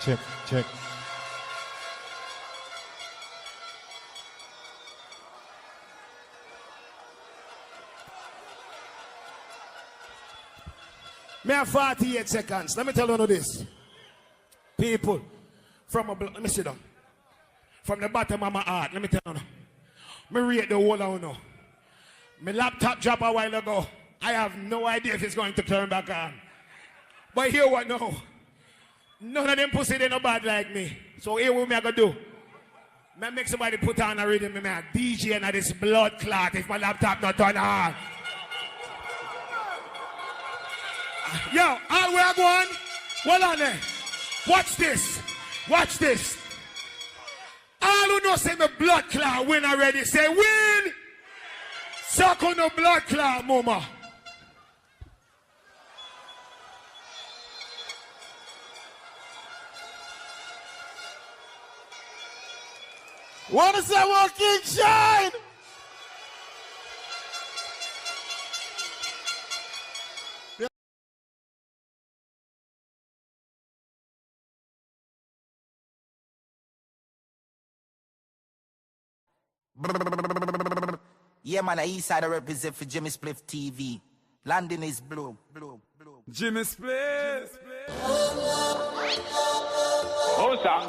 Check, check. Me have 48 seconds. Let me tell you this. People, let me sit down. From the bottom of my heart, let me tell you. Me rate the whole of you. My laptop dropped a while ago. I have no idea if it's going to turn back on. But here what now? None of them pussy they no bad like me. So here what me I gonna do? Me make somebody put on a rhythm, me a DJ and this blood clot if my laptop not turn on. Yo, all we are going. Hold on there. Watch this. Watch this. All who know say me blood clot win already. Say win. Suck on no blood clot, mama. Wanna say walking shine? Yeah, man, the east side I represent for Jimmy Spliff TV. London is blue, blue, blue. Jimmy Spliff. Oh, sir.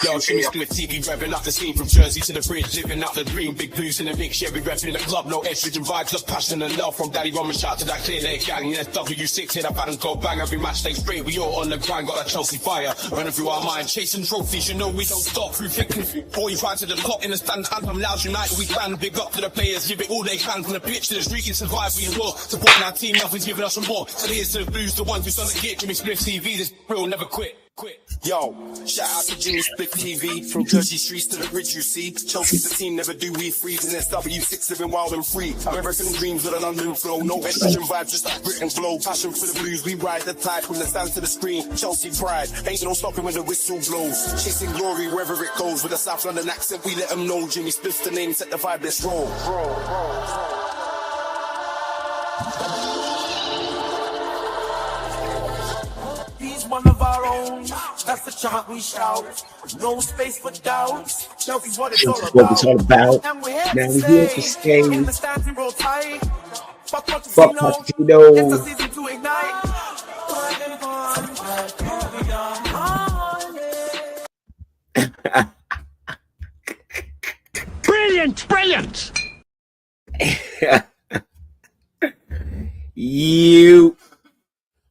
Yo, Jimmy Spliff TV, revving up the scene from Jersey to the bridge, living out the dream. Big blues in the mix, yeah, we revving in the club. No estrogen vibes, just passion and love from Daddy Rum and shout to that clear leg gang. Yeah, W6 hit up and go bang every match day straight. We all on the grind, got that Chelsea fire running through our mind, chasing trophies. You know we don't stop through thick and through. 45 to the top in the stand, anthem loud united. We stand big up to the players, give it all they can from the pitch to the street. And survive, we raw, supporting our team. Nothing's giving us some more. So here's to the blues, the ones who's on the get. Jimmy Spliff TV, this real, never quit. Yo, shout out to Jimmy Spliff TV. From Jersey streets to the bridge you see. Chelsea's the team, never do we freeze. And SW6 living wild and free. I'm everything dreams with a London flow. No estrogen vibes, just like Britain glow. Passion for the blues, we ride the tide. From the stand to the screen, Chelsea pride. Ain't no stopping when the whistle blows. Chasing glory wherever it goes. With a South London accent, we let them know. Jimmy Spliff's the name, set the vibe, let's roll. He's one of our own. That's the chant we shout. No space for doubts. Chelsea's what it's all about. And we're here to stay. In the stands we roll tight. Fuck Pochettino. It's the season to ignite. Brilliant, brilliant. You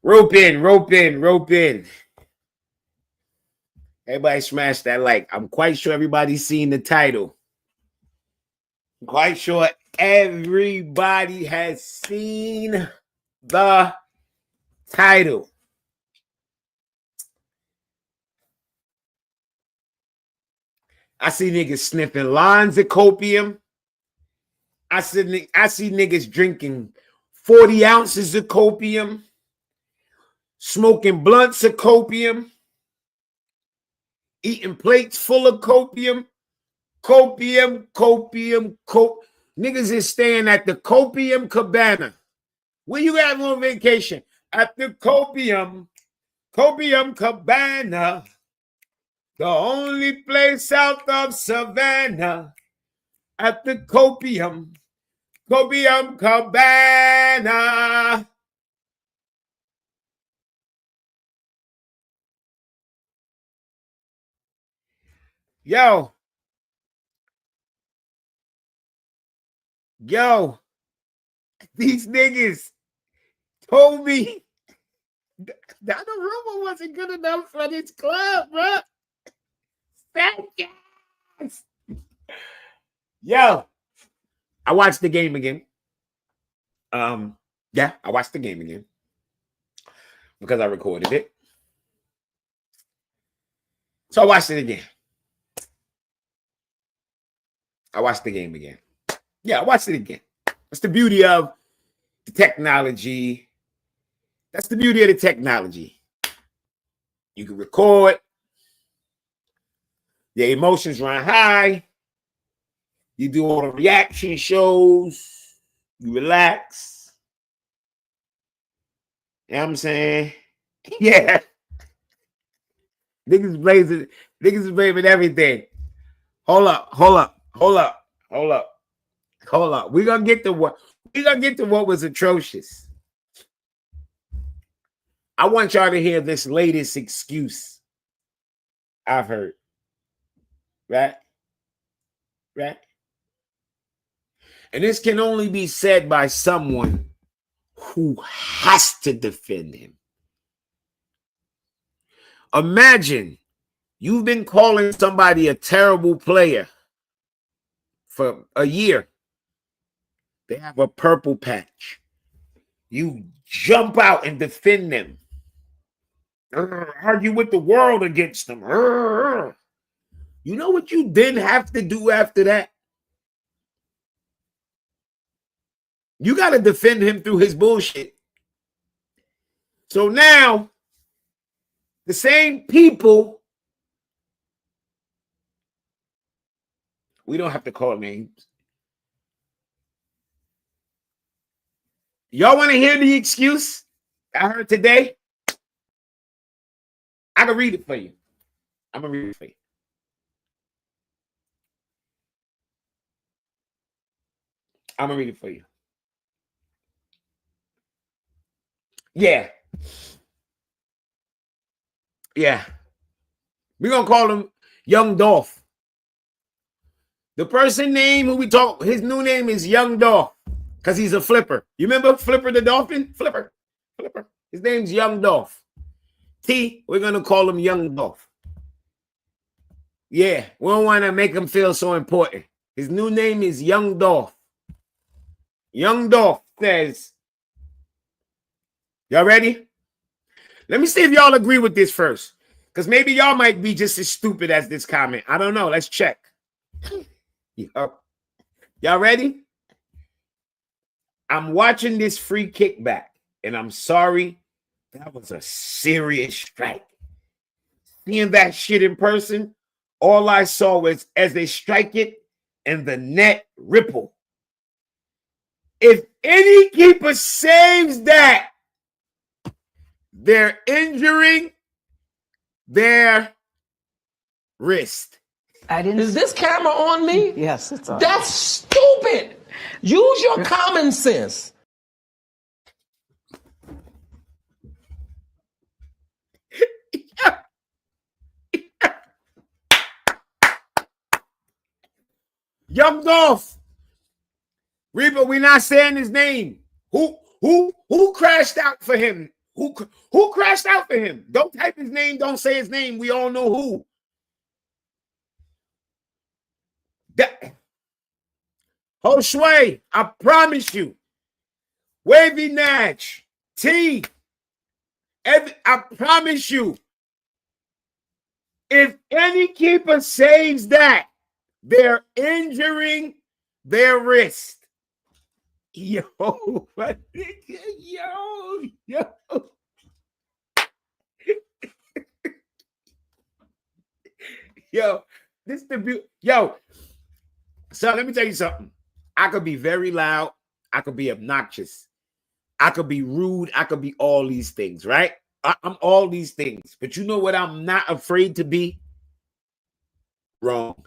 rope in. Everybody smash that like. I'm quite sure everybody's seen the title. I'm quite sure everybody has seen the title. I see niggas sniffing lines of copium. I see niggas drinking 40 ounces of copium, smoking blunts of copium, eating plates full of copium. Niggas is staying at the Copium Cabana. Where you at on vacation? At the Copium Cabana. The only place south of Savannah. At the Copium Cabana. Yo, Yo, these niggas told me that the rumor wasn't good enough for this club, bro. Yes. Yo, I watched the game again. Yeah, I watched the game again because I recorded it. So I watched it again. I watched the game again. Yeah, I watched it again. That's the beauty of the technology. That's the beauty of the technology. You can record. Your emotions run high. You do all the reaction shows. You relax. You know what I'm saying? Yeah. Niggas is blaming everything. Hold up. We're gonna get to what was atrocious. I want y'all to hear this latest excuse I've heard. Right? And this can only be said by someone who has to defend him. Imagine you've been calling somebody a terrible player for a year. They have a purple patch. You jump out and defend them. Argue with the world against them. You know what you then have to do after that? You got to defend him through his bullshit. So now, the same people, we don't have to call names. Y'all want to hear the excuse I heard today? I can read it for you. I'm going to read it for you. I'm going to read it for you. Yeah. We're going to call him Young Dolph. The person name who we talk, his new name is Young Dolph because he's a flipper. You remember Flipper the Dolphin? Flipper. His name's Young Dolph. We're going to call him Young Dolph. Yeah, we don't want to make him feel so important. His new name is Young Dolph. Young Dolph says, y'all ready? Let me see if y'all agree with this first. Because maybe y'all might be just as stupid as this comment. I don't know. Let's check. Y'all ready? I'm watching this free kick back. And I'm sorry. That was a serious strike. Seeing that shit in person, all I saw was as they strike it and the net ripple. If any keeper saves that, they're injuring their wrist. Is this camera on me? Yes, it's on. That's stupid. Use your common sense. Young Dolph. Reba, we're not saying his name. Who crashed out for him? Who crashed out for him? Don't type his name. Don't say his name. We all know who. Josué, I promise you. Wavy Natch. I promise you. If any keeper saves that, they're injuring their wrist. Yo. Yo, this is the beauty. Yo, so let me tell you something. I could be very loud. I could be obnoxious. I could be rude. I could be all these things, right? I'm all these things. But you know what I'm not afraid to be? Wrong.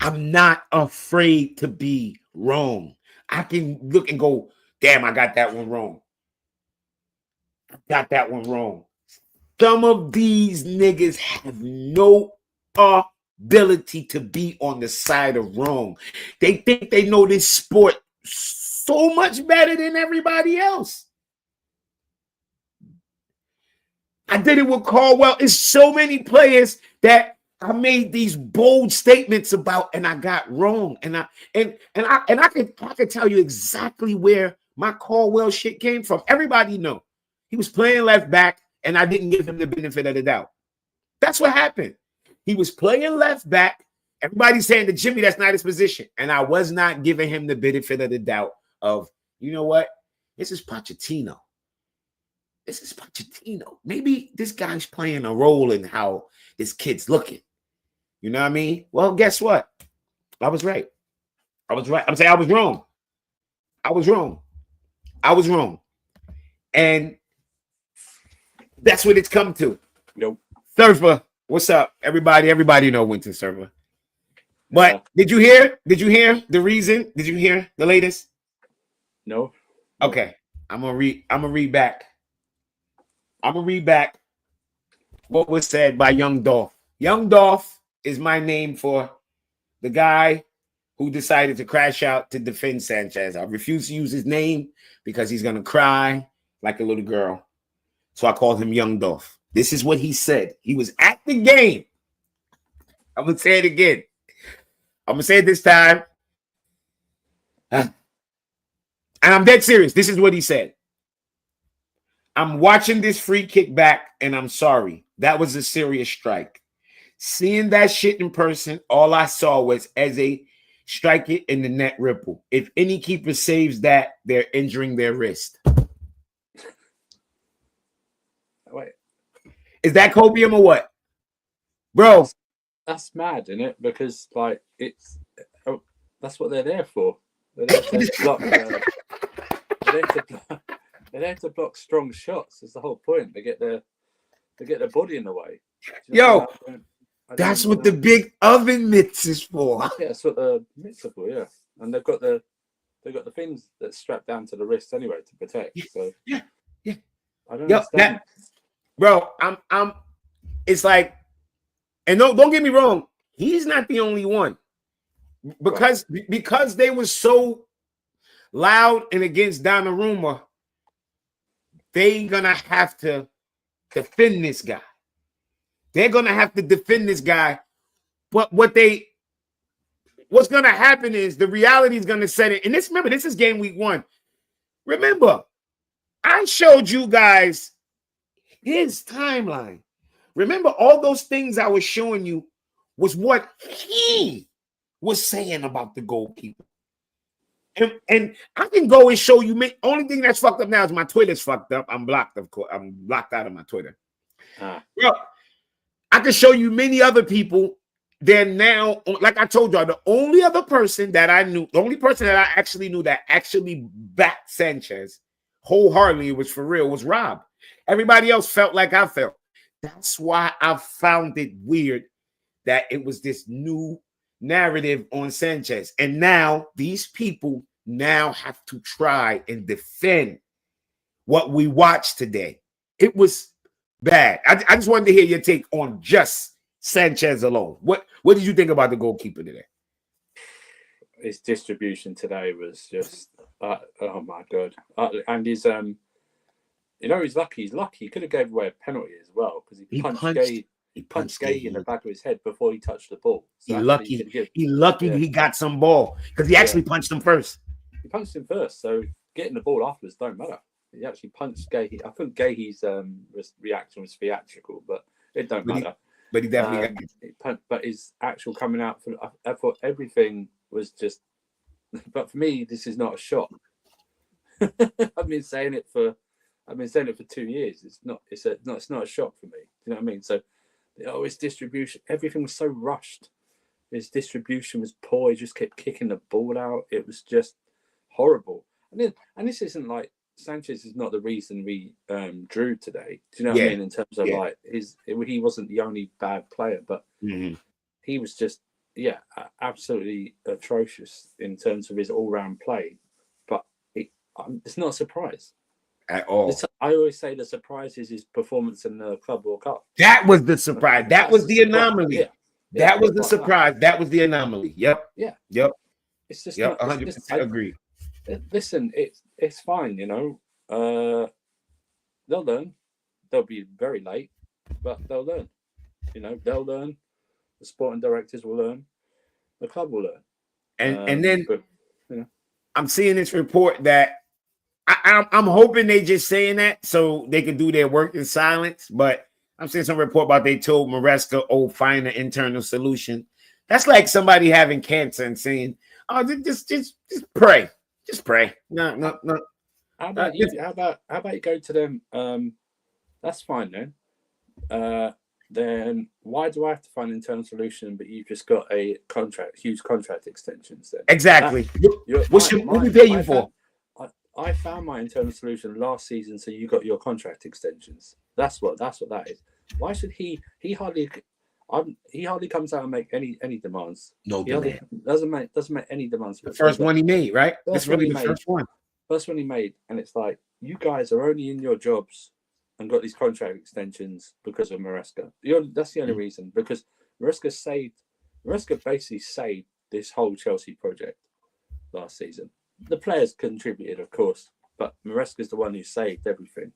I'm not afraid to be wrong. I can look and go, damn, I got that one wrong. Some of these niggas have no ability to be on the side of wrong. They think they know this sport so much better than everybody else. I did it with Caldwell. It's so many players that I made these bold statements about and I got wrong. And I could tell you exactly where my Caldwell shit came from. Everybody know he was playing left back and I didn't give him the benefit of the doubt. That's what happened. He was playing left back. Everybody's saying to Jimmy, that's not his position. And I was not giving him the benefit of the doubt of, you know what? This is Pochettino. This is Pochettino. Maybe this guy's playing a role in how this kid's looking. You know what I mean? Well, guess what? I was right. I'm saying I was wrong. I was wrong. And that's what it's come to. Nope. Surfer, what's up? Everybody know Winter Surfer. But did you hear the reason? Did you hear the latest? No. Okay. I'm gonna read back. I'm going to read back what was said by Young Dolph. Young Dolph is my name for the guy who decided to crash out to defend Sanchez. I refuse to use his name because he's going to cry like a little girl. So I called him Young Dolph. This is what he said. He was at the game. I'm going to say it again. I'm going to say it this time. And I'm dead serious. This is what he said. I'm watching this free kick back, and I'm sorry. That was a serious strike. Seeing that shit in person, all I saw was Eze strike it in the net ripple. If any keeper saves that, they're injuring their wrist. Wait. Is that copium or what? Bro. That's mad, isn't it? Because, like, that's what they're there for. They're there to block... They're there to block strong shots. That's the whole point. They get their body in the way. Yo, that's what the big oven mitts is for. Yeah, that's what the mitts are for. Yeah, and they've got the things that strap down to the wrist anyway to protect. So yeah. I don't understand. Bro, I'm. It's like, and don't get me wrong. He's not the only one because they were so loud and against Donnarumma. They're going to have to defend this guy. They're going to have to defend this guy. But what's going to happen is the reality is going to set it. And remember, this is game week 1. Remember, I showed you guys his timeline. Remember, all those things I was showing you was what he was saying about the goalkeeper. And I can go and show you. Only thing that's fucked up now is my Twitter's fucked up. I'm blocked, of course. I'm blocked out of my Twitter. Bro, I can show you many other people. They're now, like I told y'all, the only other person that I knew, the only person that I actually knew that actually backed Sanchez wholeheartedly, was for real, was Rob. Everybody else felt like I felt. That's why I found it weird that it was this new narrative on Sanchez. And now these people now have to try and defend what we watched today. It was bad. I just wanted to hear your take on just Sanchez alone. What did you think about the goalkeeper today? His distribution today was just oh my god. And his he's lucky. He's lucky. He could have gave away a penalty as well because he punched Gay in the back of his head before he touched the ball. So He lucky he got some ball because he actually punched him first. He punched him first, so getting the ball afterwards don't matter. He actually punched Gay. I think Gay's reaction was theatrical, but it don't matter. But he definitely but his actual coming out I thought everything was just. But for me, this is not a shot. I've been saying it for 2 years. It's not a shot for me. You know what I mean? So, his distribution, everything was so rushed. His distribution was poor. He just kept kicking the ball out. It was just horrible. And this isn't like Sanchez is not the reason we drew today. Do you know what I mean? In terms of like he wasn't the only bad player, but he was just absolutely atrocious in terms of his all-round play. But it's not a surprise at all. I always say the surprise is his performance in the Club World Cup. That was the surprise. That was the anomaly. That was the surprise. That was the anomaly. Yep. Yeah. Yep. It's just yep. not, 100% agree. Listen, it's fine, you know. They'll learn. They'll be very late, but they'll learn. You know, they'll learn. The sporting directors will learn. The club will learn. And then but, you know, I'm seeing this report that I'm hoping they just saying that so they can do their work in silence. But I'm seeing some report about they told Maresca, "Oh, find an internal solution." That's like somebody having cancer and saying, "Oh, just pray, just pray." No. How about you go to them? That's fine then. Then why do I have to find an internal solution? But you've just got a huge contract extensions. Then exactly. What we pay you for? I found my internal solution last season, so you got your contract extensions. That's what that is. Why should he hardly comes out and make any demands? No demand. Doesn't make any demands. The first one he made, right? This really the first one. First one he made, and it's like you guys are only in your jobs and got these contract extensions because of Maresca. That's the only reason, because Maresca basically saved this whole Chelsea project last season. The players contributed, of course, but Maresca's the one who saved everything.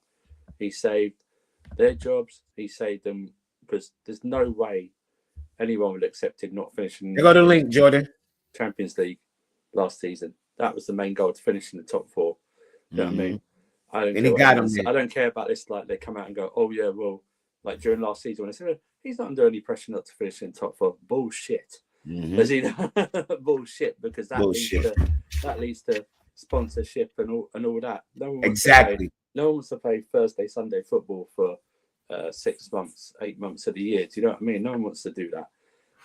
He saved their jobs. He saved them because there's no way anyone would accept him not finishing. I got a link, Jordan. Champions League last season. That was the main goal, to finish in the top four. You know what I mean? I don't care about this. Like they come out and go, "Oh yeah, well," like during last season when they said he's not under any pressure not to finish in top four. Bullshit. Bullshit, because that leads to sponsorship and all that. No one wants to play Thursday, Sunday football for 6 months, 8 months of the year. Do you know what I mean? No one wants to do that.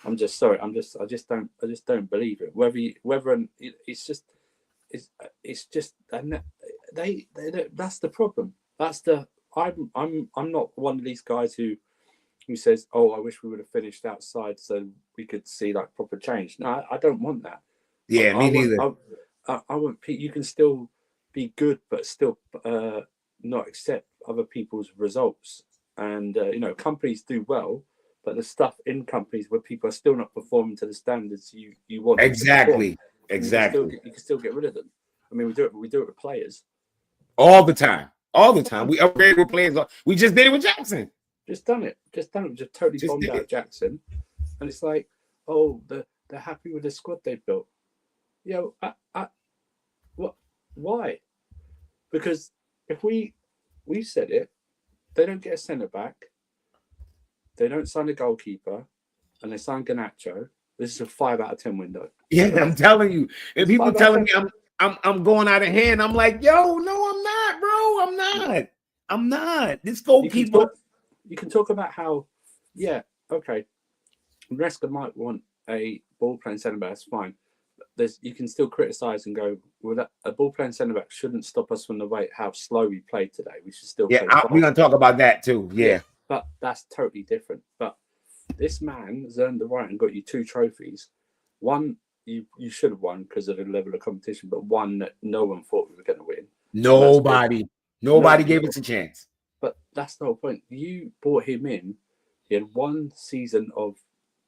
I'm just sorry. I just don't believe it. It's just that's the problem. I'm not one of these guys who says, "Oh, I wish we would have finished outside so we could see like proper change." No, I don't want that. Yeah, me neither. I want you can still be good, but still not accept other people's results. And companies do well, but the stuff in companies where people are still not performing to the standards you want. Exactly. You can still get rid of them. I mean, we do it with players all the time. We upgrade with players. We just did it with Jackson. Just done it. Just totally bombed out Jackson. And it's like, oh, they're happy with the squad they built. What? Why? Because if we said it, they don't get a centre back, they don't sign a goalkeeper, and they sign Garnacho. This is a 5 out of 10 window. Yeah, I'm telling you. If people telling me I'm going out of hand, I'm like, yo, no, I'm not, bro. I'm not. This goalkeeper. You can talk about how, yeah, okay, Maresca might want a ball playing centre back. That's fine. You can still criticise and go, well, that a ball playing centre back shouldn't stop us from the way how slow we played today. We should still. Yeah, we're gonna talk about that too. Yeah, but that's totally different. But this man has earned the right and got you 2 trophies. One you should have won because of the level of competition, but one that no one thought we were going to win. Nobody gave us a chance. But that's the whole point. You brought him in. He had 1 season of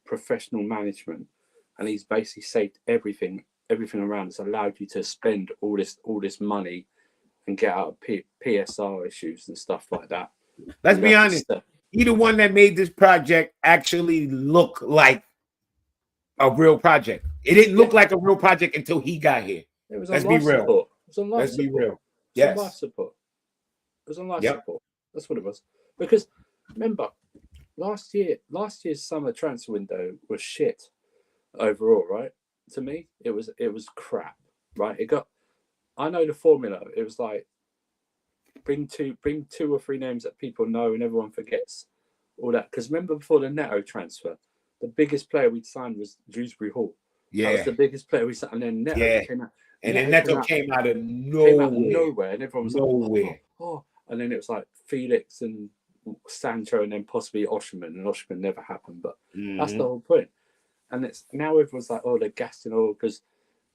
professional management, and he's basically saved everything around us. Allowed you to spend all this money and get out of PSR issues and stuff like that. Let's be honest. He the one that made this project actually look like a real project. It didn't look like a real project until he got here. It was on life support. It was on life support. Let's be real. Yes. It was on life support. It was on life support. That's what it was. Because remember, last year's summer transfer window was shit overall, right? To me, it was crap, right? I know the formula. It was like bring 2 or 3 names that people know and everyone forgets all that. Because remember before the Neto transfer, the biggest player we'd signed was Dewsbury Hall. Yeah, that was the biggest player we signed, and then Neto came out. And then Neto came out of nowhere, and everyone was like, oh. And then it was like Felix and Sancho, and then possibly Oshman, and Oshman never happened. But that's the whole point. And it's now everyone's like, oh, they're gassing all because,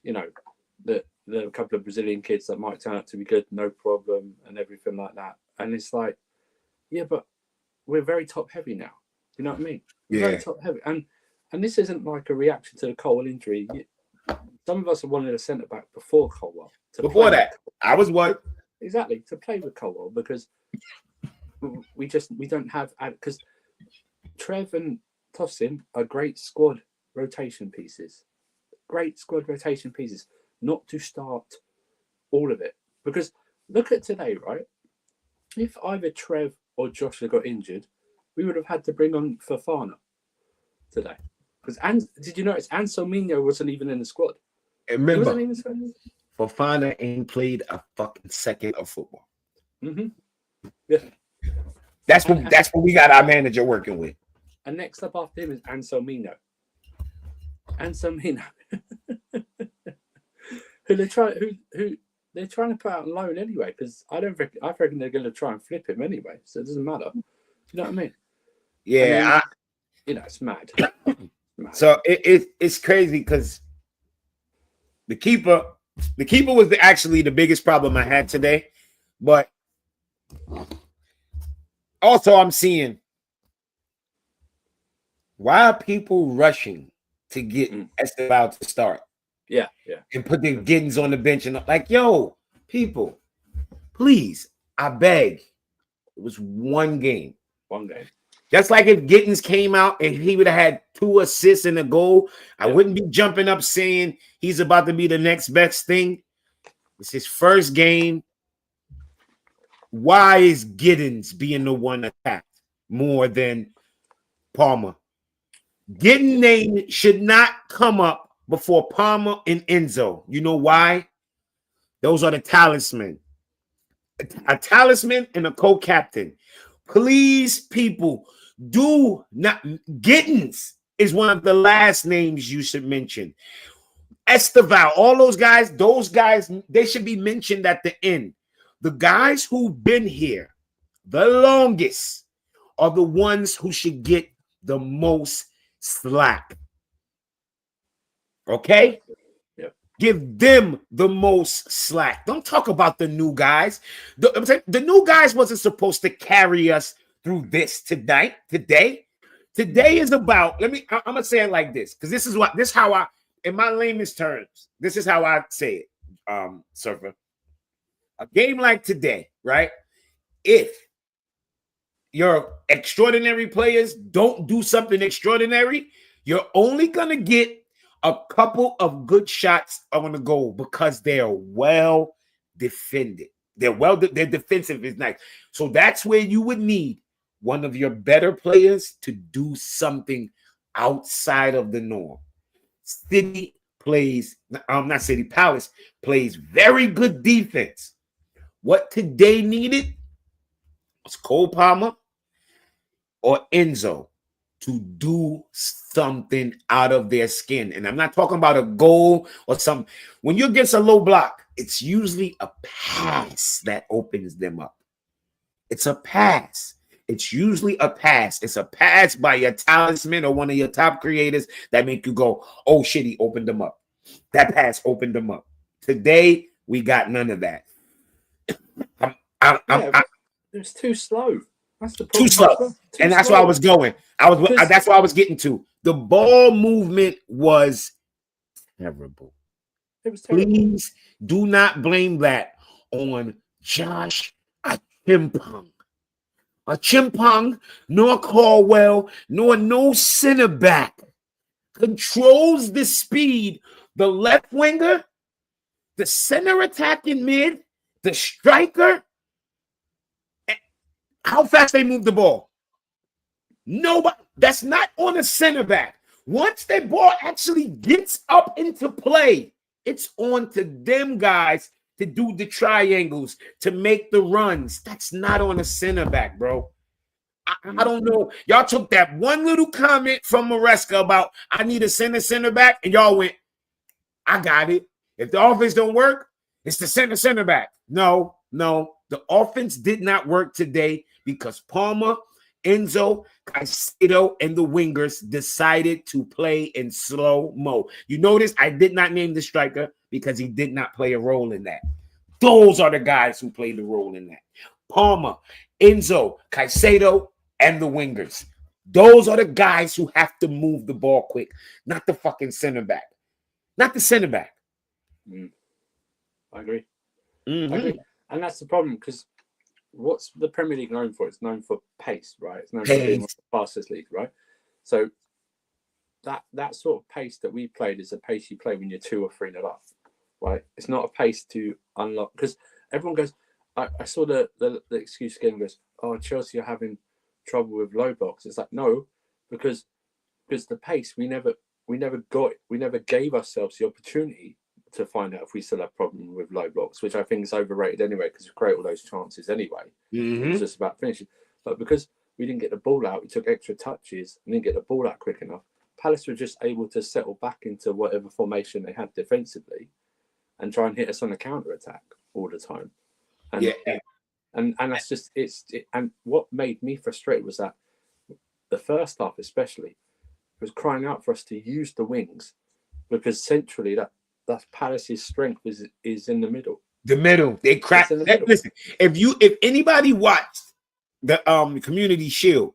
the couple of Brazilian kids that might turn out to be good, no problem, and everything like that. And it's like, yeah, but we're very top heavy now. You know what I mean? We're very top heavy, and and this isn't like a reaction to the Colwell injury. Some of us have wanted a centre back before Colwell. Before that, I was what? Exactly, to play with Colwell, because we don't have, because Trev and Tosin are great squad rotation pieces. Great squad rotation pieces, not to start all of it. Because look at today, right? If either Trev or Josh had got injured, we would have had to bring on Fofana today. Because did you notice Anselminho wasn't even in the squad? Remember, Fofana ain't played a fucking second of football. Mm-hmm. Yeah. That's what we got our manager working with. And next up after him is Anselminho. who they're trying to put out on loan anyway, because I reckon they're going to try and flip him anyway, so it doesn't matter. You know what I mean? Yeah, it's mad. So it's crazy because the keeper was actually the biggest problem I had today, but also I'm seeing why are people rushing to get Esteval to start? Yeah. And put the Giddens on the bench and like, yo, people, please, I beg. It was one game. Just like if Giddens came out and he would have had 2 assists and a goal, I wouldn't be jumping up saying he's about to be the next best thing. It's his first game. Why is Giddens being the one attacked more than Palmer? Giddens' name should not come up before Palmer and Enzo. You know why? Those are the talisman. A talisman and a co-captain. Please, people, do not. Giddens is one of the last names you should mention. Esteval, all those guys, they should be mentioned at the end. The guys who've been here the longest are the ones who should get the most slack. Okay? Yep. Give them the most slack. Don't talk about the new guys. The new guys wasn't supposed to carry us through this today. Today is about, I'm gonna say it like this, because this is how I, in my layman's terms, this is how I say it, Surfer. A game like today, right? If your extraordinary players don't do something extraordinary, you're only gonna get a couple of good shots on the goal because they're well defended. Their defensive is nice. So that's where you would need one of your better players to do something outside of the norm. Palace plays very good defense. What today needed was Cole Palmer or Enzo to do something out of their skin. And I'm not talking about a goal or something. When you're against a low block, it's usually a pass that opens them up. It's a pass. It's usually a pass. It's a pass by your talisman or one of your top creators that make you go, oh shit, he opened them up. That pass opened them up. Today, we got none of that. It's too slow. That's the Too problem. slow. And that's where I was going. That's what I was getting to. The ball movement was terrible. It was terrible. Please do not blame that on Josh Achimpong. Achimpong, nor Caldwell, nor no center back controls the speed. The left winger, the center attacking mid, the striker. How fast they move the ball? Nobody. That's not on a center back. Once that ball actually gets up into play, it's on to them guys to do the triangles, to make the runs. That's not on a center back, bro. I don't know. Y'all took that one little comment from Maresca about I need a center back, and y'all went, I got it. If the offense don't work, it's the center back. No. The offense did not work today because Palmer, Enzo, Caicedo, and the wingers decided to play in slow-mo. You notice I did not name the striker because he did not play a role in that. Those are the guys who played the role in that. Palmer, Enzo, Caicedo, and the wingers. Those are the guys who have to move the ball quick, not the fucking center back. Not the center back. I agree. Mm-hmm. I agree. And that's the problem, because what's the Premier League known for? It's known for pace, right? It's known for being one of the fastest leagues, right? So that sort of pace that we played is a pace you play when you're 2 or 3-0 up, right? It's not a pace to unlock, because everyone goes, I saw the excuse again, goes, oh, Chelsea are having trouble with low blocks. It's like, no, because the pace, we never gave ourselves the opportunity to find out if we still have problem with low blocks, which I think is overrated anyway, because we create all those chances anyway. It's just about finishing. But because we didn't get the ball out, we took extra touches and didn't get the ball out quick enough, Palace were just able to settle back into whatever formation they had defensively and try and hit us on a counter-attack all the time. And that's just and what made me frustrated was that the first half especially was crying out for us to use the wings, because centrally that's Palace's strength is in the middle. The middle. They crack. Listen, if anybody watched the Community Shield,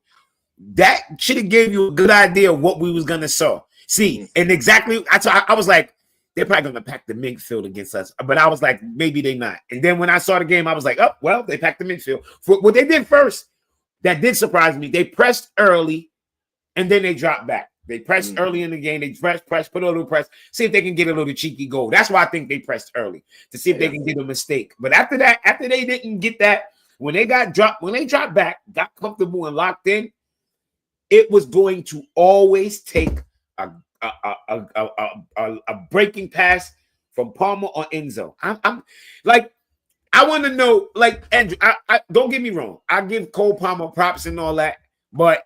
that should have gave you a good idea of what we was gonna see. And exactly, I was like, they're probably gonna pack the midfield against us. But I was like, maybe they not. And then when I saw the game, I was like, oh well, they packed the midfield. For what they did first, that did surprise me. They pressed early, and then they dropped back. They pressed early in the game. They press, put a little press, see if they can get a little cheeky goal. That's why I think they pressed early, to see if they can get a mistake. But after that, after they didn't get that, when they dropped back, got comfortable and locked in, it was going to always take a breaking pass from Palmer or Enzo. I'm like, I want to know, like, Andrew, I don't get me wrong. I give Cole Palmer props and all that, but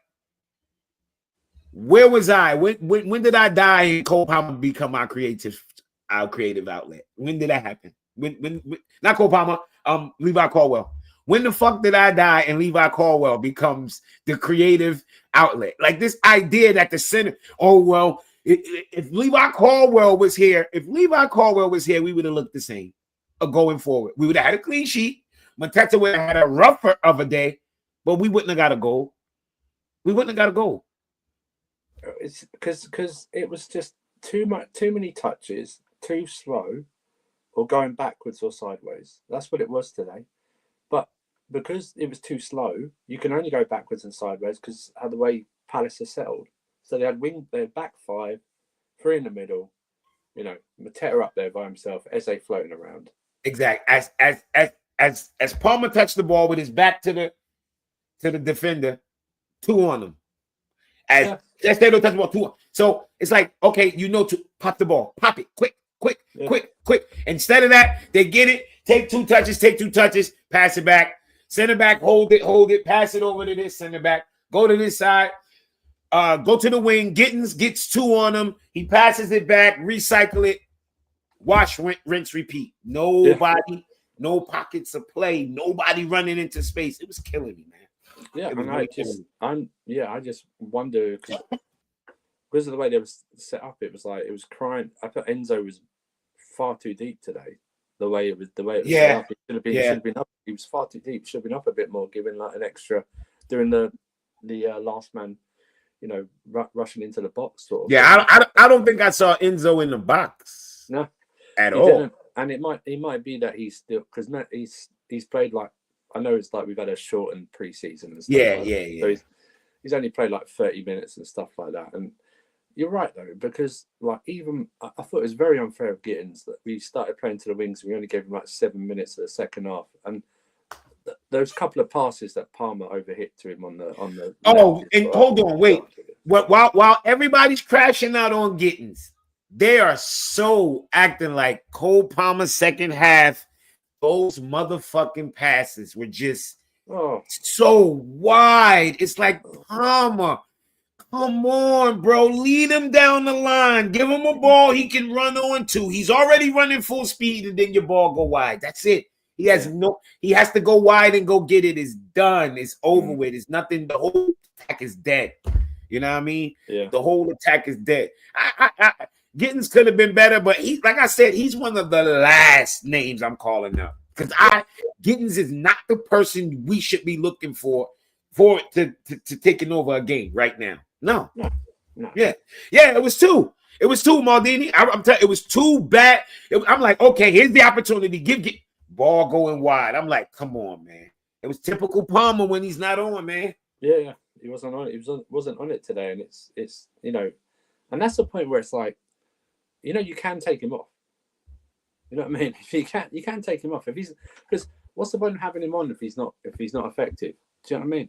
where was I? When did I die and Cole Palmer become our creative outlet? When did that happen? When not Cole Palmer, Levi Caldwell. When the fuck did I die and Levi Caldwell becomes the creative outlet? Like this idea that the center, oh well, if Levi Caldwell was here, we would have looked the same going forward. We would have had a clean sheet. Mateta would have had a rougher of a day, but we wouldn't have got a goal. It's because it was just too many touches, too slow, or going backwards or sideways. That's what it was today. But because it was too slow, you can only go backwards and sideways because of the way Palace are settled. So they had back 5, 3 in the middle, Mateta up there by himself, Eze floating around. Exactly. As Palmer touched the ball with his back to the defender, 2 on him. As they don't touch the ball, 2 on. So it's like, okay, to pop the ball, pop it, quick. Instead of that, they get it, take 2 touches, pass it back. Center back, hold it, pass it over to this center back, go to this side, go to the wing. Gittins gets 2 on him. He passes it back, recycle it, wash, rinse, repeat. Nobody, no pockets of play, nobody running into space. It was killing me, man. Yeah, and I just wonder because of the way they was set up. It was like it was crying. I thought Enzo was far too deep today. The way it was set up. It should have been up. He was far too deep. Should have been up a bit more, giving like an extra, doing the last man, rushing into the box sort of. Yeah, I don't think I saw Enzo in the box. No, at all. Didn't. And it might be that he's still, because he's played like, I know it's like we've had a shortened preseason and stuff. Yeah. So he's only played like 30 minutes and stuff like that. And you're right though, because like even I thought it was very unfair of Gittins that we started playing to the wings and we only gave him like 7 minutes of the second half. And those couple of passes that Palmer overhit to him on the. Oh, and hold on, wait. While everybody's crashing out on Gittins, they are so acting like Cole Palmer's second half. Those motherfucking passes were just so wide. It's like, Palmer, come on, bro. Lead him down the line. Give him a ball he can run on to. He's already running full speed, and then your ball go wide. That's it. He has to go wide and go get it. It's done. It's over with. It's nothing. The whole attack is dead. You know what I mean? Yeah. The whole attack is dead. Gittins could have been better, but like I said, he's one of the last names I'm calling up. Because Gittins is not the person we should be looking for for it to taking over a game right now. No. No. Yeah, it was two. It was two, Maldini. I'm telling you, it was too bad. I'm like, okay, here's the opportunity. Give ball going wide. I'm like, come on, man. It was typical Palmer when he's not on, man. Yeah. He wasn't on it. Wasn't on it today, and it's and that's the point where it's like, you can take him off. You know what I mean? If you can take him off because what's the point of having him on if he's not effective? Do you know what I mean?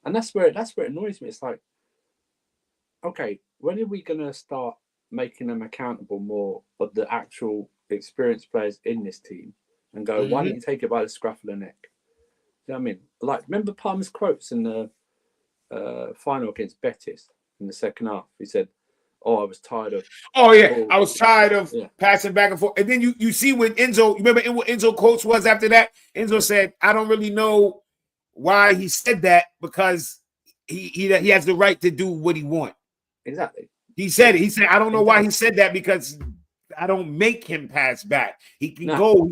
And that's where it annoys me. It's like, okay, when are we gonna start making them accountable more of the actual experienced players in this team and go, why don't you take it by the scruff of the neck? Do you know what I mean? Like, remember Palmer's quotes in the final against Betis in the second half? He said, "Oh, I was tired of." Oh yeah, I was tired of passing back and forth. And then you see when Enzo, remember what Enzo quotes was after that? Enzo said, "I don't really know why he said that because he has the right to do what he wants." Exactly. He said it. He said, "I don't know why he said that because I don't make him pass back. He can go.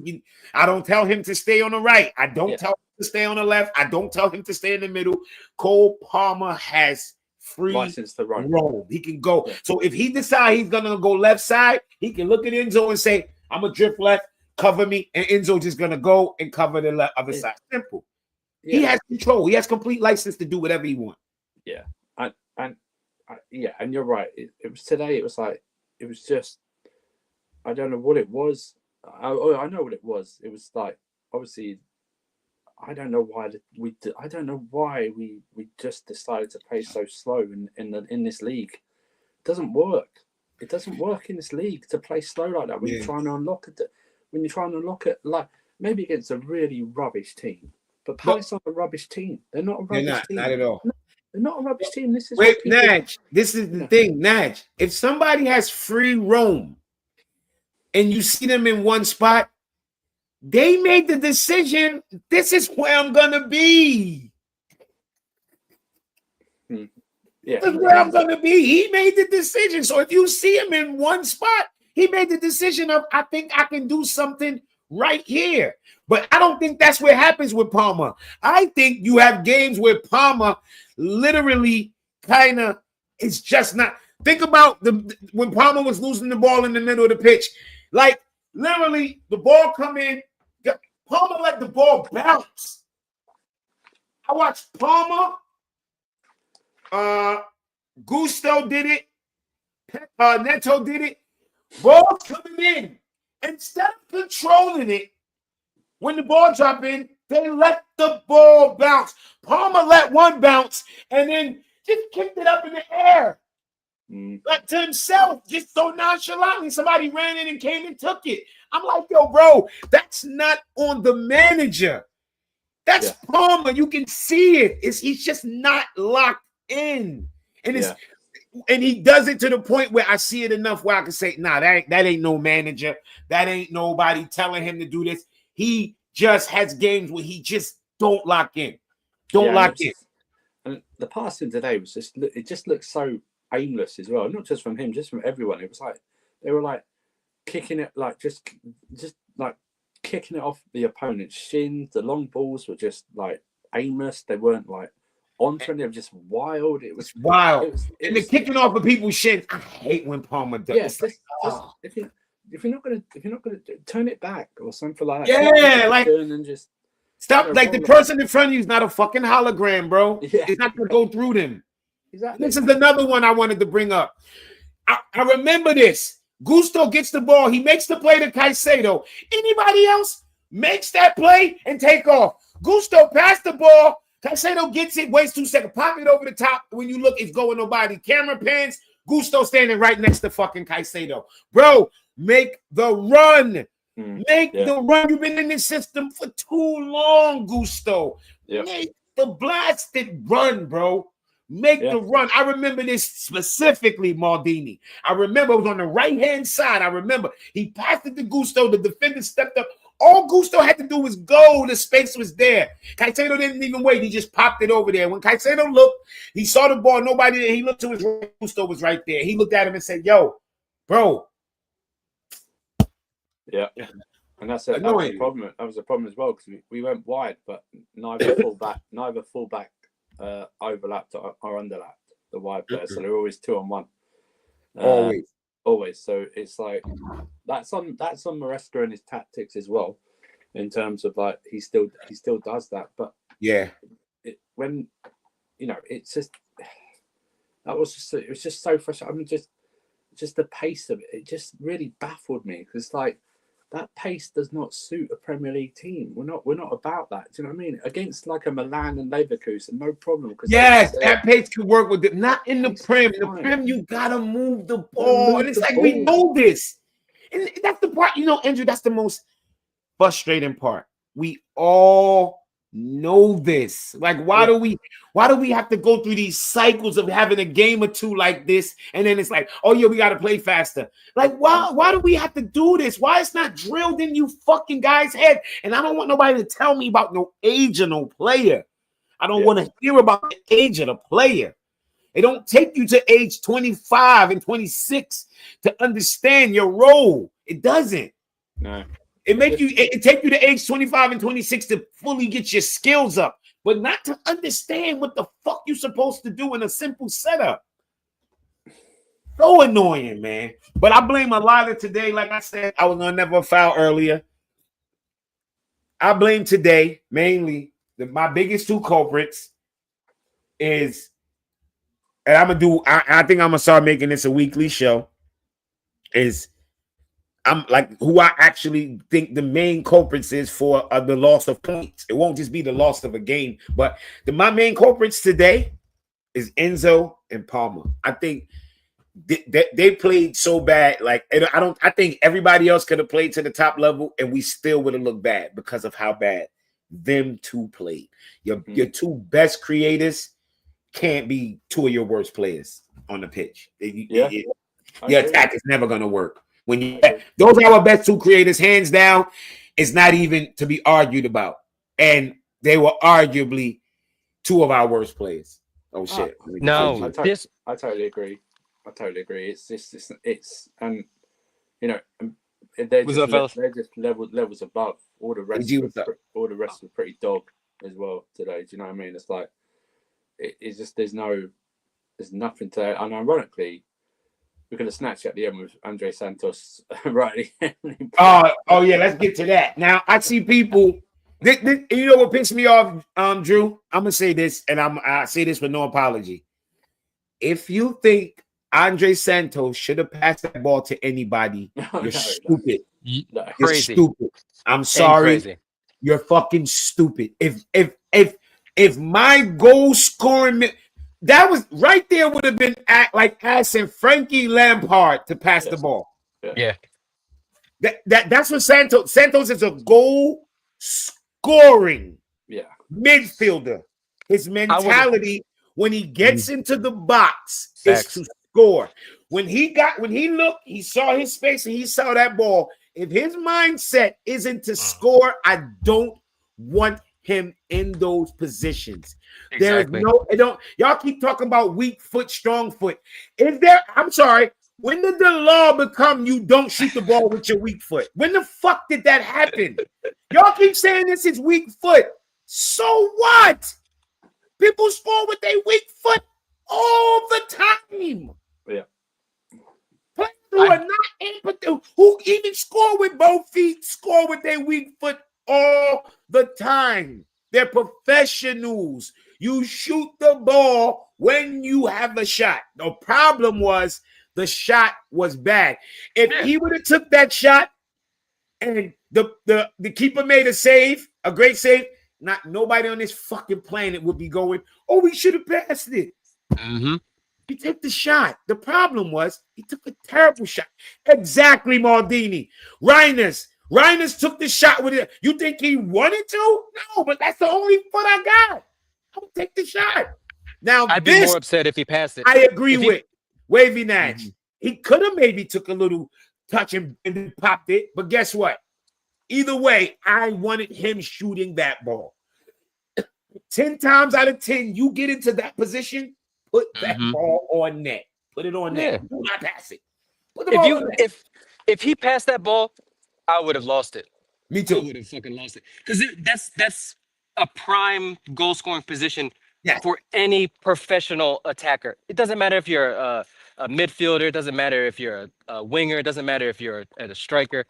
I don't tell him to stay on the right. I don't tell him to stay on the left. I don't tell him to stay in the middle." Cole Palmer has free license to roam. He can go. So if he decides he's gonna go left side, he can look at Enzo and say, "I'm gonna drift left, cover me," and Enzo just gonna go and cover the other side. Simple. He has control. He has complete license to do whatever he wants. Yeah, and you're right. It was today. It was like it was just. I don't know what it was. I know what it was. It was like obviously. I don't know why we just decided to play so slow in this league. It doesn't work. It doesn't work in this league to play slow like that when you're trying to unlock it. When you're trying to unlock it, like maybe against a really rubbish team, but Palace aren't a rubbish team. They're not a rubbish team. Not at all. No, they're not a rubbish team. This is Naj. This is the thing, Naj. If somebody has free roam, and you see them in one spot, they made the decision, this is where I'm going to be. Yeah. This is where I'm going to be. He made the decision. So if you see him in one spot, he made the decision of, I think I can do something right here. But I don't think that's what happens with Palmer. I think you have games where Palmer literally kind of is just not. Think about when Palmer was losing the ball in the middle of the pitch. Like, literally, the ball come in. Palmer let the ball bounce. I watched Palmer. Gusto did it. Neto did it. Ball coming in. Instead of controlling it, when the ball drop in, they let the ball bounce. Palmer let one bounce and then just kicked it up in the air. Like to himself, just so nonchalantly. Somebody ran in and came and took it. I'm like, yo, bro, that's not on the manager. That's Palmer. You can see it. He's just not locked in. And and he does it to the point where I see it enough where I can say, nah, that ain't no manager. That ain't nobody telling him to do this. He just has games where he just don't lock in. Lock in. And the passing today was it just looked so aimless as well. Not just from him, just from everyone. It was like they were like kicking it, like just like kicking it off the opponent's shins. The long balls were just like aimless. They weren't like on trend. They were just wild. It was wild. And the kicking off of people's shins. I hate when Palmer does. If you're not gonna turn it back or something like that. Yeah, like turn and just stop. Like the person in front of you is not a fucking hologram, bro. Yeah. It's not gonna go through them. Exactly. This is another one I wanted to bring up. I remember this. Gusto gets the ball. He makes the play to Caicedo. Anybody else makes that play and take off. Gusto passed the ball. Caicedo gets it, waits 2 seconds, pop it over the top. When you look, it's going nobody. Camera pans. Gusto standing right next to fucking Caicedo. Bro, make the run. Make the run. You've been in this system for too long, Gusto. Make the blasted run, bro. Make the run. I remember this specifically, Maldini. I remember it was on the right-hand side. I remember he passed it to Gusto. The defender stepped up. All Gusto had to do was go. The space was there. Caicedo didn't even wait. He just popped it over there. When Caicedo looked, he saw the ball. Nobody there. He looked to his right. Gusto was right there. He looked at him and said, yo, bro. Yeah. And that was the problem. That was the problem as well because we went wide, but neither fullback overlapped or underlapped the wide players, so they're always 2-on-1. Always. So it's like that's on Maresca and his tactics as well, in terms of like he still does that. But when it's just it was just so frustrating. I mean, just the pace of it. It just really baffled me because like that pace does not suit a Premier League team. We're not about that. Do you know what I mean? Against like a Milan and Leverkusen, no problem. Yes, that pace could work with it. Not in the Prem. In the Prem, you gotta move the ball, and it's like we know this. And that's the part, Andrew. That's the most frustrating part. We all know this. Like, why do we have to go through these cycles of having a game or two like this, and then it's like, oh yeah, we gotta play faster. Like, why do we have to do this? Why it's not drilled in you fucking guys' head? And I don't want nobody to tell me about no age or no player. I don't want to hear about the age of the player. It don't take you to age 25 and 26 to understand your role. It doesn't. No. It take you to age 25 and 26 to fully get your skills up, but not to understand what the fuck you're supposed to do in a simple setup. So annoying, man. But I blame a lot of today. Like I said, I was gonna never foul earlier. I blame today mainly my biggest two culprits is, and I'm gonna do. I think I'm gonna start making this a weekly show. Is I'm like who I actually think the main culprits is for the loss of points. It won't just be the loss of a game, but my main culprits today is Enzo and Palmer. I think they played so bad. Like I think everybody else could have played to the top level, and we still would have looked bad because of how bad them two played. Your two best creators can't be two of your worst players on the pitch. Your attack is never going to work. Those are our best two creators, hands down. It's not even to be argued about. And they were arguably two of our worst players. Oh shit! No, I totally agree. It's just and they're just levels above. All the rest were pretty dog as well today. Do you know what I mean? It's like it's just there's nothing to, and ironically, we're going to snatch at the end with Andre Santos right. Oh yeah, let's get to that. Now I see people. You know what pissed me off, Drew? I'm gonna say this, and I say this with no apology. If you think Andre Santos should have passed that ball to anybody, you're stupid. No. You're stupid. I'm sorry. You're fucking stupid. If my goal scoring. That was right there would have been like asking Frankie Lampard to pass the ball. Yeah. That's what Santos is a goal scoring midfielder. His mentality when he gets into the box is to score. When he looked, he saw his space and he saw that ball. If his mindset isn't to score, I don't want him in those positions. Exactly. Y'all keep talking about weak foot, strong foot. I'm sorry, when did the law become you don't shoot the ball with your weak foot? When the fuck did that happen? Y'all keep saying this is weak foot. So what? People score with their weak foot all the time. Yeah. Players who are not impotent, who even score with both feet, score with their weak foot all the time. They're professionals. You shoot the ball when you have a shot. The problem was the shot was bad. If he would have took that shot and the keeper made a great save, nobody on this fucking planet would be going, oh, we should have passed it. Mm-hmm. He took the shot. The problem was he took a terrible shot. Exactly, Maldini. Reines took the shot with it. You think he wanted to? No, but that's the only foot I got. I'll take the shot. Now, I'd be more upset if he passed it. I agree with Wavy Nash. Mm-hmm. He could have maybe took a little touch and then popped it, but guess what? Either way, I wanted him shooting that ball. 10 times out of 10, you get into that position, put that ball on net. Put it on net. Do not pass it. Put the ball on net. If he passed that ball, I would have lost it. Me too. I would have fucking lost it. Because that's a prime goal scoring position Yeah. for any professional attacker. It doesn't matter if you're a midfielder. It doesn't matter if you're a winger. It doesn't matter if you're a striker.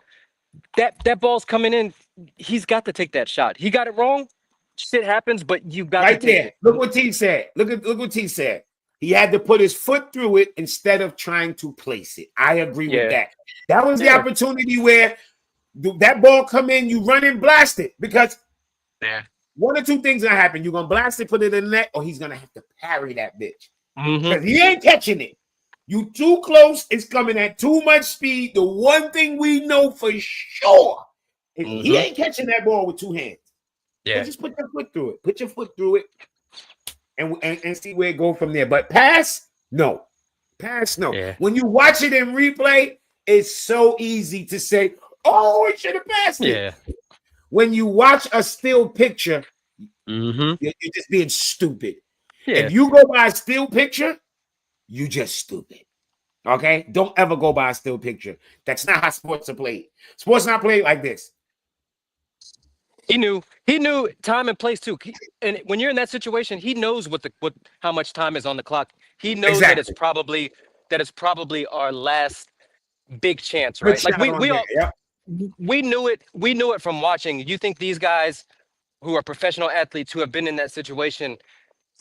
That ball's coming in. He's got to take that shot. He got it wrong. Shit happens, but you got to take it. Look what T said. Look what T said. He had to put his foot through it instead of trying to place it. I agree with that. That was the opportunity where that ball come in, you run and blast it, because one or two things gonna happen. You're gonna blast it, put it in the net, or he's gonna have to parry that bitch. Because he ain't catching it. You too close, it's coming at too much speed. The one thing we know for sure is he ain't catching that ball with two hands. Yeah. So just put your foot through it. Put your foot through it and see where it go from there. But pass, no. Pass, no. Yeah. When you watch it in replay, it's so easy to say, oh, it should have passed it. Yeah. When you watch a still picture, you're just being stupid. Yeah. If you go by a still picture, you just stupid. Okay? Don't ever go by a still picture. That's not how sports are played. Sports not played like this. He knew time and place too. And when you're in that situation, he knows how much time is on the clock. He knows that it's probably our last big chance, right? Like we knew it. We knew it from watching. You think these guys who are professional athletes who have been in that situation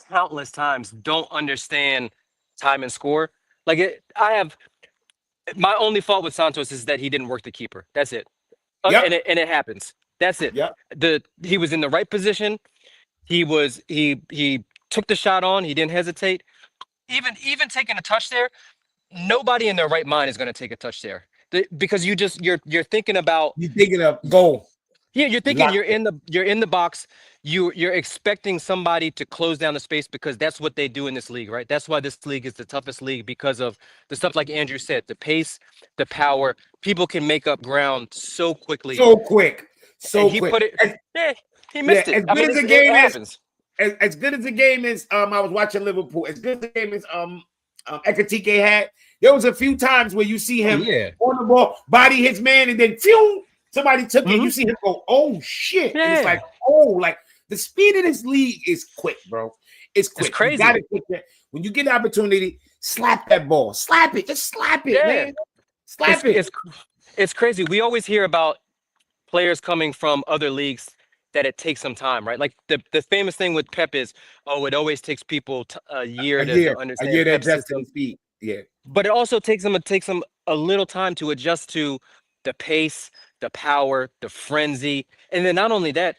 countless times don't understand time and score? Like my only fault with Santos is that he didn't work the keeper. That's it. And it happens. That's it. He was in the right position. He took the shot on. He didn't hesitate. Even taking a touch there, nobody in their right mind is going to take a touch there, because you're thinking about goal. Yeah, you're thinking you're in the box. You're expecting somebody to close down the space, because that's what they do in this league, right? That's why this league is the toughest league, because of the stuff like Andrew said, the pace, the power. People can make up ground so quickly. So quick. He put it. He missed it. As good as the game is. As good as the game is, I was watching Liverpool. As good as the game is, Ekatike had. There was a few times where you see him on the ball, body his man, and then somebody took it. You see him go, oh shit! And it's like, like the speed of this league is quick, bro. It's quick. It's crazy. You gotta take that. When you get the opportunity, slap that ball. Slap it. Just slap it, man. Slap it. It's crazy. We always hear about players coming from other leagues that it takes some time, right? Like the famous thing with Pep is, it always takes people a year to understand. A year to Pep adjust to system. the speed. Yeah. But it also takes them a little time to adjust to the pace, the power, the frenzy, and then not only that,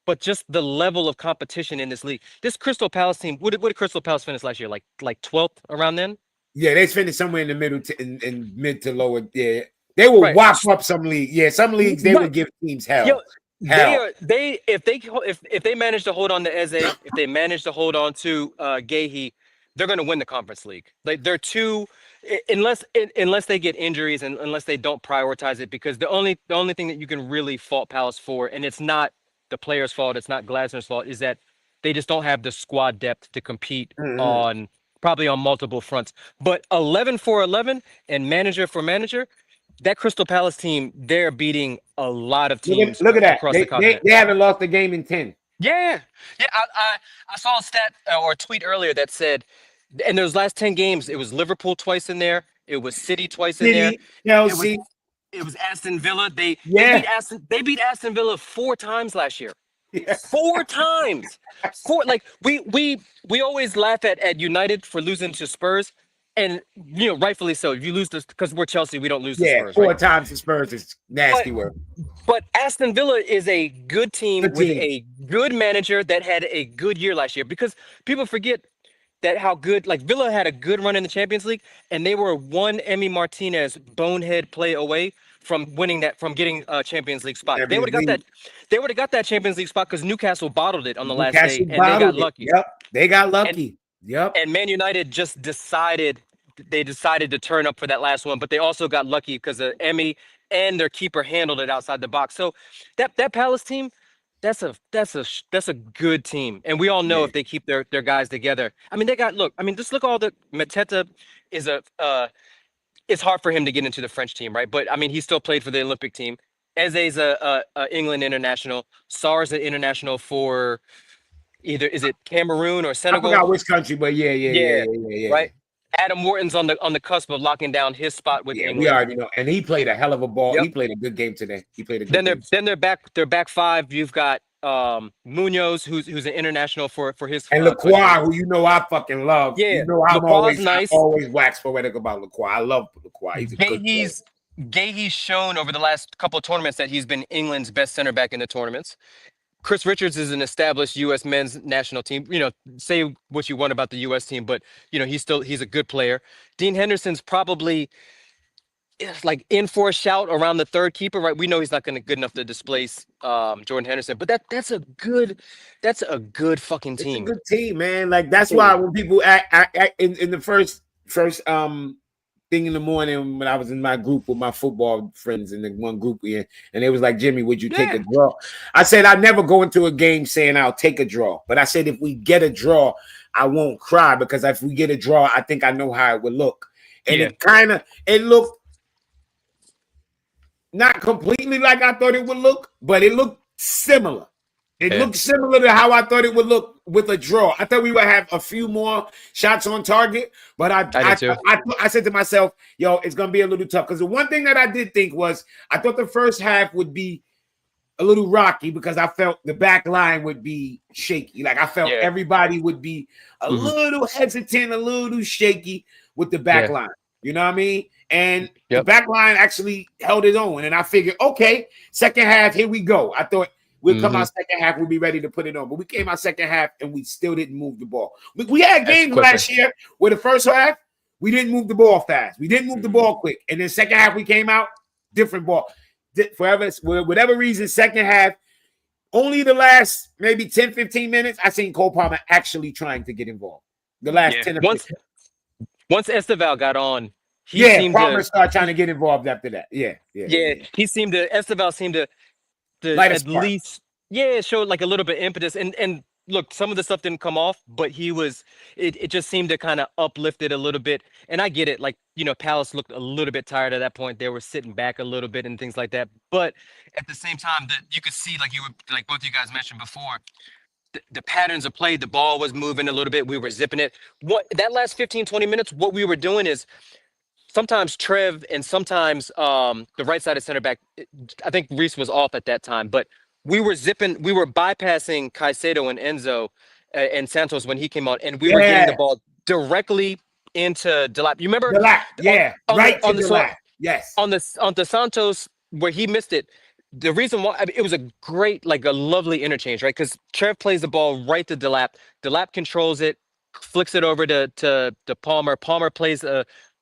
but just the level of competition in this league. This Crystal Palace team, what did Crystal Palace finish last year? Like 12th around then? Yeah, they finished somewhere in the middle in mid to lower. Yeah. They will walk up some leagues. Yeah, some leagues they will give teams hell. If they manage to hold on to Eze, if they manage to hold on to Gahey, they're going to win the conference league. Like they're too, unless they get injuries and unless they don't prioritize it, because the only thing that you can really fault Palace for, and it's not the players' fault, it's not Glasner's fault, is that they just don't have the squad depth to compete on multiple fronts. But 11 for 11 and manager for manager, that Crystal Palace team, they're beating a lot of teams. Look at that. Across the continent. They haven't lost a game in 10. Yeah. I saw a stat or a tweet earlier that said, in those last 10 games, it was Liverpool twice in there. It was City twice in there. Chelsea. It was Aston Villa. They beat Aston Villa 4 times last year. Yeah. 4 times. We always laugh at United for losing to Spurs. And rightfully so. If you lose this, because we're Chelsea, we don't lose to Spurs. 4 times to Spurs is nasty work. But Aston Villa is a good team with a good manager that had a good year last year. Because people forget that how good, like Villa had a good run in the Champions League, and they were one Emi Martinez bonehead play away from getting a Champions League spot. They would have got that. They would have got that Champions League spot because Newcastle bottled it on the last day, and they got lucky. Yep, they got lucky. And Man United just decided to turn up for that last one, but they also got lucky because Emi and their keeper handled it outside the box. So that Palace team, that's a good team, and we all know if they keep their guys together. I mean, just look all the Mateta is it's hard for him to get into the French team, right? But I mean, he still played for the Olympic team. Eze's a England international. Sarr's an international for is it Cameroon or I Senegal? forgot which country, but yeah. Right. Adam Morton's on the cusp of locking down his spot with England. We already know, and he played a hell of a ball. Yep. He played a good game today. He played a good game. Then they're back five. You've got Munoz, who's an international for his and Lacroix, who you know I fucking love. Yeah, you know I'm nice. always wax poetic about Lacroix. I love Lacroix. He's a good player. Gahey's shown over the last couple of tournaments that he's been England's best center back in the tournaments. Chris Richards is an established U.S. men's national team. You know, say what you want about the U.S. team, but you know he's a good player. Dean Henderson's probably like in for a shout around the third keeper, right? We know he's not going to good enough to displace Jordan Henderson, but that's a good fucking team. It's a good team, man. Like that's why when people act in the first thing in the morning when I was in my group with my football friends in the one group and they was like, Jimmy, would you take a draw? I said I never go into a game saying I'll take a draw, but I said if we get a draw, I won't cry because if we get a draw, I think I know how it would look. And it looked not completely like I thought it would look, but it looked similar. It looked similar to how I thought it would look with a draw. I thought we would have a few more shots on target, but I said to myself, yo, it's going to be a little tough. Because the one thing that I did think was I thought the first half would be a little rocky because I felt the back line would be shaky. Like I felt everybody would be a little hesitant, a little shaky with the back line. You know what I mean? And the back line actually held its own. And I figured, okay, second half, here we go. I thought we'll come out second half, we'll be ready to put it on. But we came out second half and we still didn't move the ball. We had games last year where the first half, we didn't move the ball fast. We didn't move the ball quick. And then second half, we came out, different ball. For whatever reason, second half, only the last maybe 10, 15 minutes, I seen Cole Palmer actually trying to get involved. The last 10 or 15. Once Esteval got on, Palmer started trying to get involved after that. Esteval seemed to at least show like a little bit of impetus. And look, some of the stuff didn't come off, but it just seemed to kind of uplift it a little bit. And I get it, like, you know, Palace looked a little bit tired at that point. They were sitting back a little bit and things like that. But at the same time, that you could see, like both of you guys mentioned before, the patterns of play, the ball was moving a little bit. We were zipping it. That last 15, 20 minutes, what we were doing is sometimes Trev and sometimes the right side of center back, I think Reese was off at that time, but we were bypassing Caicedo and Enzo and Santos when he came out, and we were getting the ball directly into Delap. You remember? Delap, on the Delap. Yes. On the Santos where he missed it. The reason why it was a great, like a lovely interchange, right? Because Trev plays the ball right to Delap. Delap controls it, flicks it over to Palmer. Palmer plays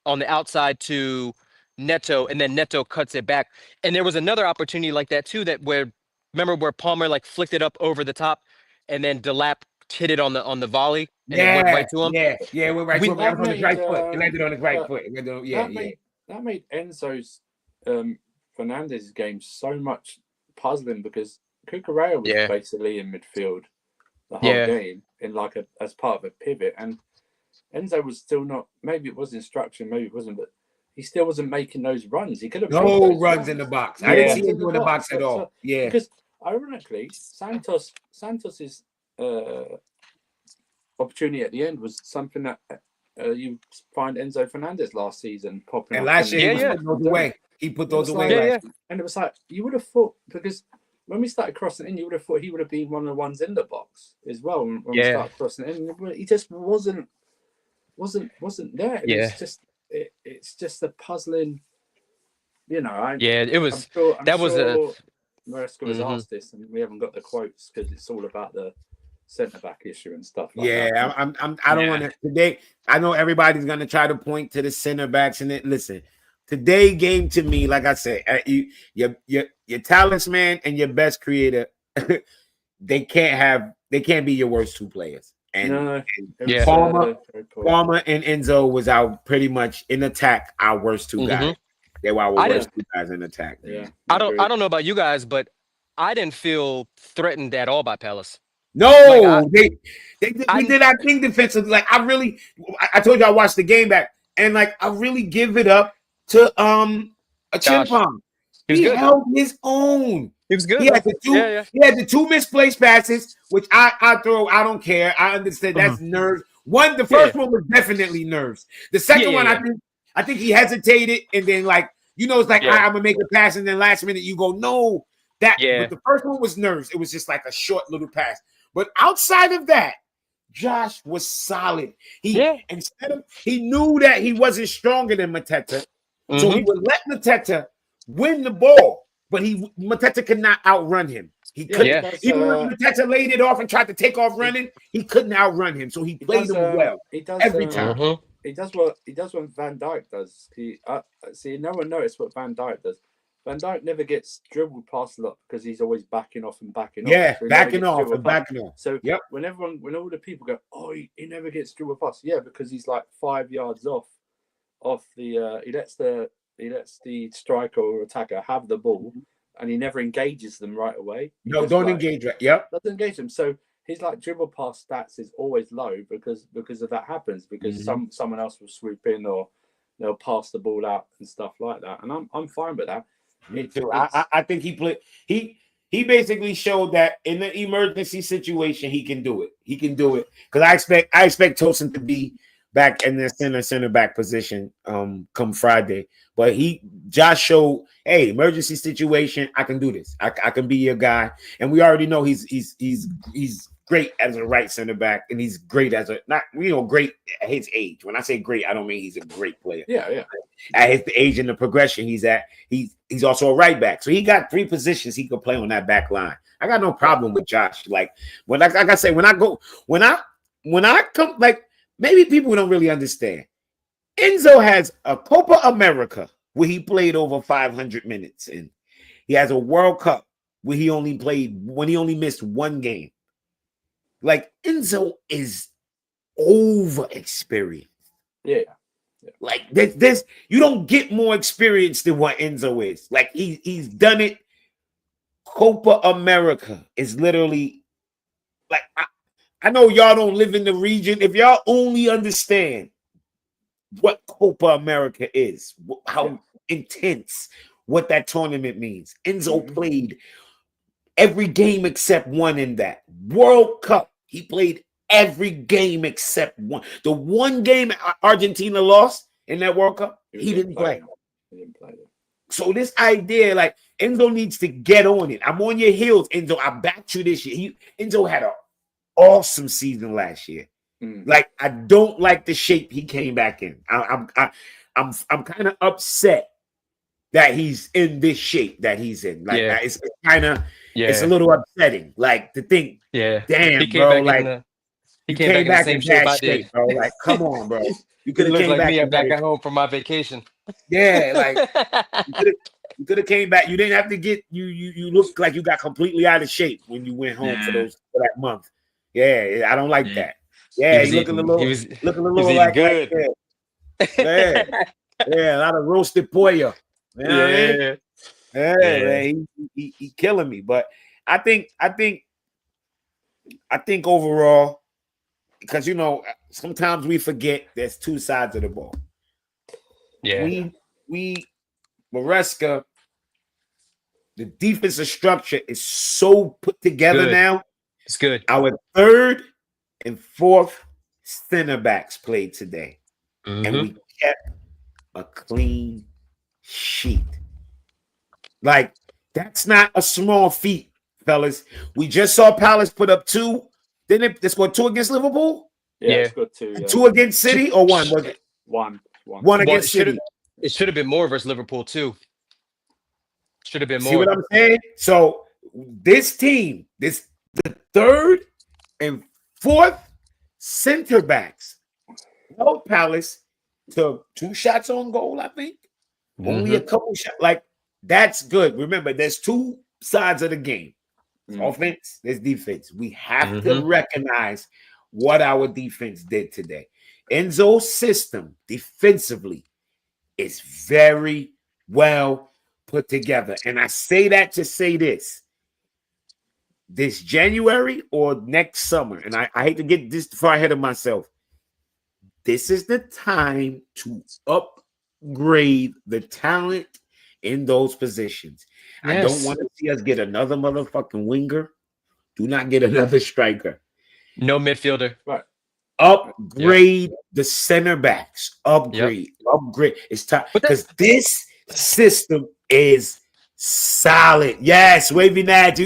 on the outside to Neto, and then Neto cuts it back. And there was another opportunity like that too, remember where Palmer like flicked it up over the top, and then Delap hit it on the volley, and it went right to him. It went right to him. It was on his right foot. It landed on his right foot. That made Enzo's Fernandez's game so much puzzling because Cucurella was basically in midfield the whole game in as part of a pivot, and Enzo was still not. Maybe it was instruction, maybe it wasn't, but he still wasn't making those runs. He could have no runs in the box. I didn't see him in the box at all. Because ironically, Santos's opportunity at the end was something that you find Enzo Fernandez last season popping. And last year, he put those away. He put those away. And it was like you would have thought, because when we started crossing in, you would have thought he would have been one of the ones in the box as well. When we started crossing in, he just wasn't there. It's just a puzzling. You know. It was. Maresca was asked this, and we haven't got the quotes because it's all about the centre back issue and stuff. Like that. I don't want to today. I know everybody's gonna try to point to the centre backs and listen. Today game to me, like I said, your talisman and your best creator, they can't be your worst two players. And Palmer and Enzo was pretty much in attack our worst two guys. They were our worst two guys in attack. Yeah, I don't know about you guys, but I didn't feel threatened at all by Palace. No, we did our thing defensively. Like I told you I watched the game back, and like I really give it up to a Chimpong. He held his own. He was good. He had the two. Yeah. He had the two misplaced passes, which I throw. I don't care. I understand that's nerves. The first one was definitely nerves. The second one, I think he hesitated, and then it's like I'm gonna make a pass, and then last minute you go no. But the first one was nerves. It was just like a short little pass. But outside of that, Josh was solid. He knew that he wasn't stronger than Mateta, so he would let Mateta win the ball, but Mateta could not outrun him. He couldn't. Even when Mateta laid it off and tried to take off running, he couldn't outrun him. So he played him well. He does every time. He does what Van Dijk does. See, no one noticed what Van Dijk does. Van Dijk never gets dribbled past a lot because he's always backing off and backing off. Yeah, so backing off. So when all the people go, oh, he never gets dribbled past. Yeah, because he's like 5 yards off the. He lets the striker or attacker have the ball, and he never engages them right away. Don't engage. Yep, doesn't engage them. So his dribble pass stats is always low because of that happens because someone else will swoop in or they'll pass the ball out and stuff like that. And I'm fine with that. Me too. I think he played. He basically showed that in the emergency situation he can do it. He can do it because I expect Tosin to be back in the center back position come Friday. But Josh showed, hey, emergency situation, I can do this. I can be your guy, and we already know he's great as a right center back, and he's great as great at his age. When I say great, I don't mean he's a great player. Yeah. At his age and the progression he's at, he's also a right back. So he got 3 positions he could play on that back line. I got no problem with Josh. Like I say, when I come, maybe people don't really understand. Enzo has a Copa America where he played over 500 minutes, and he has a World Cup where he only missed 1 game. Like Enzo is over experienced. Yeah. Like this, you don't get more experience than what Enzo is. Like he's done it. Copa America is literally like I know y'all don't live in the region. If y'all only understand what Copa America is, how intense, what that tournament means. Enzo played every game except one in that World Cup. He played every game except one. The one game Argentina lost in that World Cup, he didn't play. So this idea, like Enzo needs to get on it. I'm on your heels, Enzo. I backed you this year. Enzo had an awesome season last year. Like I don't like the shape he came back in. I'm kind of upset that he's in this shape that he's in. Like it's kind of it's a little upsetting. Like to think, damn, bro, like he came back in the same shape I did, bro. Like, come on, bro. You could have came like me back at home from my vacation. Yeah, like you could have came back. You didn't have to get you looked like you got completely out of shape when you went home for that month. Yeah, I don't like that. Yeah, he looking a little like good. Yeah, a lot of roasted pollo. You know what I mean? Man, he killing me. But I think overall, because sometimes we forget there's 2 sides of the ball. Yeah, we Maresca, the defensive structure is so put together now. It's good. Our 3rd and 4th center backs played today, and we kept a clean sheet. Like, that's not a small feat, fellas. We just saw Palace put up 2. Didn't they score 2 against Liverpool? Yeah, it's got 2. Yeah. 2 against City or 1? Was it? 1. 1 against City. It should have been more versus Liverpool too. Should have been more. See what I'm saying? So this team, the 3rd and 4th center backs held Palace to 2 shots on goal, I think. Only a couple shots. Like, that's good. Remember, there's 2 sides of the game. There's offense, there's defense. We have to recognize what our defense did today. Enzo's system defensively is very well put together. And I say that to say this January or next summer, and I hate to get this far ahead of myself, this is the time to upgrade the talent in those positions. I don't want to see us get another motherfucking winger. Do not get another striker. No midfielder. Right. Upgrade the center backs. Upgrade. It's time because this system is solid. Yes, Wavy Nad,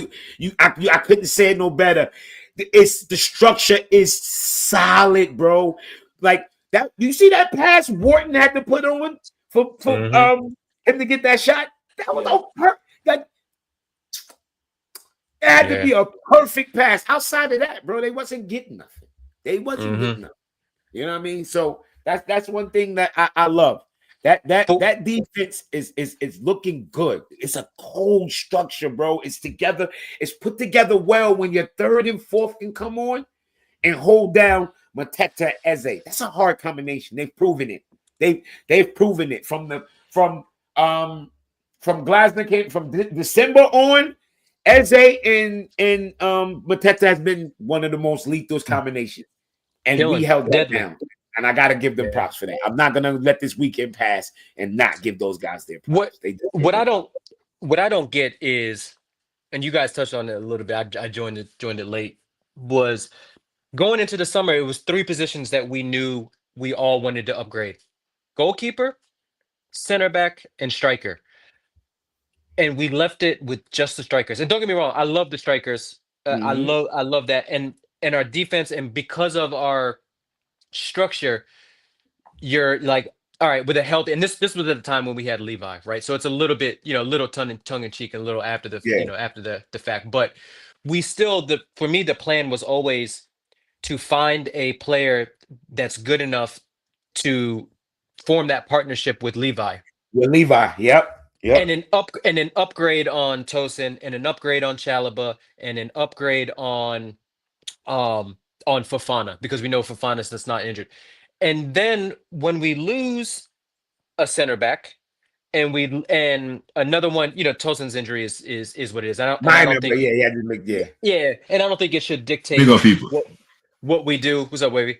I couldn't say it no better. It's the structure is solid, bro. Like that. You see that pass Wharton had to put on for him to get that shot. That was like it had to be a perfect pass. Outside of that, bro, they wasn't getting nothing. They wasn't getting nothing. You know what I mean? So that's one thing that I love. That defense is looking good. It's a cold structure, bro. It's together. It's put together well when your third and fourth can come on and hold down Mateta Eze. That's a hard combination. They've proven it. They've proven it from Glasner came from December on. Eze and Mateta has been one of the most lethal combinations, and we held that down. And I got to give them props for that. I'm not gonna let this weekend pass and not give those guys their props. What I don't get is, and you guys touched on it a little bit. I joined it late. Was going into the summer, it was 3 positions that we knew we all wanted to upgrade: goalkeeper, center back, and striker. And we left it with just the strikers. And don't get me wrong, I love the strikers. I love that. And our defense, and because of our structure, you're like, all right, with a healthy, and this was at the time when we had Levi, right? So it's a little bit, little tongue in cheek, and a little after the, after the fact. But we still, for me, the plan was always to find a player that's good enough to form that partnership with Levi. With Levi, yep. And an upgrade on Tosin, and an upgrade on Chalaba, and an upgrade on Fofana, because we know Fofana's that's not injured. And then when we lose a center back, and another one, Tosin's injury is what it is. I don't think and I don't think it should dictate what we do. What's up, Wavy?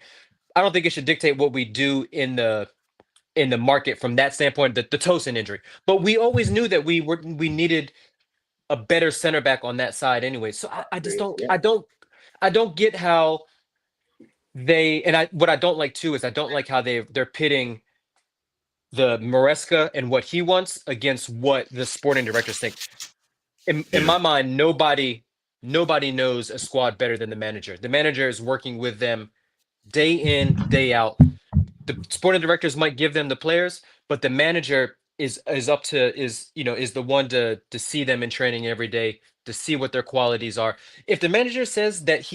I don't think it should dictate what we do in the market from that standpoint, the Tosin injury. But we always knew that we needed a better center back on that side anyway. So I just I don't get how what I don't like too is I don't like how they're pitting the Maresca and what he wants against what the sporting directors think. In my mind, nobody knows a squad better than the manager. The manager is working with them day in, day out. The sporting directors might give them the players, but the manager is the one to see them in training every day, to see what their qualities are. If the manager says that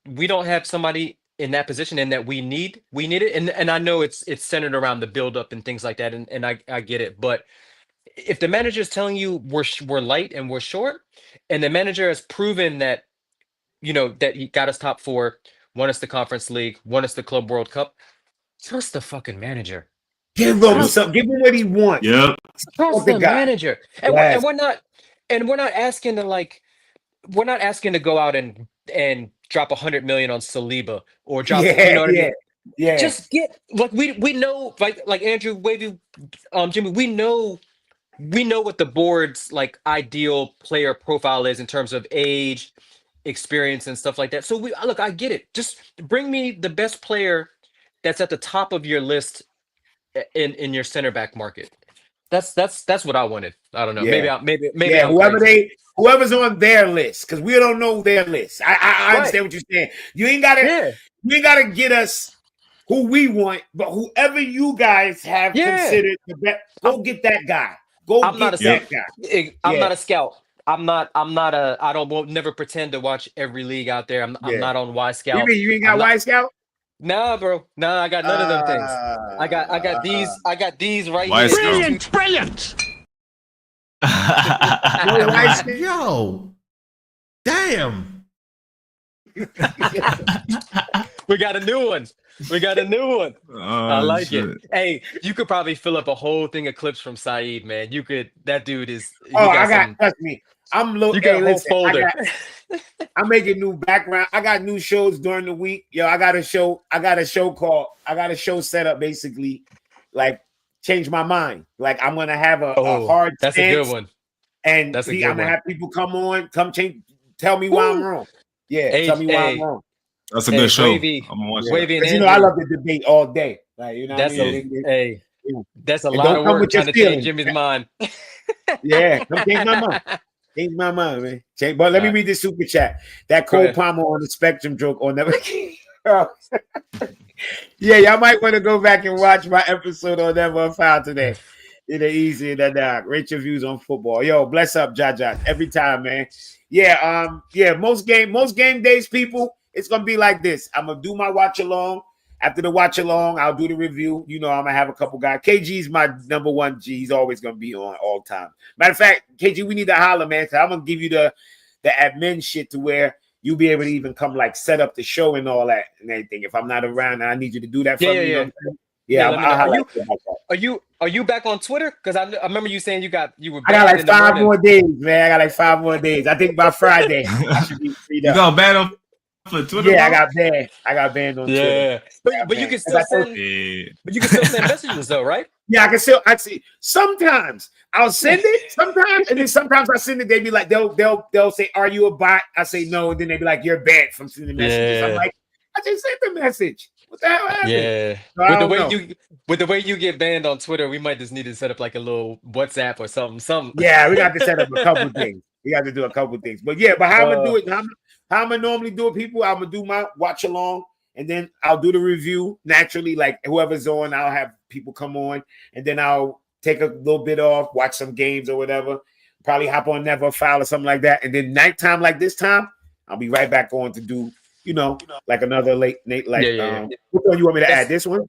we don't have somebody in that position and that we need it, and I know it's centered around the buildup and things like that, and I get it, but if the manager is telling you we're light and we're short, and the manager has proven that that he got us top 4, won us the Conference League, won us the Club World Cup. Trust the fucking manager. Give him something. Give him what he wants. Yeah. Trust the manager. And we're not asking to go out and drop 100 million on Saliba or drop. Yeah. Just get we know like Andrew, Wavy, Jimmy. We know what the board's ideal player profile is in terms of age, experience, and stuff like that. So I get it. Just bring me the best player that's at the top of your list in your center back market. That's what I wanted. I don't know. Yeah. Maybe whoever's on their list, because we don't know their list. I understand what you're saying. You ain't gotta get us who we want, but whoever you guys have considered the best, go get that guy. I'm not a scout. I won't never pretend to watch every league out there. I'm not on Y Scout. You mean you ain't got Y Scout? Nah, bro. Nah, I got none of them things. I got these right here. Brilliant! Yo, damn. We got a new one. I like it. Hey, you could probably fill up a whole thing of clips from Saeed, man. You could. That dude is. Trust me. I'm looking. You got a whole folder. I'm making new background. I got new shows during the week. Yo, I got a show set up basically, like change my mind. Like I'm gonna have a hard that's stance, a good one. and That's a I'm good gonna one. have people come change, tell me why I'm wrong. Yeah, tell me why I'm wrong. That's a good show. Wavy, I'm gonna watch Wavy, that. and I love the debate all day. Like you know, that's what I mean? that's a And lot don't of come work with your trying to change feelings. Jimmy's mind. Yeah, don't change my mind. Change my mind, man. But let me read this super chat. That Cole Palmer on the spectrum joke on never. Yeah, y'all might want to go back and watch my episode on Never Found today. It ain't easy than that. Rate your views on football. Yo, bless up, Jaja. Every time, man. Yeah, most game days, people, it's gonna be like this. I'm gonna do my watch along. After the watch along, I'll do the review. You know, I'm gonna have a couple guys. KG's my number one G. He's always gonna be on all time. Matter of fact, KG, we need to holler, man. Cause I'm gonna give you the admin shit to where you'll be able to even come like set up the show and all that and everything. If I'm not around and I need you to do that for me, you know what I'm saying? Are you back on Twitter? Because I remember you saying you were. I got like 5 more days, man. I got like 5 more days. I think by Friday I should be freed up. You got banned on for Twitter? Yeah, bro? I got banned on Twitter. But you can still send. But you can still send messages though, right? Yeah, I can still. I see. Sometimes I'll send it. Sometimes, and then sometimes I send it. They be like, they'll say, "Are you a bot?" I say no, and then they be like, "You're banned from sending messages." I'm like, I just sent the message. What the hell happened? Yeah. So with the way you get banned on Twitter, we might just need to set up like a little WhatsApp or something. Yeah, we got to set up a couple things. We got to do a couple things. But yeah, but how I'm gonna do it? How I'm gonna normally do it, people? I'm gonna do my watch along, and then I'll do the review naturally. Like whoever's on, I'll have people come on, and then I'll take a little bit off, watch some games or whatever. Probably hop on Never Foul or something like that. And then nighttime, like this time, I'll be right back on to do, like another late night. Like, which one you want me to add? This one?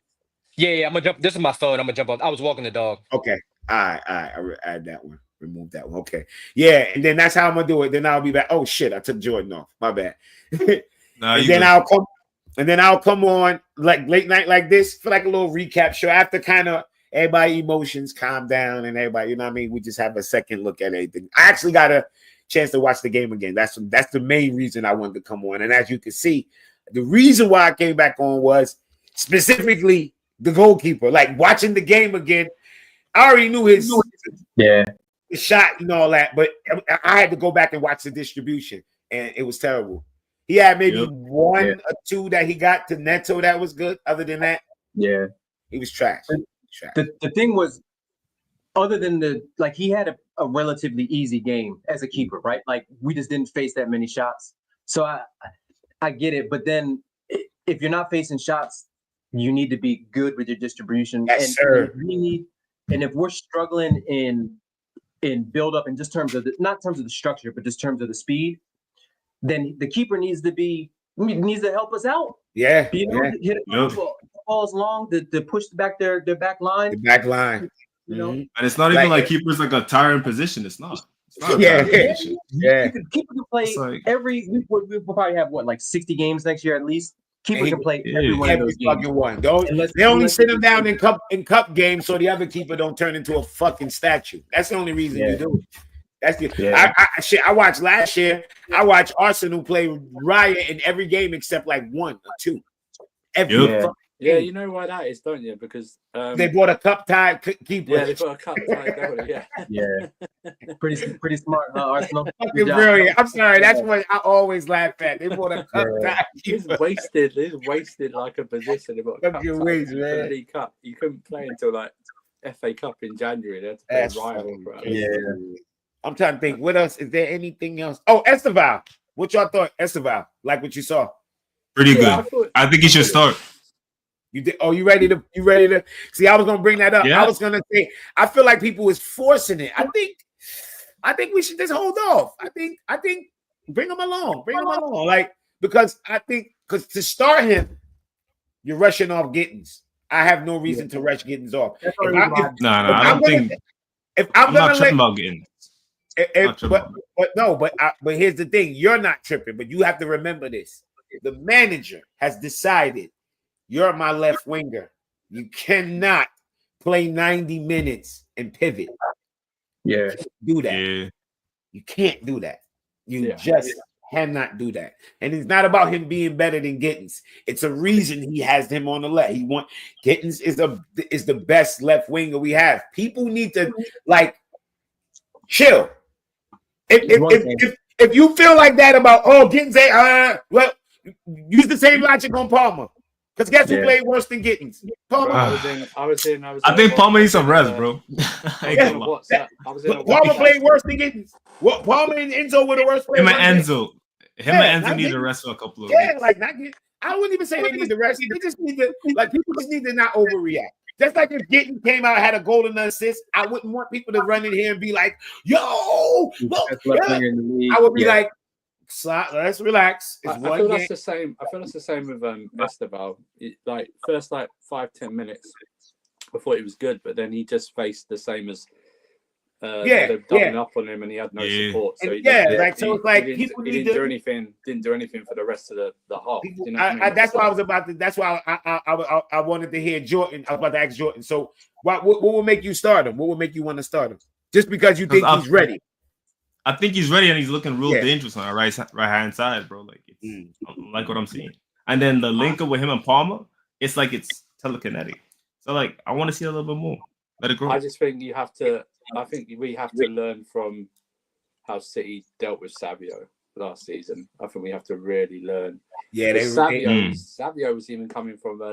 Yeah. I'm gonna jump. This is my phone. I'm gonna jump on. I was walking the dog. Okay. All right. I'll add that one. Remove that one. Okay. Yeah, and then that's how I'm gonna do it. Then I'll be back. Oh shit, I took Jordan off. My bad. And then I'll come on like late night like this for like a little recap show after kind of everybody emotions calm down and everybody, you know what I mean? We just have a second look at everything. I actually got a chance to watch the game again. That's the main reason I wanted to come on. And as you can see, the reason why I came back on was specifically the goalkeeper. Like watching the game again, I already knew his shot and all that, but I had to go back and watch the distribution, and it was terrible. He had maybe one or two that he got to Neto that was good. Other than that, he was trash. The thing was, other than he had a relatively easy game as a keeper, right? Like we just didn't face that many shots. So I get it, but then if you're not facing shots, you need to be good with your distribution. Yes, sir. And if we're struggling in build up in just terms of not terms of the structure, but just terms of the speed, then the keeper needs to help us out. Yeah. Hit balls long to push back their back line. The back line. And it's not even like keeper's like a tiring position. It's not. Keeper can play we'll probably have like 60 games next year at least. Keeper can play every one of those games. One. They only sit him down in cup games so the other keeper don't turn into a fucking statue. That's the only reason you do it. That's good. I watched last year. I watched Arsenal play riot in every game except like 1 or 2. Yeah, you know why that is, don't you? Because they bought a cup tie keeper. Yeah, they bought a cup tie. Pretty smart, huh, Arsenal? Fucking brilliant. I'm sorry, that's what I always laugh at. They bought a cup tie. He's wasted like a position. They bought a cup man. League Cup. You couldn't play until like FA Cup in January. They had to play rival for I'm trying to think. What else? Is there anything else? Oh, Esteval. What y'all thought? Esteval, like what you saw? Pretty good. I think he should start. You did? Oh, you ready to see? I was gonna bring that up. I was gonna say I feel like people was forcing it. I think we should just hold off. I think bring him along. Like because to start him, you're rushing off Gittins. I have no reason to rush Gittins off. I don't think. I'm not tripping about Gittins. But here's the thing: you're not tripping, but you have to remember this. The manager has decided you're my left winger. You cannot play 90 minutes and pivot. Yeah, Do that. Yeah. You can't do that. You just cannot do that. And it's not about him being better than Gittins. It's a reason he has him on the left. Gittins is the best left winger we have. People need to like chill. If you feel like that about Gittins, well, use the same logic on Palmer. Because guess who played worse than Gittins? Palmer. I think Palmer needs some rest, bro. Palmer played worse than Gittins. Palmer and Enzo were the worst players. Him and Enzo need to rest for a couple of weeks. Like not get. I wouldn't even say they need to rest. They just need to people just need to not overreact. Just like if Gittins came out had a goal and an assist, I wouldn't want people to run in here and be like, "Yo, look!" I would be like, let's relax. I feel that's the same. I feel that's the same with Esteval. Like first 5-10 minutes, I thought he was good, but then he just faced the same as they're doubling up on him, and he had no support. So he didn't do anything. Didn't do anything for the rest of the half. You know that's why I was about to. That's why I wanted to hear Jordan. I was about to ask Jordan. So what will make you start him? What will make you want to start him? Just because you think he's ready? I think he's ready, and he's looking real dangerous on our right hand side, bro. Like it's like what I'm seeing. And then the link up with him and Palmer, it's like it's telekinetic. So like I want to see a little bit more. Let it grow. I just think you have to. I think we have to learn from how City dealt with Savio last season. I think we have to really learn. Yeah, Savio was even coming from La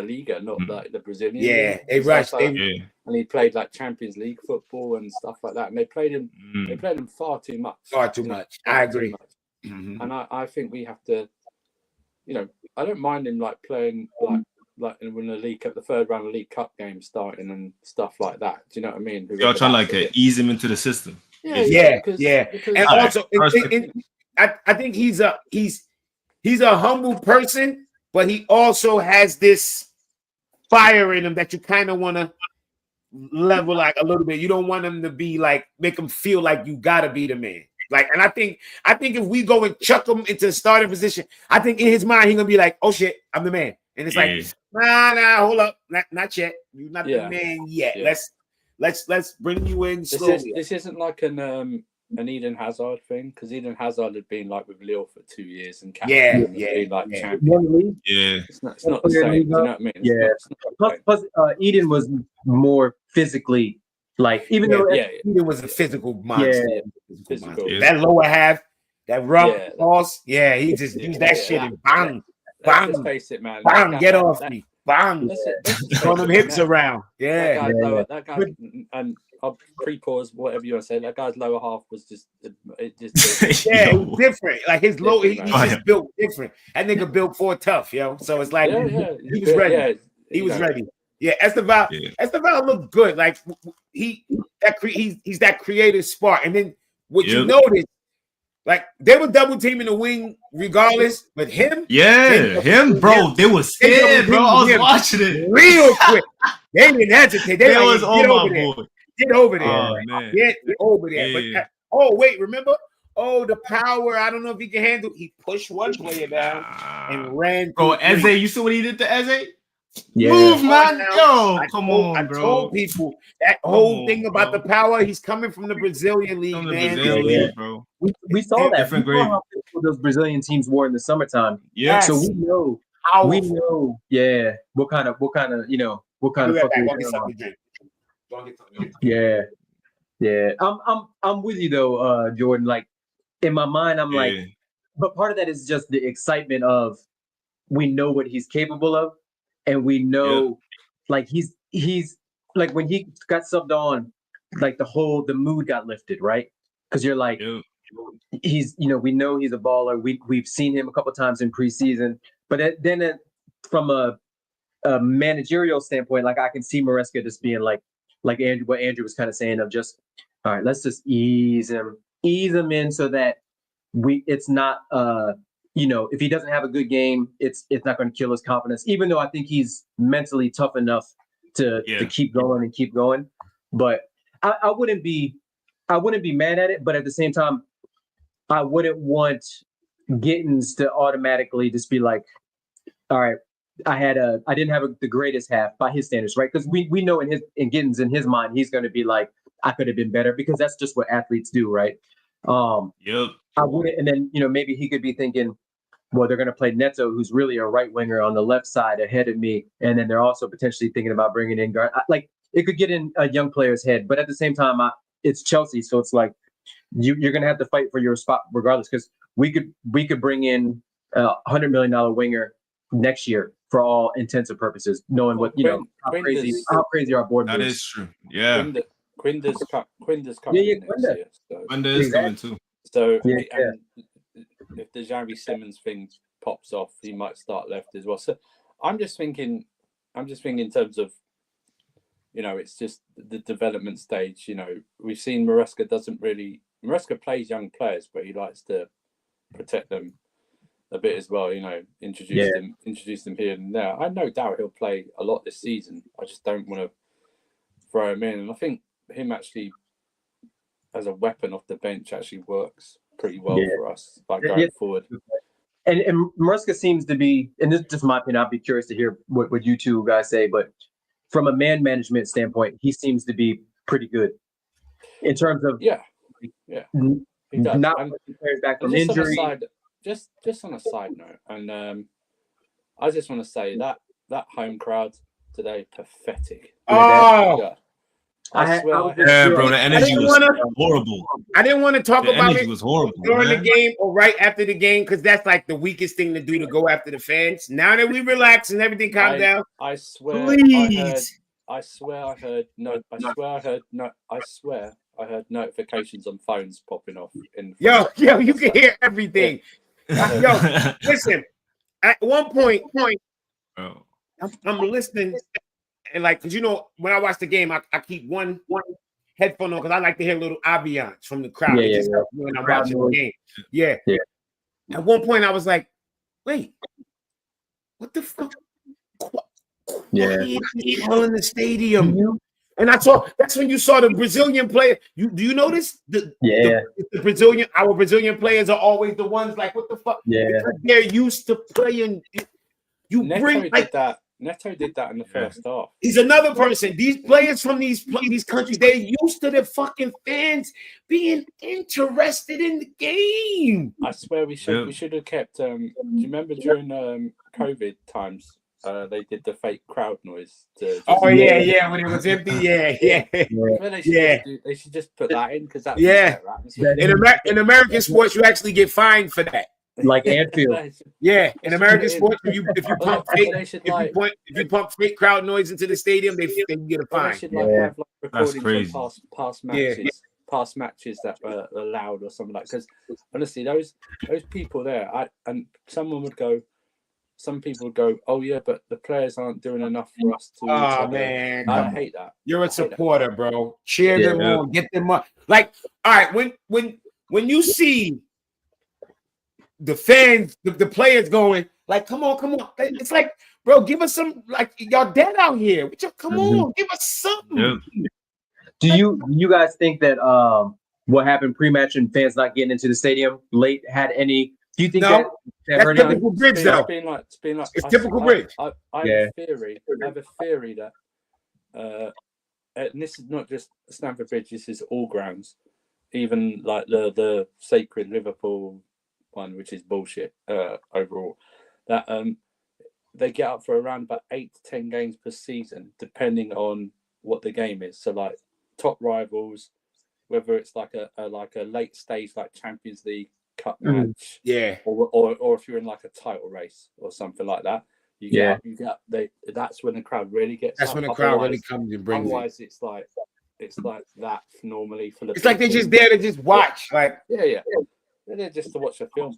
Liga, not like the Brazilian. Yeah, they rushed. And he played like Champions League football and stuff like that. And they played him. They played him far too much. I agree. And I think we have to. You know, I don't mind him like playing like in the League Cup, the third round of League Cup game starting and stuff like that. Do you know what I mean? You're trying to ease him into the system. Because and also, I think he's a humble person, but he also has this fire in him that you kind of want to level like a little bit. You don't want him to be like make him feel like you gotta be the man. Like, and I think if we go and chuck him into the starting position, I think in his mind he's gonna be like, "Oh shit, I'm the man." And it's like, nah, hold up, not yet. You're not the man yet. Yeah. Let's bring you in slowly. This isn't like an Eden Hazard thing, because Eden Hazard had been like with Lille for 2 years and champion, champion. It's not the same. Do you know what I mean? Plus, Eden was more physically like, even though Eden was a physical monster. That lower half, that rump cross, he just used that shit and bang. Let's face it, man. Bang, get off me. Bang. Throw them hips around. That guy, and I'll pre-pause, whatever you want to say. That guy's lower half was just it was different. Like his low, he just built different. That nigga built for tough, yo. So it's like he was ready. He was ready. Yeah, Esteval looked good. Like he's that creative spark. And then what you notice, like they were double teaming the wing regardless, but him, bro, they was scared, bro. I was watching it real quick. They didn't hesitate. They was get over there. Get over there. Oh, man. Get over there. Yeah. But wait, remember? Oh, the power. I don't know if he can handle. He pushed one player down and ran. Bro, Eze, you see what he did to Eze? Yeah. Move, man. Come on, I bro. told people that whole thing about the power. He's coming from the Brazilian league, man. Brazilian league, bro. We saw that. Different grade. How those Brazilian teams were in the summertime. Yes. So we know. What kind of Yeah. I'm with you though, Jordan. Like in my mind, I'm like, but part of that is just the excitement of we know what he's capable of, and we know like he's like when he got subbed on, like the mood got lifted, right? Because you're like, he's we know he's a baller. We've seen him a couple times in preseason, but then from a managerial standpoint, like I can see Maresca just being like Andrew, what Andrew was kind of saying of just, all right, let's just ease him in so that it's not if he doesn't have a good game, it's not going to kill his confidence, even though I think he's mentally tough enough to keep going. But I wouldn't be mad at it, but at the same time, I wouldn't want Gittins to automatically just be like, all right, I didn't have the greatest half by his standards, right? Because we know in Gittins, in his mind, he's going to be like, I could have been better, because that's just what athletes do, right? Yep. I wouldn't, and then maybe he could be thinking, well, they're going to play Neto, who's really a right winger on the left side ahead of me, and then they're also potentially thinking about bringing in guard. Like it could get in a young player's head, but at the same time, it's Chelsea, so it's like you're going to have to fight for your spot regardless. Because we could bring in a $100 million winger next year for all intents and purposes, knowing what how crazy our board. That is true. Yeah. Quinda's coming in next year. Quinda is coming too. So if the Xavi Simons thing pops off, he might start left as well. So I'm just thinking in terms of, it's just the development stage. We've seen Maresca plays young players, but he likes to protect them a bit as well. Introduce them here and there. I no doubt he'll play a lot this season. I just don't want to throw him in, and I think him actually as a weapon off the bench actually works pretty well for us by going forward. And Maresca seems to be, and this is just my opinion, I'd be curious to hear what you two guys say, but from a man management standpoint, he seems to be pretty good in terms of he does. Not players back from injury. Just on a side note, and I just want to say that home crowd today, pathetic. Oh, I swear. Bro, the energy was horrible. I didn't want to talk about it was horrible, during the game or right after the game because that's like the weakest thing to do to go after the fans. Now that we relax and everything calmed down, I swear, please. I heard notifications on phones popping off. Yo, you can hear everything. Yo, listen. At one point, I'm listening. And because when I watch the game, I keep one headphone on because I like to hear a little ambiance from the crowd. When I'm watching the game. Yeah. At one point, I was like, "Wait, what the fuck? Hell in the stadium." And that's when you saw the Brazilian player. Do you notice the our Brazilian players are always the ones like, "What the fuck?" Because they're used to playing. Neto did that in the first half. He's another person. These players from these countries, they're used to the fucking fans being interested in the game. I swear we should have kept. Do you remember during COVID times? They did the fake crowd noise. When it was empty. They should just put that in because that's In American sports, you actually get fined for that. Like Anfield. In American sports, if you pump fake crowd noise into the stadium, they get a fine. Have That's crazy. From past matches, past matches that were allowed or something like. Because honestly, those people there, some people would go, "Oh yeah, but the players aren't doing enough for us to." Oh man, I hate that. You're a supporter, bro. Cheer them on, get them up. Like, all right, when you see the fans, the players going, like, come on. It's like, bro, give us some, like, y'all dead out here. Come on, give us something. Yeah. Do you guys think that what happened pre-match and fans not getting into the stadium late had any? Do you think that's typical Bridge, though? It's typical Bridge. I have a theory that, and this is not just Stamford Bridge. This is all grounds, even like the sacred Liverpool one, which is bullshit overall. That they get up for around about 8 to 10 games per season, depending on what the game is. So like top rivals, whether it's like a late stage like Champions League Cup match, or if you're in like a title race or something like that, that's when the crowd really gets. That's when the crowd really comes and brings. Otherwise, it's like that normally for the. It's like they're just there to just watch, like they're there just to watch a film.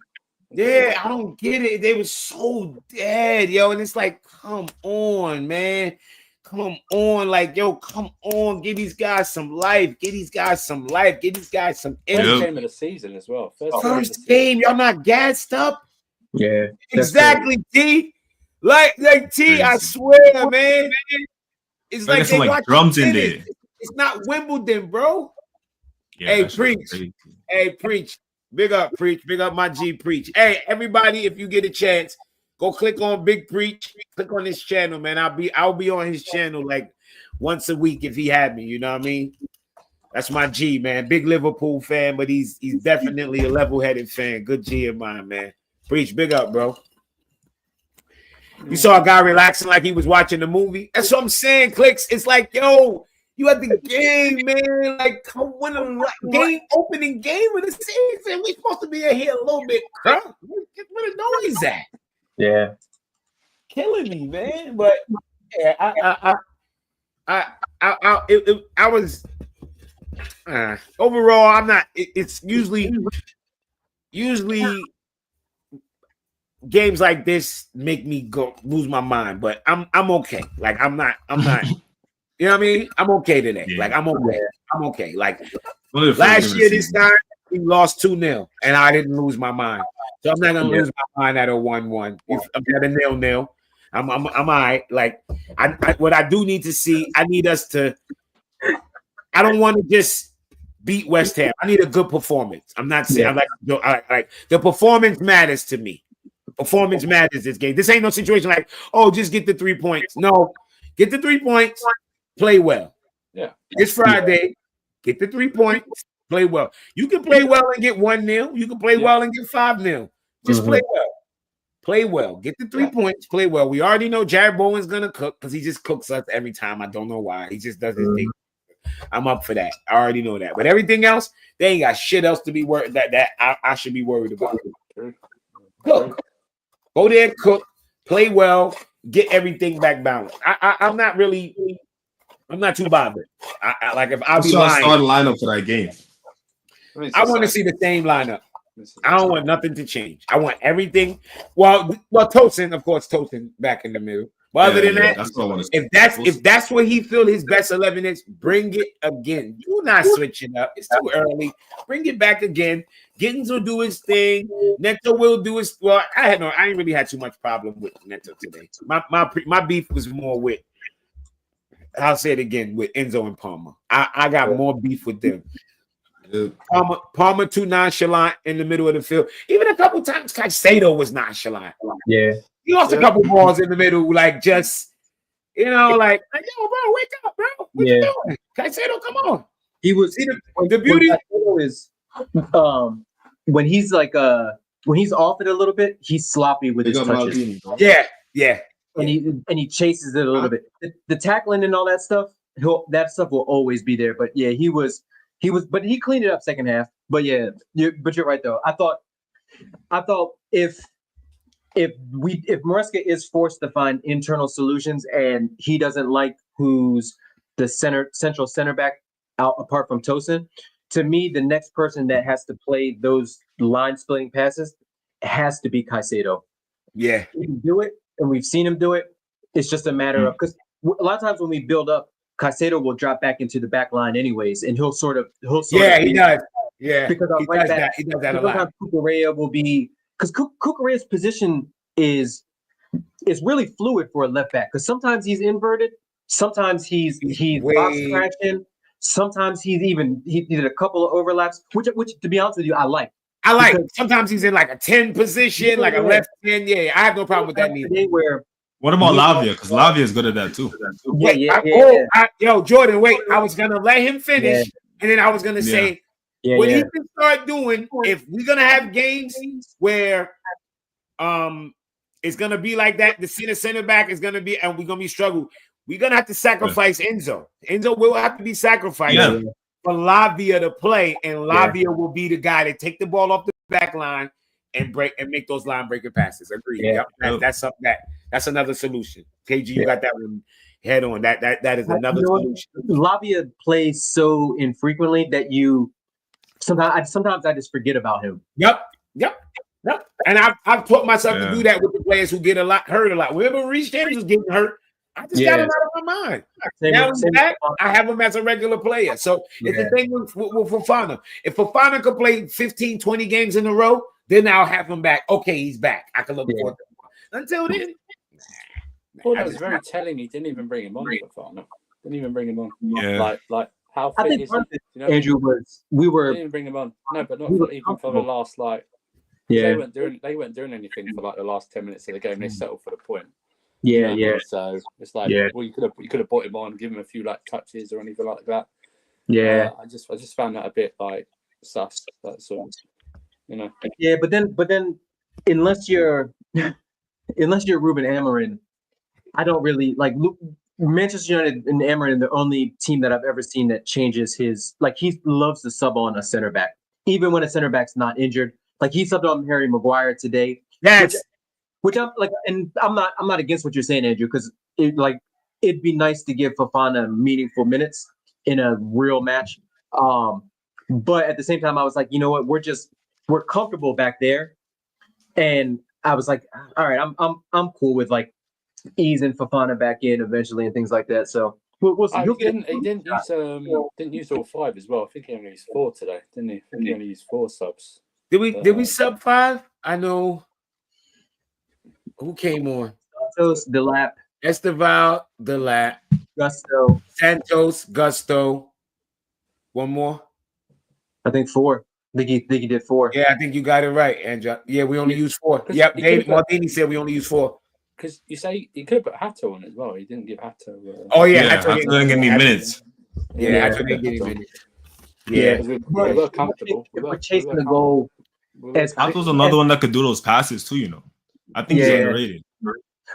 Yeah, I don't get it. They were so dead, yo, and it's like, come on, man. Come on, like, yo, come on. Give these guys some life. Give these guys some energy. First game of the season as well. First game, y'all not gassed up? Yeah. Exactly, T. Like T, I swear, man. It's like some like drums in there. It's not Wimbledon, bro. Yeah, hey, preach. Hey, preach. Big up, preach. Big up my G, preach. Hey, everybody, if you get a chance, go click on Big Preach. Click on his channel, man. I'll be on his channel like once a week if he had me. You know what I mean? That's my G, man. Big Liverpool fan, but he's definitely a level-headed fan. Good G of mine, man. Preach, big up, bro. You saw a guy relaxing like he was watching the movie. That's what I'm saying, Clicks. It's like, yo, you at the game, man. Like, come win a game, opening game of the season. We supposed to be in here a little bit crunk. Where the noise at? Yeah, killing me, man. But yeah, I was overall. I'm not. It's usually games like this make me lose my mind, but I'm okay. Like I'm not. You know what I mean? I'm okay today. Yeah. Like I'm okay. Like last year this time we lost 2-0 and I didn't lose my mind. So I'm not gonna lose my mind at a 1-1. If I'm at a 0-0, I'm all right. Like what I do need to see, I need us to. I don't want to just beat West Ham. I need a good performance. I'm not saying I like the performance matters to me. Performance matters this game. This ain't no situation like, oh, just get the 3 points. No, get the 3 points, play well. Yeah. It's Friday. Get the 3 points, play well. You can play well and get 1-0. You can play well and get 5-0. Just play well. Play well. Get the 3 points, play well. We already know Jared Bowen's gonna cook because he just cooks us every time. I don't know why. He just does his thing. I'm up for that. I already know that. But everything else, they ain't got shit else to be worried that I should be worried about. Cook. Go there, cook, play well, get everything back balanced. I'm not too bothered. I like if I'll be lying. Start lineup for that game. I want to see the same lineup. I don't want nothing to change. I want everything. Well, Tosin, of course, Tosin back in the middle. But other than that, that's what I want to see. if that's what he feel his best 11 is, bring it again. Do not switch it up. It's too early. Bring it back again. Giddens will do his thing. Neto will do his. Well, I ain't really had too much problem with Neto today. My beef was more with. I'll say it again with Enzo and Palmer. I got more beef with them. Palmer too nonchalant in the middle of the field. Even a couple times, Caicedo was nonchalant. Yeah. He lost a couple balls in the middle, like just, like, yo, bro, wake up, bro. What you doing? Caicedo, come on. He was the beauty is when he's like when he's off it a little bit, he's sloppy with his touches. Yeah. And he chases it a little bit. The tackling and all that stuff, that stuff will always be there. But yeah, he was, but he cleaned it up second half. But yeah, you're right though. I thought if Maresca is forced to find internal solutions and he doesn't like who's the central center back out apart from Tosin, to me, the next person that has to play those line splitting passes has to be Caicedo. Yeah. He can do it, and we've seen him do it. It's just a matter of, because a lot of times when we build up, Caicedo will drop back into the back line anyways, and he'll sort of he does. Yeah. Because he does that a lot. Sometimes Cucurella will be, because Cucurella's position is really fluid for a left back, because sometimes he's inverted, sometimes he's box crashing, sometimes he did a couple of overlaps, which to be honest with you, I like. Sometimes he's in like a 10 position, like a left 10. Yeah, I have no problem with that neither. What about Lavia? Because Lavia is good at that too. Yo, Jordan, wait. I was gonna let him finish, and then I was gonna say what he can start doing if we're gonna have games where it's gonna be like that. The center back is gonna be, and we're gonna be struggle. We're gonna have to sacrifice Enzo. Enzo will have to be sacrificed for Lavia to play, and Lavia will be the guy to take the ball off the back line and make those line breaker passes. Agreed. Yeah. Yep. That's something that's another solution. KG, you got that one head on. That is another solution. Lavia plays so infrequently that sometimes I just forget about him. Yep. And I've taught myself to do that with the players who get hurt a lot. Remember, Reece James was getting hurt. I just got him out of my mind. Now he's back. I have him as a regular player. So it's the thing with Fofana. If Fofana could play 15, 20 games in a row, then I'll have him back. Okay, he's back. I can look forward to him. Until then. Well, that was very telling. He didn't even bring him on, Fofana. Didn't even bring him on. Yeah. Like how fit is he? Andrew was. We were. Didn't even bring him on. No, but not even for the last They weren't doing anything for like the last 10 minutes of the game. They settled for the point. Yeah. So it's like, well, you could have brought him on, give him a few like touches or anything like that. Yeah. I just found that a bit like sus. That sort of, you know. Yeah, but then, unless you're Ruben Amorim, I don't really like Manchester United and Amorim. The only team that I've ever seen that changes his he loves to sub on a center back, even when a center back's not injured. Like he subbed on Harry Maguire today. Yes. Which I'm like, and I'm not against what you're saying, Andrew, because it'd be nice to give Fofana meaningful minutes in a real match. But at the same time, I was like, you know what, we're comfortable back there, and I was like, all right, I'm cool with like easing Fofana back in eventually and things like that. So we'll see. He didn't use all 5 as well. I think he only used 4 today, didn't he? I think he only used 4 subs. Did we sub 5? I know. Who came on? Santos, Delap, Esteval, Delap, Gusto, Santos, Gusto. One more. I think 4. I think he did 4. Yeah, I think you got it right, Andrew. Yeah, we only use 4. Yep, David Maldini said we only use 4. Because you say he could have put Hato on as well. He didn't give Hato. Oh yeah, Hato didn't give me minutes. Yeah, Hato didn't give me minutes. Yeah, we were comfortable. We're chasing the goal. Hato's another one that could do those passes too. You know, I think he's underrated.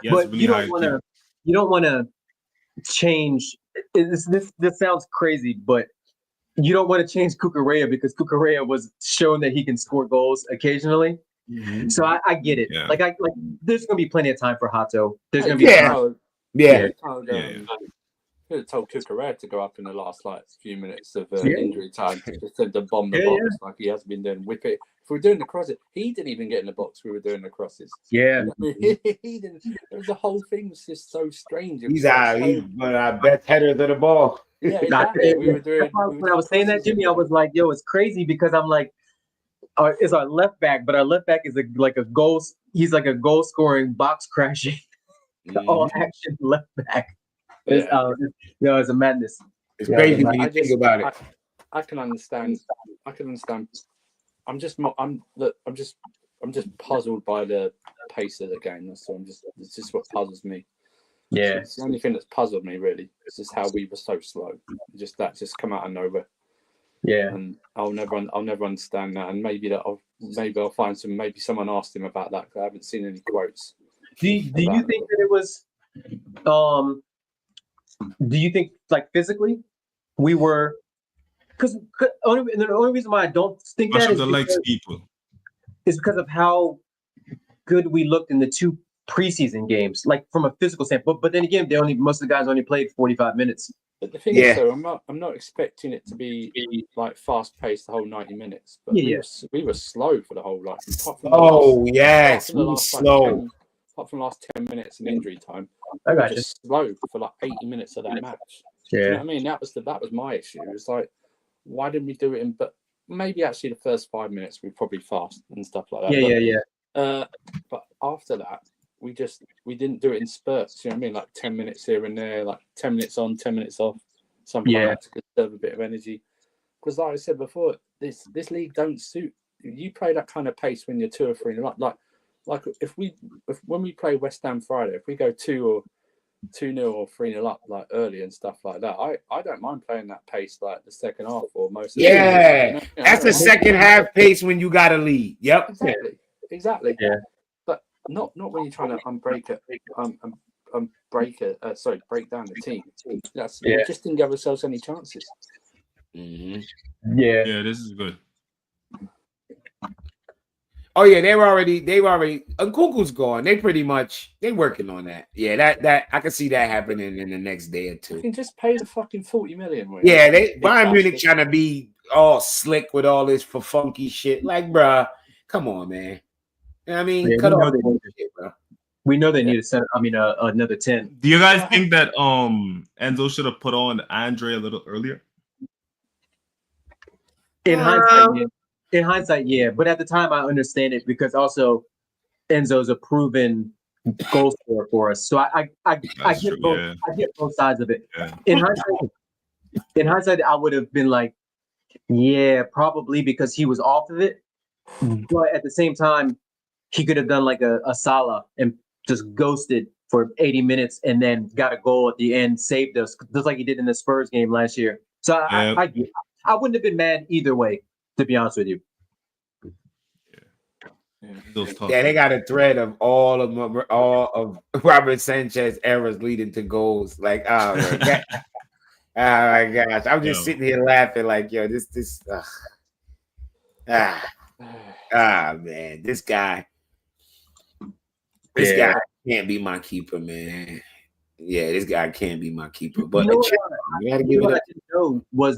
But you don't want to change. This sounds crazy, but you don't want to change Cucurella because Cucurella was shown that he can score goals occasionally. Mm-hmm. So I get it. Yeah. Like there's gonna be plenty of time for Hato. There's gonna be Could have told Cucurella to go up in the last few minutes of injury time just to bomb the box like he has been doing. Whip it. If we're doing the crosses, he didn't even get in the box. We were doing the crosses. Yeah, he didn't. The whole thing was just so strange. He's one of our best headers of the ball. Yeah, exactly. When I was saying that, Jimmy, I was like, "Yo, it's crazy," because I'm like, "It's our left back," but our left back is like a goal. He's like a goal scoring, box crashing, all action left back. It's a madness. It's crazy when you think about it. I can understand. I'm just puzzled by the pace of the game. That's all. It's just what puzzles me. Yeah, it's the only thing that's puzzled me really. It's just how we were so slow. That just come out of nowhere. Yeah, and I'll never understand that. And maybe I'll find maybe someone asked him about that because I haven't seen any quotes. Do you think that it was? Do you think physically we were? Because the only reason why I don't think that is because of how good we looked in the 2 preseason games, like from a physical standpoint. But then again, most of the guys only played 45 minutes. But the thing is, though, I'm not expecting it to be like fast paced the whole 90 minutes. But we were slow for the whole we were slow. Apart from the last 10 minutes in injury time, we were just slow for like 80 minutes of that match. Yeah, you know what I mean, that was my issue. It was like, why didn't we do it but maybe actually the first 5 minutes we were probably fast and stuff like that. But after that, we didn't do it in spurts. You know what I mean? Like 10 minutes here and there, like 10 minutes on, 10 minutes off. Sometimes to conserve a bit of energy. Because like I said before, this league don't suit you. Play that kind of pace when you're 2 or 3 like when we play West Ham Friday, if we go 2-0 or 3-0 up like early and stuff like that, I don't mind playing that pace like the second half or most of the that's the second half pace when you got a lead. Yep. Exactly. Yeah. But not when you're trying to break down the team. We just didn't give ourselves any chances. Mm-hmm. Yeah, this is good. Oh yeah, they were already. Nkunku's gone. They working on that. Yeah, that I can see that happening in the next day or 2. You can just pay the fucking 40 million. Yeah, Bayern Munich trying to be all slick with all this for funky shit. Like, bruh, come on, man. You know what I mean, cut off the shit, bro. We know they need another 10. Do you guys think that Enzo should have put on Andre a little earlier? In hindsight, yeah. But at the time, I understand it because also Enzo's a proven goal scorer for us. So I get both. Yeah. I get both sides of it. Yeah. In hindsight, I would have been like, yeah, probably because he was off of it. But at the same time, he could have done like a Salah and just ghosted for 80 minutes and then got a goal at the end, saved us, just like he did in the Spurs game last year. So I wouldn't have been mad either way, to be honest with you. Yeah, they got a thread of all of Robert Sanchez errors leading to goals. Like, oh my god, oh my gosh, I'm just sitting here laughing like, yo, this man, this guy can't be my keeper, man. Yeah, this guy can't be my keeper. But you gotta give it up. Was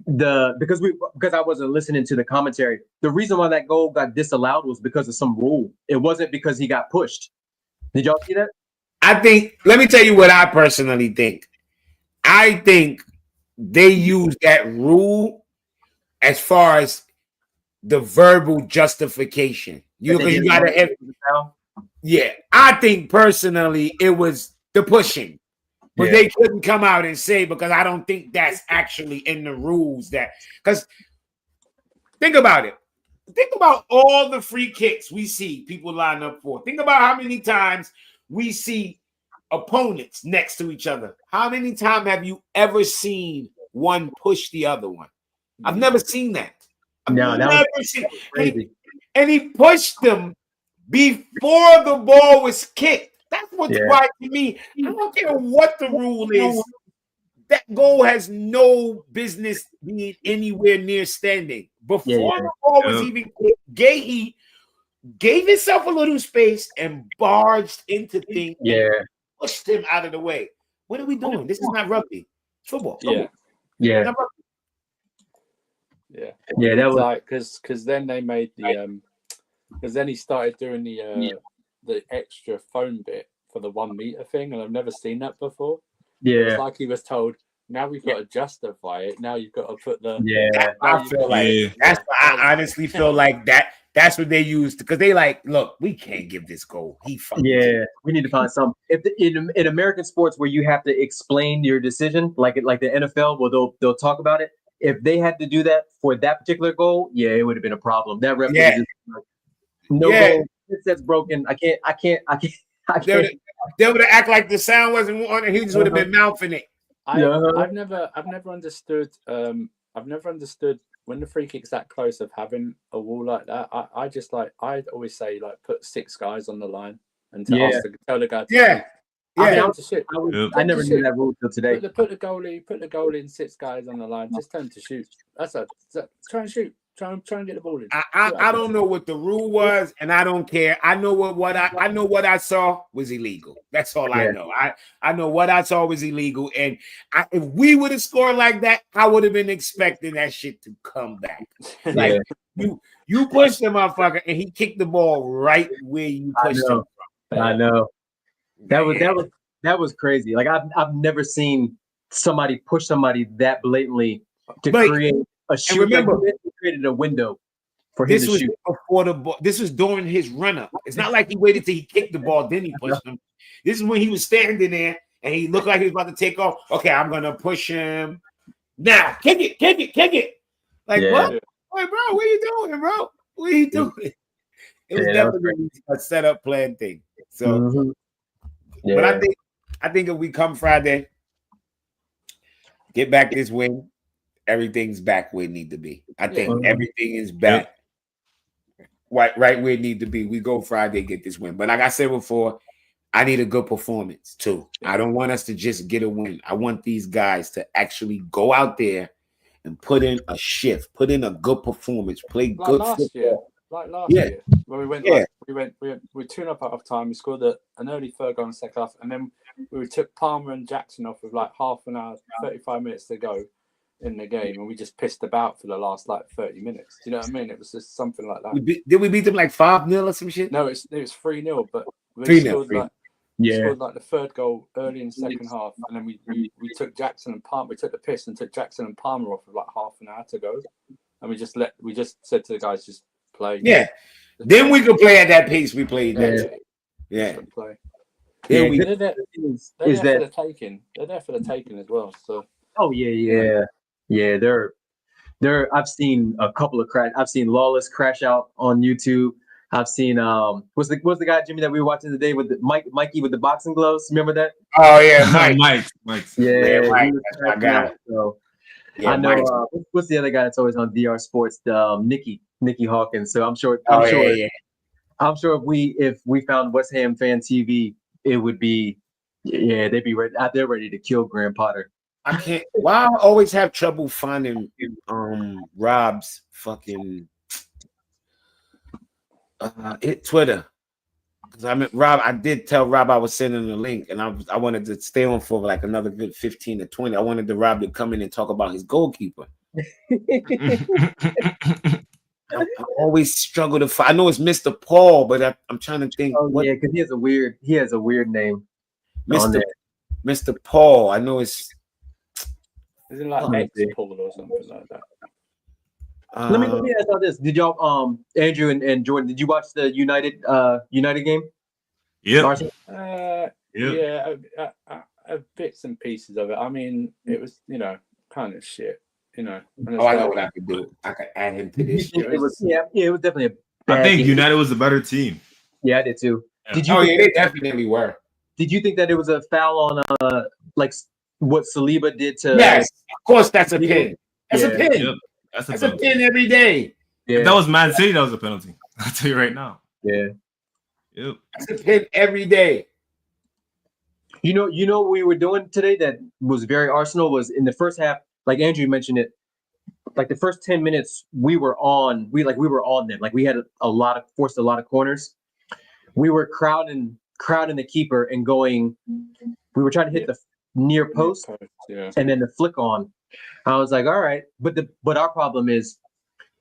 because I wasn't listening to the commentary. The reason why that goal got disallowed was because of some rule. It wasn't because he got pushed. Did y'all see that? I think. Let me tell you what I personally think. I think they use that rule as far as the verbal justification. You gotta have. Yeah, I think personally it was the pushing. But they couldn't come out and say, because I don't think that's actually in the rules. Because think about it. Think about all the free kicks we see people line up for. Think about how many times we see opponents next to each other. How many times have you ever seen one push the other one? I've never seen that. I've never seen it. Crazy. And he pushed them before the ball was kicked. That's what's right to me. I don't care what the rule is. That goal has no business being anywhere near standing. Before the ball was even kicked, Gahey gave himself a little space and barged into things. Pushed him out of the way. What are we doing? This is not rugby. It's football. Yeah. That was like because then they made the because then he started doing the extra phone bit for the 1 meter thing, and I've never seen that before. It's like he was told, now we've got to justify it. Now you've got to put the I feel like that's I honestly feel like that's what they used, because they like, look, we can't give this goal. He fucking we need to find some. If in American sports where you have to explain your decision, like the NFL, where they'll talk about it. If they had to do that for that particular goal, it would have been a problem. That ref was just like, goal. That's broken. I can't. They would act like the sound wasn't on, and he just would have been mouthing it. I've never understood. I've never understood when the free kick's that close of having a wall like that. I'd always say like put 6 guys on the line and tell the guy. I never knew that rule till today. Put the goalie and 6 guys on the line. Just tell him to shoot. Try and shoot. Try and get the ball in. I don't know what the rule was, and I don't care. I know what I saw was illegal. That's all I know. I know what I saw was illegal, and if we would have scored like that, I would have been expecting that shit to come back. Like you pushed the motherfucker, and he kicked the ball right where you pushed him from. I know. That was crazy. Like I've never seen somebody push somebody that blatantly to create a shoot. Remember, he created a window for him to shoot. Before the ball. This was during his run-up. It's not like he waited till he kicked the ball, then he pushed him. This is when he was standing there and he looked like he was about to take off. Okay, I'm gonna push him. Now, kick it. Like, what? Wait, bro, what are you doing, bro? What are you doing? It was definitely a setup plan thing. So but I think if we come Friday, get back this win, everything's back where it need to be. I think everything is back right where it need to be. We go Friday, get this win. But like I said before, I need a good performance too. I don't want us to just get a win. I want these guys to actually go out there and put in a shift, put in a good performance, play like good last football. Year. Like last year, where we went, we tuned up at half time. We scored an early third goal in the second half, and then we took Palmer and Jackson off with like half an hour, 35 minutes to go in the game, and we just pissed about for the last like 30 minutes. Do you know what I mean? It was just something like that. Did we beat them like 5-0 or some shit? No, it was 3-0, but we 3-0. scored like the third goal early in the second half, and then we took Jackson and Palmer. We took the piss and took Jackson and Palmer off with like half an hour to go, and we just said to the guys, just play. Yeah. Then we could play at that pace we played. Yeah. Play. They're there for the taking. They're there for the taking as well. So. Oh yeah. They're. I've seen a couple of crash. I've seen Lawless crash out on YouTube. I've seen what's the guy, Jimmy, that we were watching today with the Mikey with the boxing gloves? Remember that? Oh yeah, Mike. Yeah, Mike, that's my guy. So Yeah, I know what's the other guy that's always on DR Sports? Nicky Hawkins. So I'm sure I'm sure if we found West Ham Fan TV, it would be they'd be out there ready to kill Graham Potter. I can't. Why I always have trouble finding Rob's fucking Twitter. Because I did tell Rob I was sending the link, and I wanted to stay on for like another good 15 to 20. I wanted the Rob to come in and talk about his goalkeeper. I always struggle to find. I know it's Mr. Paul, but I'm trying to think. Oh yeah, because he has a weird name. Mr. Paul. I know it's. Isn't it like Paul or something like that? Let me ask y'all this: did y'all, Andrew and Jordan, did you watch the United game? Yeah. Yeah, bits and pieces of it. I mean, it was kind of shit. I know what I could do. I could add him to this. It was definitely a bad I think game. United was the better team. Yeah, I did too. Yeah. Did you? They definitely were. Did you think that it was a foul on like what Saliba did to? Yes, of course. That's a pin. That's a pin. Yep. That's a pin every day. Yeah. If that was Man City, that was a penalty. I'll tell you right now. Yeah. Yep. That's a pin every day. You know what we were doing today that was very Arsenal was in the first half. Like Andrew mentioned it, like the first 10 minutes we were on them. Like we had forced a lot of corners. We were crowding the keeper and going. We were trying to hit the near post, and then the flick on. I was like, all right, but our problem is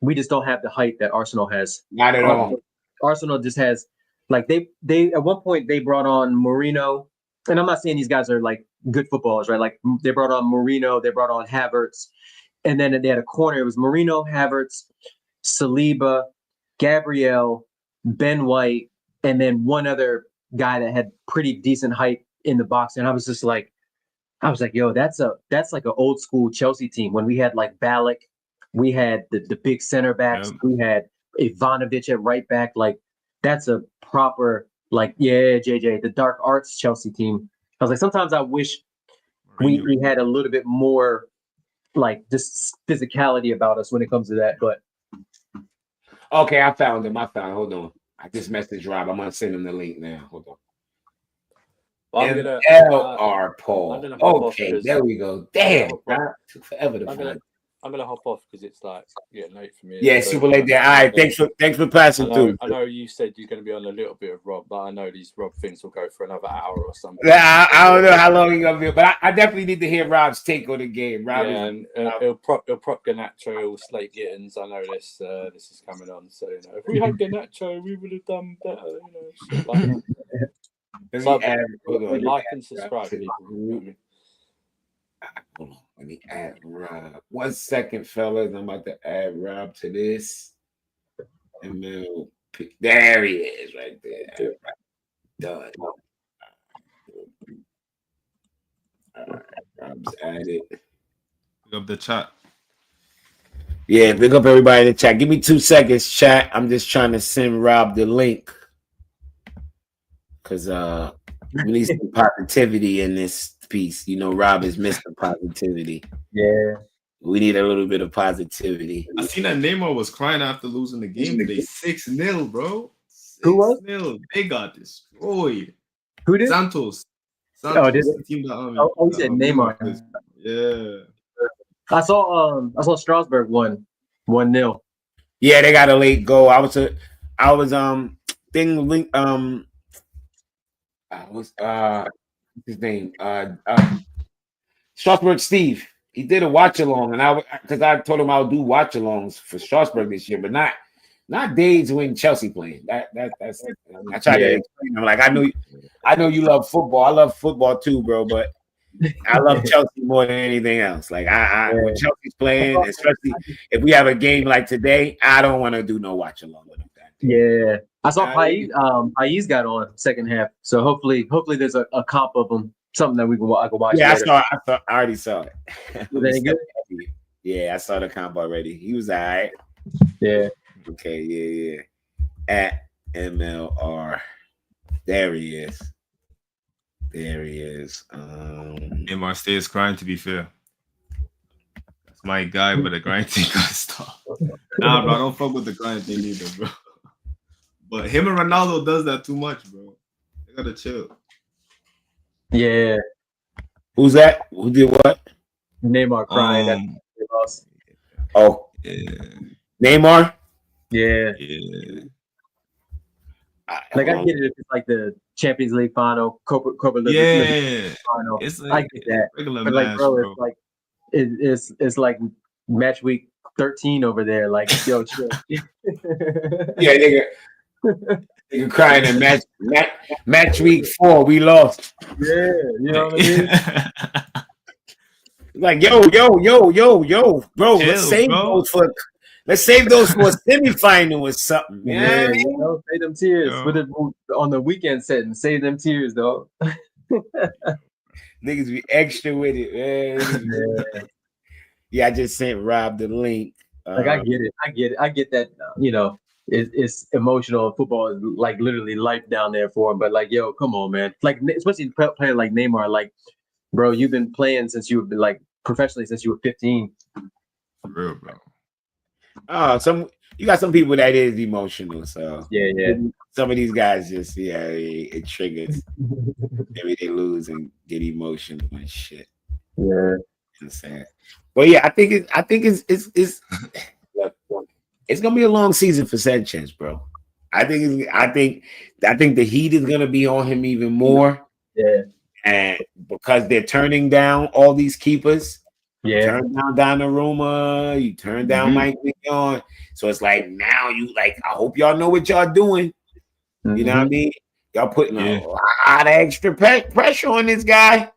we just don't have the height that Arsenal has. Not at all. Arsenal just has like they at one point they brought on Mourinho, and I'm not saying these guys are like good footballers, right? Like they brought on Mourinho, they brought on Havertz, and then they had a corner. It was Mourinho, Havertz, Saliba, Gabriel, Ben White, and then one other guy that had pretty decent height in the box. And I was like, yo, that's like an old school Chelsea team when we had like Ballack, we had the big center backs, we had Ivanovic at right back. Like that's a proper JJ, the dark arts Chelsea team. I was like, sometimes I wish we had a little bit more like just physicality about us when it comes to that. But okay, I found him. Hold on. I just messaged Rob. I'm gonna send him the link now. Hold on. Well, LR Paul. Okay, there we go. Damn, Rob. Took forever to find. I'm gonna hop off because it's like getting late for me. Yeah, super late there. All right, thanks for passing through. I know you said you're going to be on a little bit of Rob, but I know these Rob things will go for another hour or something. Yeah, I don't know how long he's gonna be, but I definitely need to hear Rob's take on the game. Rob, and he'll prop Garnacho, he'll slate Gittins. I know this is coming on, so if we had Garnacho, we would have done better. Shit like that. Like and subscribe, people. Hold on, let me add Rob. 1 second, fellas. I'm about to add Rob to this. And then there he is right there. Done. All right, Rob's added. Pick up the chat. Yeah, pick up everybody in the chat. Give me 2 seconds, chat. I'm just trying to send Rob the link. Because we need some positivity in this piece. Rob is Mr. Positivity. Yeah. We need a little bit of positivity. I seen that Neymar was crying after losing the game today. 6-0, bro. 6-0. Who was? They got destroyed. Who did? Santos. Oh, did the team that he said Neymar. Yeah. I saw Strasbourg won 1-0. Yeah, they got a late goal. I was his name? Strasbourg Steve. He did a watch along, and because I told him I would do watch alongs for Strasbourg this year, but not days when Chelsea playing. That's I tried to explain him. Like I know you love football. I love football too, bro, but I love Chelsea more than anything else. Like when Chelsea's playing, especially if we have a game like today, I don't want to do no watch along with them. Yeah, I saw Pais got on second half, so hopefully there's a comp of them, something that I can watch. Yeah, later. I already saw it. Was that good? Yeah, I saw the comp already. He was all right. Yeah. Okay. Yeah. MLR. There he is. There he is. Neymar stays crying, to be fair. That's my guy, but the grind thing got stop. Nah, bro, I don't fuck with the grind thing either, bro. But him and Ronaldo does that too much, bro. They gotta chill. Yeah. Who's that? Who did what? Neymar crying. Oh, yeah. Neymar? Yeah. Yeah. Like I get it if it's like the Champions League final, Copa yeah. final. It's like, I get that. Regular but like, match, bro, bro. it's like it's like match week 13 over there. Like, yo, chill. Yeah, nigga crying in match week 4. We lost. Yeah, you know what I mean? Like, yo, bro. Chill, Let's save those for a semifinal or something. Yeah, you know, save them tears on the weekend setting. Save them tears, though. Niggas be extra with it, man. Yeah, I just sent Rob the link. Like I get it. I get that. You know, it's emotional. Football is like literally life down there for him. But like, yo, come on, man. Like, especially playing like Neymar. Like, bro, you've been playing since you've been like professionally since you were 15. For real, bro. You got some people that is emotional. So yeah. Some of these guys just it triggers. Maybe they lose and get emotional and shit. Yeah. Sad. But yeah, I think it's look, it's gonna be a long season for Sanchez, bro. I think the heat is gonna be on him even more. Yeah. And because they're turning down all these keepers. Yeah. You turn down Donnarumma, you turn down Mike Mignon. So it's like now I hope y'all know what y'all doing. You know what I mean? Y'all putting a lot of extra pressure on this guy.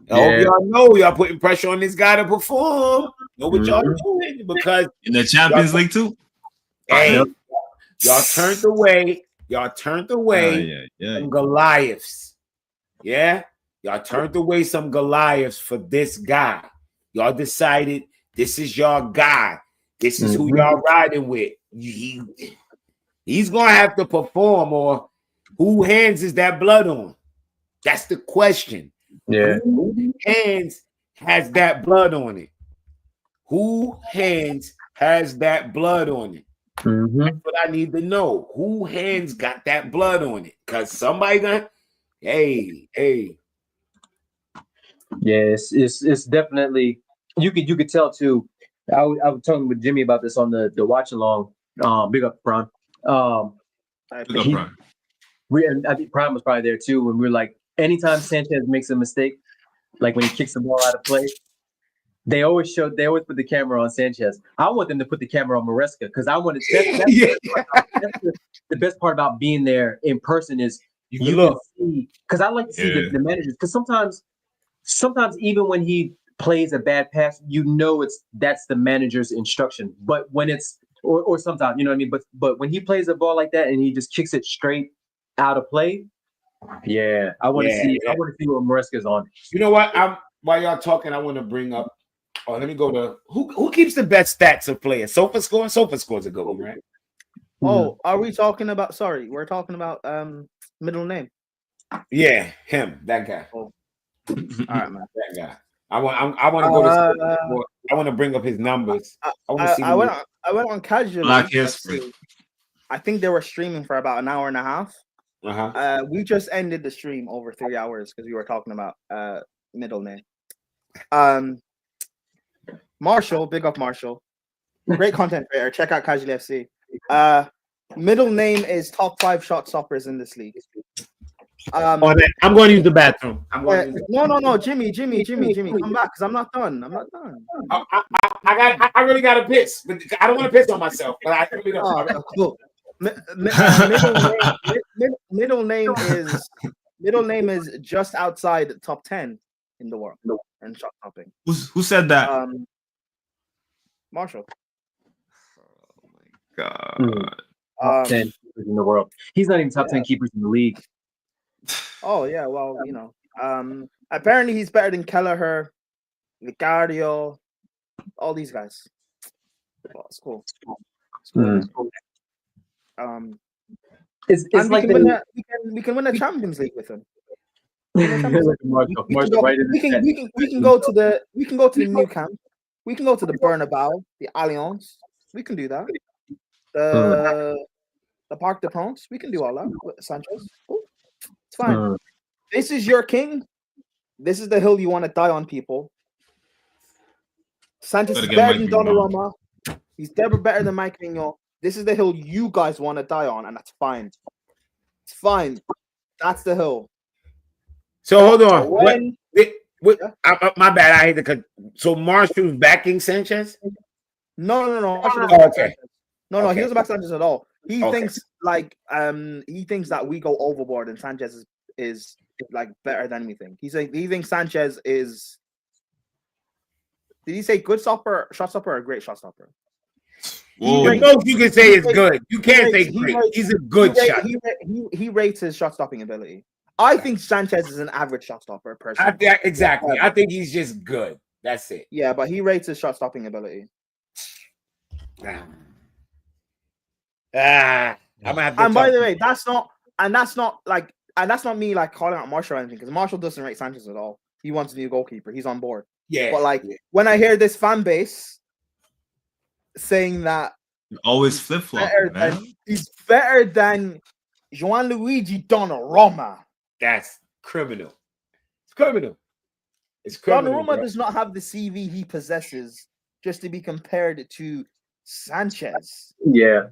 I hope y'all know y'all putting pressure on this guy to perform. Know what y'all doing because in the Champions League too. Hey, y'all turned away. Y'all turned away some Goliaths. Yeah, y'all turned away some Goliaths for this guy. Y'all decided this is y'all guy. This is who y'all riding with. He's gonna have to perform, or who hands is that blood on? That's the question. Yeah. Who hands has that blood on it? Who hands has that blood on it? That's what I need to know. Who hands got that blood on it? Because somebody gonna, hey. Yeah, it's definitely you could tell too. I was talking with Jimmy about this on the watch along. Big up Prime. Big up Prime. I think Prime was probably there too when we were like, anytime Sanchez makes a mistake, like when he kicks the ball out of play, they always put the camera on Sanchez. I want them to put the camera on Maresca because I want to. That's the best part about being there in person is you can see, because I like to see the managers, because sometimes even when he plays a bad pass, you know that's the manager's instruction. But when it's or sometimes, you know what I mean. But when he plays a ball like that and he just kicks it straight out of play, I want to see. I want to see what Maresca's on. You know what? While y'all talking, I want to bring up. Oh, let me go to who keeps the best stats of players. Sofa score. Sofa scores a good one, right? Oh, are we talking about? Sorry, we're talking about middle name. Yeah, him, that guy. Oh. All right, man. That guy. I want to go to. I want to bring up his numbers. I went on casually. Black history. I think they were streaming for about an hour and a half. Uh-huh. We just ended the stream over 3 hours because we were talking about middle name. Marshall, big up Marshall. Great content creator. Check out Casually FC. Middle name is top 5 shot stoppers in this league. I'm going to use the bathroom. No, Jimmy, come back because I'm not done. I really got to piss, but I don't want to piss on myself. But I really don't. Cool. Middle name is just outside the top 10 in the world in shot stopping. Who said that? Marshall. Oh my god. Top 10 keepers in the world. He's not even top 10 keepers in the league. Oh yeah, well, you know. Apparently he's better than Kelleher, Vicario, all these guys. Well, it's cool. It's And like we can win a Champions League with him. We can go to the new camp. We can go to the Bernabeu, the Allianz. We can do that. The Parc des Princes. We can do all that with Sanchez. Cool. It's fine. This is your king. This is the hill you want to die on, people. Sanchez is better than Donnarumma. He's never better than Mike Mignon. This is the hill you guys want to die on, and that's fine. It's fine. That's the hill. So hold on. My bad. I hate to. So Marshall's backing Sanchez? No. Okay. No. He doesn't back Sanchez at all. He thinks that we go overboard and Sanchez is like better than anything. He thinks Sanchez is. Did he say good stopper, shot stopper, or great shot stopper? The most you can say is good. You can't say great. He's a good shot. He rates his shot stopping ability. I think Sanchez is an average shot stopper, personally. Exactly. I think he's just good. That's it. Yeah, but he rates his shot stopping ability. I'm gonna have to and by the way, that's not me like calling out Marshall or anything, because Marshall doesn't rate Sanchez at all. He wants a new goalkeeper. He's on board. Yeah. But when I hear this fan base saying that always flip flop, he's better than Gianluigi Donnarumma. That's criminal. It's criminal. It's criminal. Donnarumma does not have the CV he possesses just to be compared to Sanchez. Yeah.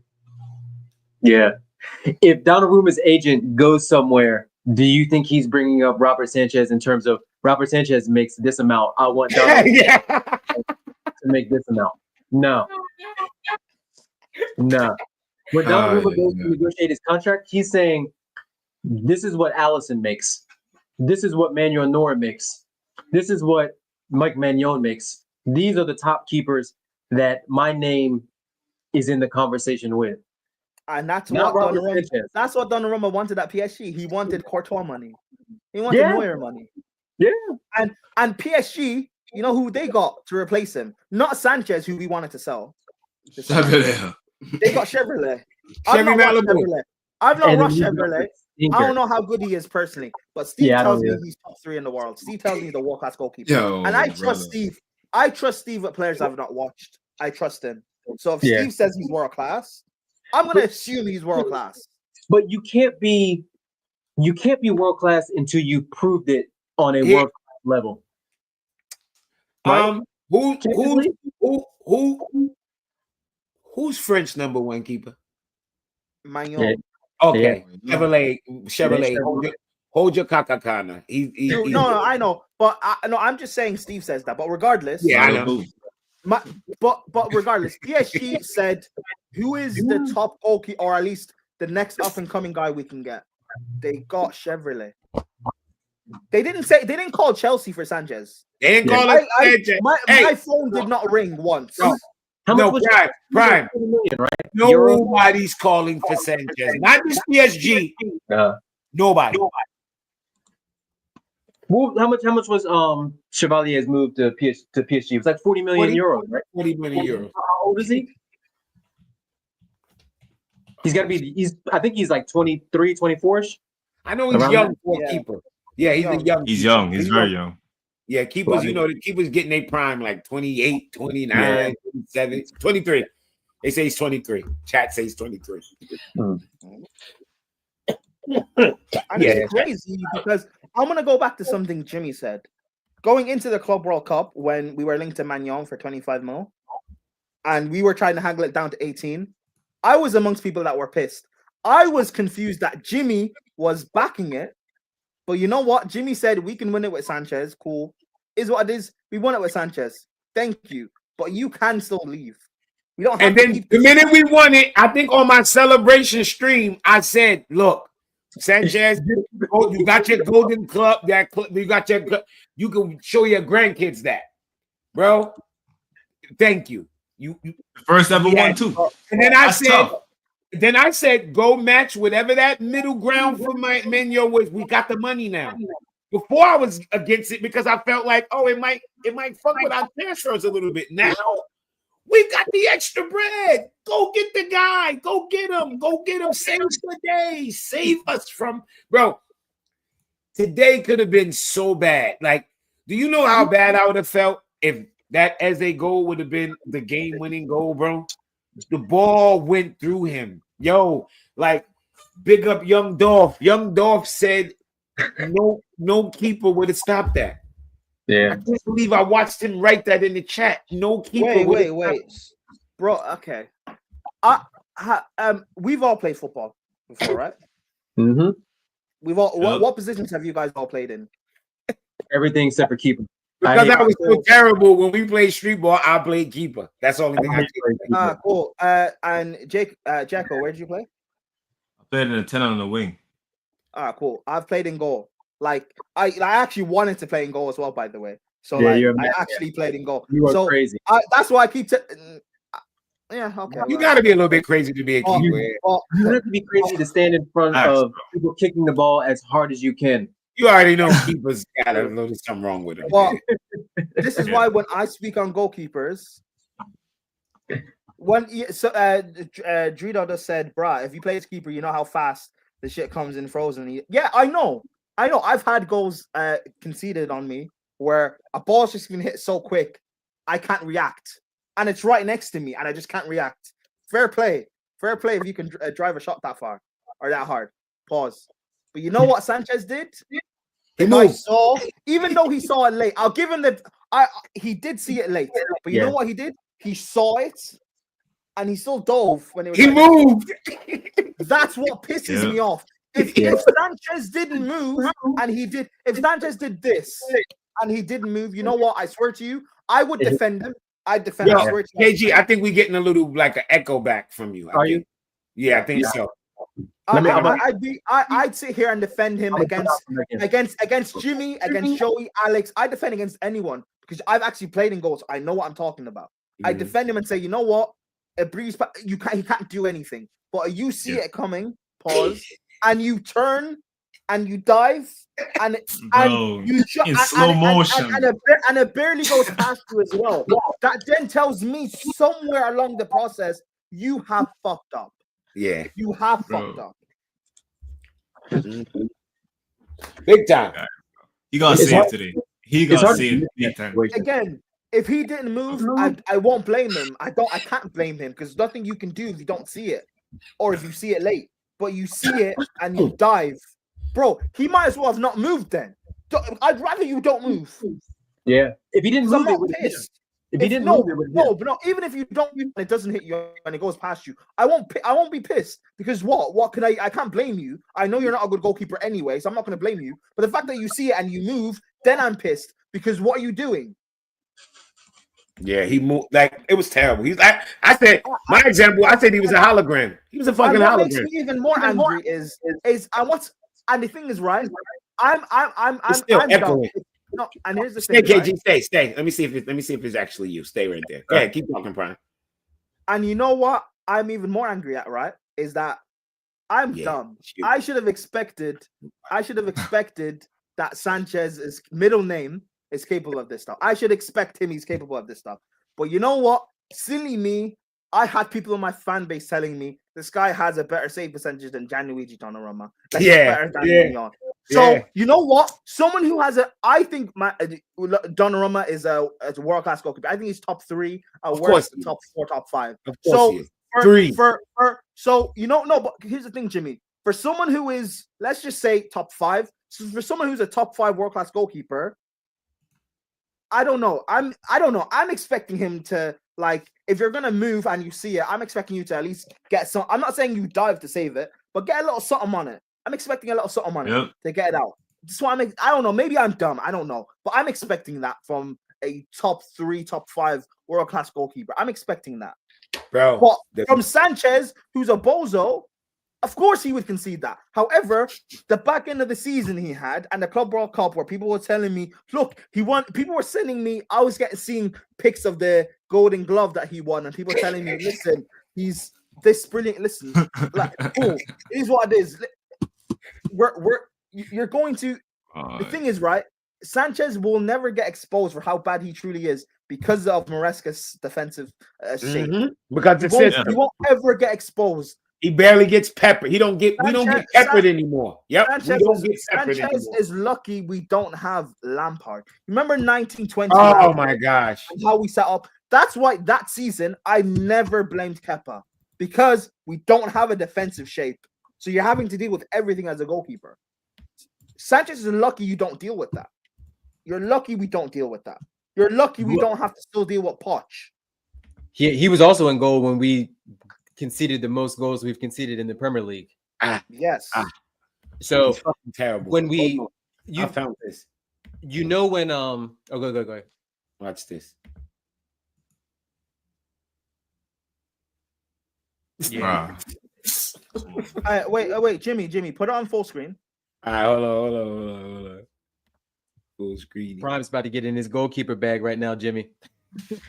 If Donnarumma's agent goes somewhere, do you think he's bringing up Robert Sanchez in terms of Robert Sanchez makes this amount? I want Donnarumma to make this amount. No. When Donnarumma goes to negotiate his contract, he's saying, this is what Allison makes. This is what Manuel Neuer makes. This is what Mike Mignon makes. These are the top keepers that my name is in the conversation with. And that's what Donnarumma wanted at PSG. He wanted Courtois money. He wanted Neuer money. Yeah. And PSG, you know who they got to replace him? Not Sanchez, who we wanted to sell. They got Chevrolet. I've not rushed Chevrolet. I don't know how good he is personally, but Steve tells me he's top 3 in the world. Steve tells me he's a world-class goalkeeper. And I trust Steve. I trust Steve with players I've not watched. I trust him. So if Steve says he's world-class, I'm going to assume he's world-class. But you can't be world-class until you proved it on a world-class level. Right? Who's French number 1 keeper? Magnon. Yeah. Okay, Chevrolet. Hold your kakakana. No, I know, but I'm just saying Steve says that. But regardless, I know. But regardless, PSG said who is the top goalkeeper, or at least the next up and coming guy we can get. They got Chevrolet. They didn't call Chelsea for Sanchez. They didn't call it Sanchez. My phone did not ring once. Prime. Right? Nobody's calling for Sanchez. Not just PSG. Nobody. Well, how much was Chevalier's move to PSG? It was like 40 million euros, right? 40 million euros. How old is he? I think he's like 23, 24-ish. I know he's young for a keeper. Yeah, he's a young. He's young. He's very young. Yeah, keepers, the keepers getting their prime like 28, 29, 27, 23. They say he's 23. Chat says 23. And it's crazy because I'm going to go back to something Jimmy said. Going into the Club World Cup when we were linked to Magnon for 25 mil and we were trying to haggle it down to 18, I was amongst people that were pissed. I was confused that Jimmy was backing it. But you know what? Jimmy said we can win it with Sanchez. Cool. Is what it is. We won it with Sanchez. Thank you. But you can still leave. We don't have and then the minute we won it, I think on my celebration stream, I said, look, Sanchez, you got your golden club. You can show your grandkids that. Bro, thank you. You first ever won too. And then I said, go match whatever that middle ground for my Mignon was. We got the money now. Before I was against it because I felt like, it might fuck with our transfers a little bit. Now, We got the extra bread. Go get the guy. Go get him. Go get him. Save the day. Save us from, bro. Today could have been so bad. Like, do you know how bad I would have felt if that as a goal would have been the game-winning goal, bro? The ball went through him. Yo, like, big up Young Dolph. Young Dolph said no keeper would have stopped that. Yeah. I can't believe I watched him write that in the chat. No keeper. Wait. Bro, okay. We've all played football before, right? Mm-hmm. We've all what positions have you guys all played in? Everything except for keeper. Because I was so terrible when we played street ball, I played keeper. That's the only thing I did. Cool. And Jacko, where did you play? I played in a 10 on the wing. Cool. I've played in goal. Like I actually wanted to play in goal as well, by the way. So yeah, I actually played in goal. You are crazy. That's why I keep. Yeah, okay. You got to be a little bit crazy to be a keeper. You have to be crazy to stand in front of people kicking the ball as hard as you can. You already know keepers got a little something wrong with them. Well, this is why when I speak on goalkeepers, Drito just said, "Bruh, if you play as keeper, you know how fast the shit comes in frozen." Yeah, I know. I've had goals conceded on me where a ball's just been hit so quick, I can't react, and it's right next to me, and I just can't react. Fair play if you can drive a shot that far or that hard. Pause. But you know what Sanchez did? Even though he saw it late, I'll give him he did see it late. But you know what he did? He saw it, and he still dove when it was. He moved. That's what pisses me off. If Sanchez didn't move and if Sanchez did this and he didn't move, you know what? I swear to you, I would defend him. I'd defend him. KG, I think we're getting a little like an echo back from you. Are you? Yeah, I think so. I'd sit here and defend him against Jimmy, against Joey, Alex. I defend against anyone because I've actually played in goals. So I know what I'm talking about. I defend him and say, you know what? A breeze, he can't do anything. But you see it coming, pause, and you turn and you dive and you in slow motion and it barely goes past you as well. That then tells me somewhere along the process you have fucked up. Yeah, you have fucked up. Big time. He gonna see it today. He gonna see it big time. Again, if he didn't move, I won't blame him. I can't blame him because nothing you can do if you don't see it, or if you see it late. But you see it and you dive, bro. He might as well have not moved then. I'd rather you don't move. Yeah, if he didn't move, it would have hit him. If he didn't move, it would have hit him. But even if you don't move and it doesn't hit you and it goes past you, I won't be pissed because what can I can't blame you. I know you're not a good goalkeeper anyway, so I'm not going to blame you. But the fact that you see it and you move, then I'm pissed because what are you doing? Yeah, he moved like it was terrible. He's like I said, my example. I said he was a hologram. He was a fucking hologram. What makes me even more angry is I want. And the thing is, right? I'm still echoing. No, and here's the thing. Stay, KG, right? Stay. Let me see if it's actually you. Stay right there. Go ahead, keep talking, Prime. And you know what? I'm even more angry at, right? Is that I'm dumb. I should have expected that Sanchez's middle name is capable of this stuff. I should expect he's capable of this stuff. But you know what? Silly me. I had people in my fan base telling me this guy has a better save percentage than Gianluigi Donnarumma. So you know what? Someone who has I think Donnarumma is a world class goalkeeper. I think he's top 3. Top 4, top 5. So so you know, no, but here's the thing, Jimmy. For someone who is, let's just say, top 5. So for someone who's a top 5 world class goalkeeper, I don't know. I'm expecting him to, like, if you're gonna move and you see it, I'm expecting you to at least get some. I'm not saying you dive to save it, but get a little something on it. I'm expecting a little something on it to get it out. That's why I don't know. Maybe I'm dumb. I don't know, but I'm expecting that from a top 3, top 5 world class goalkeeper. I'm expecting that, bro. But from Sanchez, who's a bozo, of course he would concede that. However, the back end of the season he had and the Club World Cup where people were telling me, look, he won. People were sending me, I was seeing pics of the Golden Glove that he won, and people telling me, listen, he's this brilliant. Listen, like, cool. It is what it is. You're going to. The thing is, right? Sanchez will never get exposed for how bad he truly is because of Maresca's defensive shape. Because the system. He won't ever get exposed. He barely gets peppered. We don't get peppered anymore. Yep. Sanchez, We don't get peppered Sanchez anymore. is lucky we don't have Lampard. Remember 1920? Oh Lampard, my gosh. how we set up. That's why that season I never blamed Kepa, because we don't have a defensive shape. So you're having to deal with everything as a goalkeeper. Sanchez is lucky you don't deal with that. You're lucky we don't deal with that. You're lucky we don't have to still deal with Poch. He was also in goal when we conceded the most goals we've conceded in the Premier League. Yes. So terrible. When we I found this. You know when go ahead. Watch this. Yeah. Wait, Jimmy, put it on full screen. All right, hold on. Full screen. Prime's about to get in his goalkeeper bag right now, Jimmy.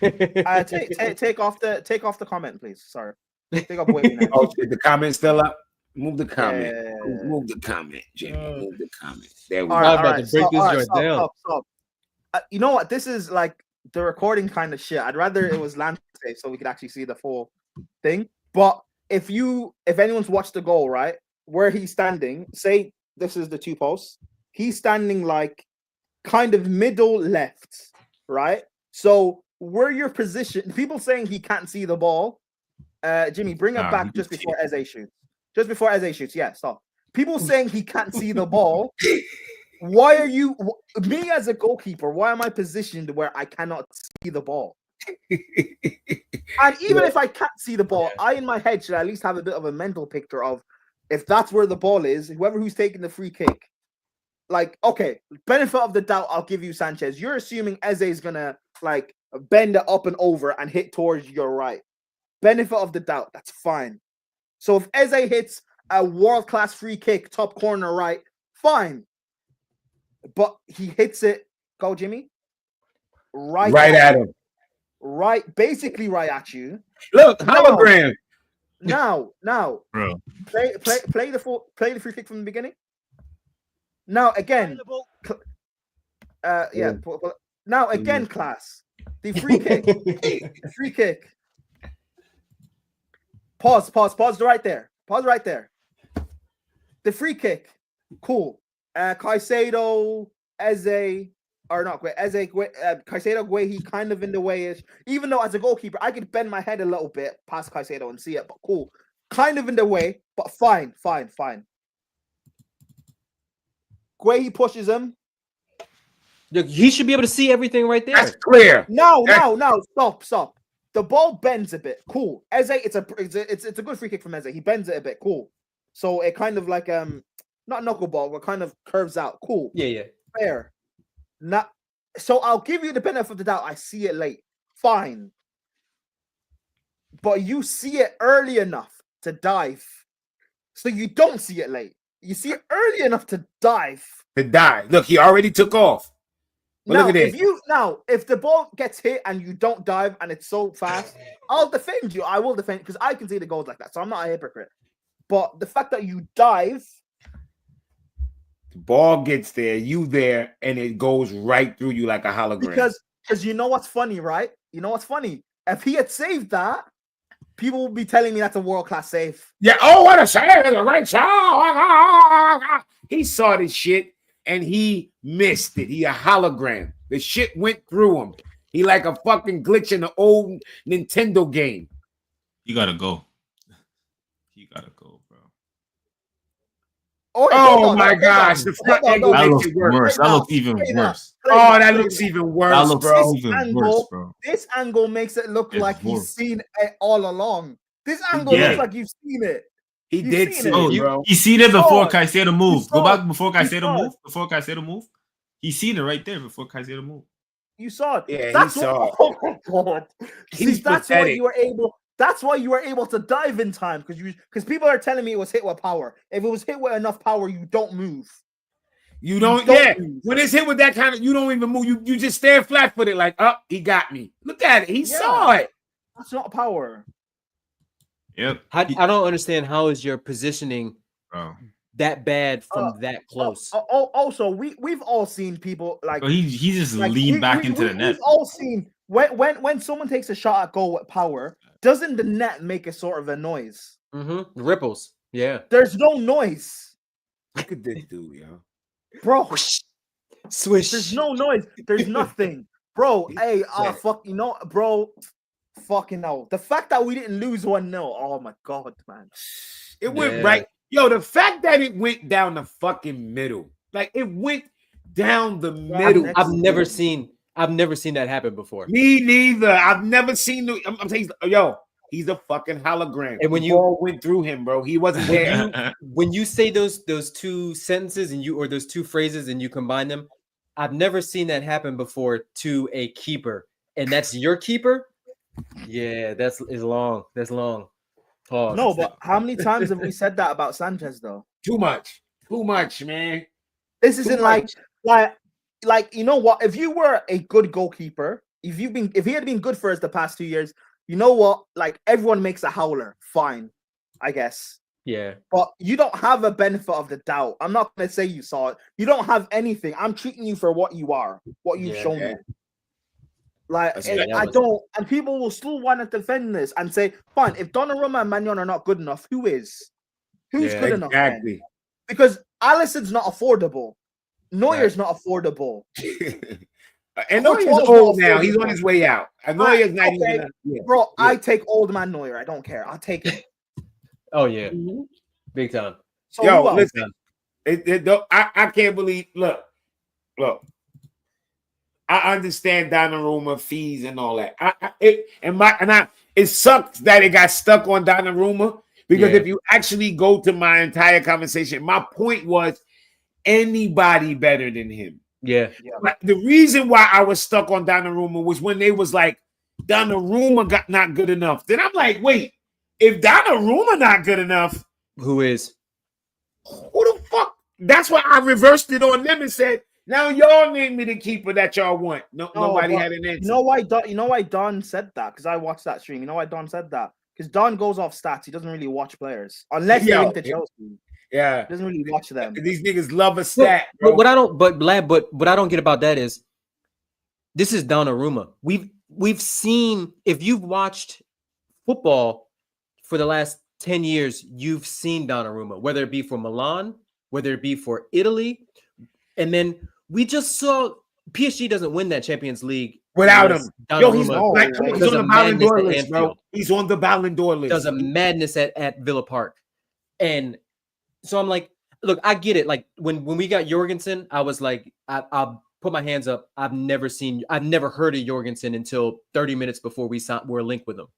Take off the comment, please. Sorry. Take off oh, the comment still up? Move the comment. Yeah. Move the comment, Jimmy. Move the comment. There we All go. right, about to break this joint down. Stop. You know what? This is like the recording kind of shit. I'd rather it was landscape so we could actually see the full thing. But if anyone's watched the goal, right, where he's standing, say this is the two posts, he's standing like kind of middle left, right? So where your position, people saying he can't see the ball. Jimmy, bring it back just before Eze shoots. Just before Eze shoots. Yeah, stop. People saying he can't see the ball. Why are you, me as a goalkeeper, why am I positioned where I cannot see the ball? And even if I can't see the ball, I in my head should at least have a bit of a mental picture of if that's where the ball is, whoever who's taking the free kick. Like, okay, benefit of the doubt, I'll give you Sanchez. You're assuming Eze is gonna like bend it up and over and hit towards your right. Benefit of the doubt, that's fine. So if Eze hits a world-class free kick, top corner right, fine. But he hits it, go Jimmy, right at him. Right, basically right at you. Look, hologram. Now, bro. Play the free kick from the beginning. Now again, now again, class. The free kick. The free kick. Pause right there. Pause right there. The free kick. Cool. Caicedo, Eze, or not Eze, Caicedo, Guehi kind of in the way-ish. Even though as a goalkeeper, I could bend my head a little bit past Caicedo and see it, but cool. Kind of in the way, but fine. Guehi pushes him. Look, he should be able to see everything right there. That's clear. No, stop. The ball bends a bit. Cool. Eze, it's a good free kick from Eze. He bends it a bit. Cool. So it kind of like not knuckleball, but kind of curves out. Cool. Yeah. Fair. Not so I'll give you the benefit of the doubt. I see it late. Fine. But you see it early enough to dive. So you don't see it late. You see it early enough to dive. Look, he already took off. But Now, look at this. if the ball gets hit and you don't dive and it's so fast, I'll defend you. I will defend because I can see the goals like that. So I'm not a hypocrite. But the fact that you dive, the ball gets there, you there, and it goes right through you like a hologram. Because you know what's funny, right? You know what's funny? If he had saved that, people will be telling me that's a world-class save. Yeah. Oh, what a save! It's a great shot. He saw this shit and he missed it. He a hologram. The shit went through him. He like a fucking glitch in the old Nintendo game. You gotta go. You gotta go, bro. Oh my gosh. The front angle makes it worse. That looks even worse. Oh, that looks even worse, bro. This angle makes it look like he's seen it all along. This angle looks like you've seen it. He did see it, bro. He seen it before Caicedo moved. Go back before Caicedo moved. Before Caicedo moved. He seen it right there before Caicedo moved. You saw it. Yeah, that's he saw it. Oh my god. He's that's pathetic. why you were able. That's why you were able to dive in time because people are telling me it was hit with power. If it was hit with enough power, you don't move. You don't move. When it's hit with that kind of, you don't even move. You just stand flat footed like, oh, he got me. Look at it. He saw it. That's not power. Yep. I don't understand how is your positioning that bad from that close. Also, we've all seen people like he just leaned back into the net. We've all seen when someone takes a shot at goal with power, doesn't the net make a sort of a noise? Mm-hmm. Ripples. Yeah. There's no noise. Look at this dude, yo. Bro. Swish. There's no noise. There's nothing. Bro, hey, fuck, you know, bro, fucking hell. The fact that we didn't lose 1-0, oh my God, man. It went right. Yo, the fact that it went down the fucking middle. Like, it went down the middle. I've never seen that happen before. Me neither. I've never seen I'm saying, yo, he's a fucking hologram. And when the you ball went through him, bro, he wasn't there. When you say those two sentences or those two phrases and you combine them, I've never seen that happen before to a keeper, and that's your keeper. Yeah, that's long. That's long. Pause. No, but how many times have we said that about Sanchez though? Too much, man. This isn't like you know what? If you were a good goalkeeper, if he had been good for us the past 2 years, you know what? Like everyone makes a howler, fine, I guess. Yeah. But you don't have a benefit of the doubt. I'm not gonna say you saw it. You don't have anything. I'm treating you for what you are, what you've shown me. Like I don't, and people will still want to defend this and say, fine, if Donnarumma and Magnon are not good enough, who is? Who's good enough? Then? Because Alisson's not affordable. Neuer's not affordable. And Neuer's old now. He's on his way out. And Neuer's not even. Bro, I take old man Neuer. I don't care. I'll take it. Oh yeah, big time. So yo, listen, I can't believe. Look. I understand Donnarumma fees and all that. It sucks that it got stuck on Donnarumma because if you actually go to my entire conversation, my point was anybody better than him. Yeah. Like, the reason why I was stuck on Donnarumma was when they was like Donnarumma got not good enough. Then I'm like, wait. If Donnarumma not good enough, who is? Who the fuck? That's why I reversed it on them and said, "Now y'all name me the keeper that y'all want." Nobody had an answer. You know why Don said that? Because I watched that stream. You know why Don said that? Because Don goes off stats. He doesn't really watch players unless they're linked to Chelsea. Yeah, he doesn't really watch them. These niggas love a stat. But what I don't get about that is this is Donnarumma. We've seen, if you've watched football for the last 10 years, you've seen Donnarumma, whether it be for Milan, whether it be for Italy. And then we just saw PSG doesn't win that Champions League without him. Yo, he's on the Ballon d'Or list, bro. He's on the Ballon d'Or list. Does a madness at Villa Park. And so I'm like, look, I get it. Like when we got Jorgensen, I was like, I'll put my hands up. I've never heard of Jorgensen until 30 minutes before we're linked with him.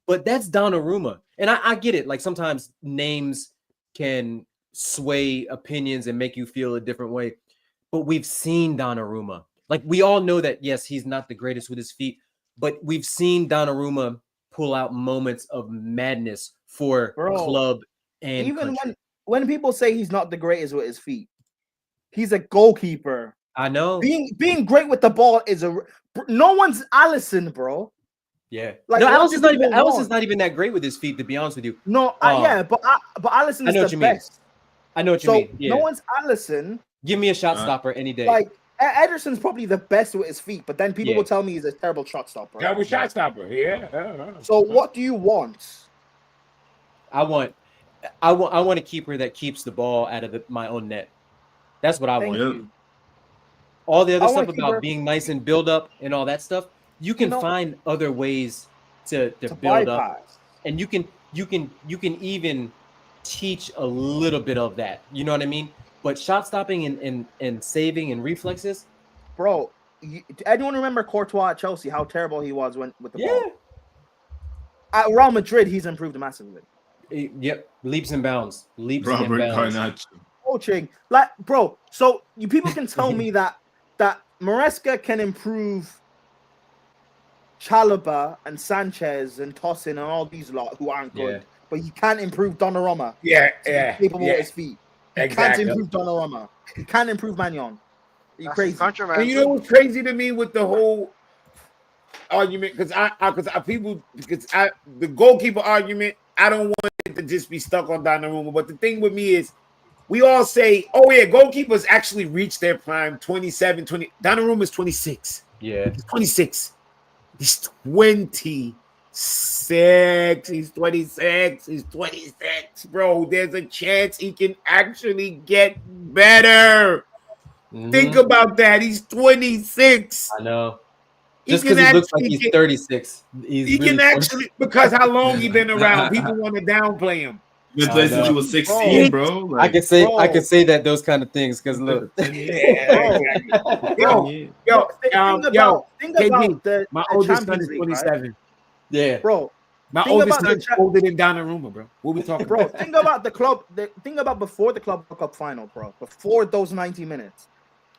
But that's Donnarumma. And I get it. Like sometimes names can sway opinions and make you feel a different way. But we've seen Donnarumma. Like we all know that, yes, he's not the greatest with his feet, but we've seen Donnarumma pull out moments of madness for club and even when people say he's not the greatest with his feet, he's a goalkeeper. I know. Being great with the ball is no one's Alisson, bro. Yeah, like no, Alisson's not even that great with his feet, to be honest with you. No, but Alisson is the best. I know what you mean. Yeah. No one's Alisson. Give me a shot stopper any day. Like Ederson's probably the best with his feet, but then people will tell me he's a terrible shot stopper. Terrible shot stopper. Yeah. So what do you want? I want a keeper that keeps the ball out of my own net. That's what I want. You. All the other stuff about being nice and build up and all that stuff. You can find other ways to build up, and you can even teach a little bit of that. You know what I mean? But shot stopping and saving and reflexes, bro. Anyone remember Courtois at Chelsea? How terrible he was with the ball. At Real Madrid, he's improved massively. Yep, leaps and bounds. Coaching, like, bro. So people can tell me that Maresca can improve Chalobah and Sanchez and Tosin and all these lot who aren't good, but you can't improve Donnarumma. Capable with his feet. You can't improve Donnarumma. You can't improve Magnon. You're crazy. And you know what's crazy to me with the whole argument? Because the goalkeeper argument, I don't want it to just be stuck on Donnarumma. But the thing with me is, we all say, oh yeah, goalkeepers actually reach their prime 27, 20. Donnarumma is 26. Yeah. He's 26. He's 26. He's 26. He's 26, bro. There's a chance he can actually get better. Think about that. He's 26. I know. Just because he looks like he's 36. He can actually, because how long he been around, people want to downplay him. Been playing since he was 16, bro. Like, I could say that those kind of things because look. Think about my oldest son is 27. Right? Yeah, bro. My oldest son is older than Donnarumma, bro. What we talking bro, about? Think about the club. Think about before the Club World Cup final, bro. Before those 90 minutes,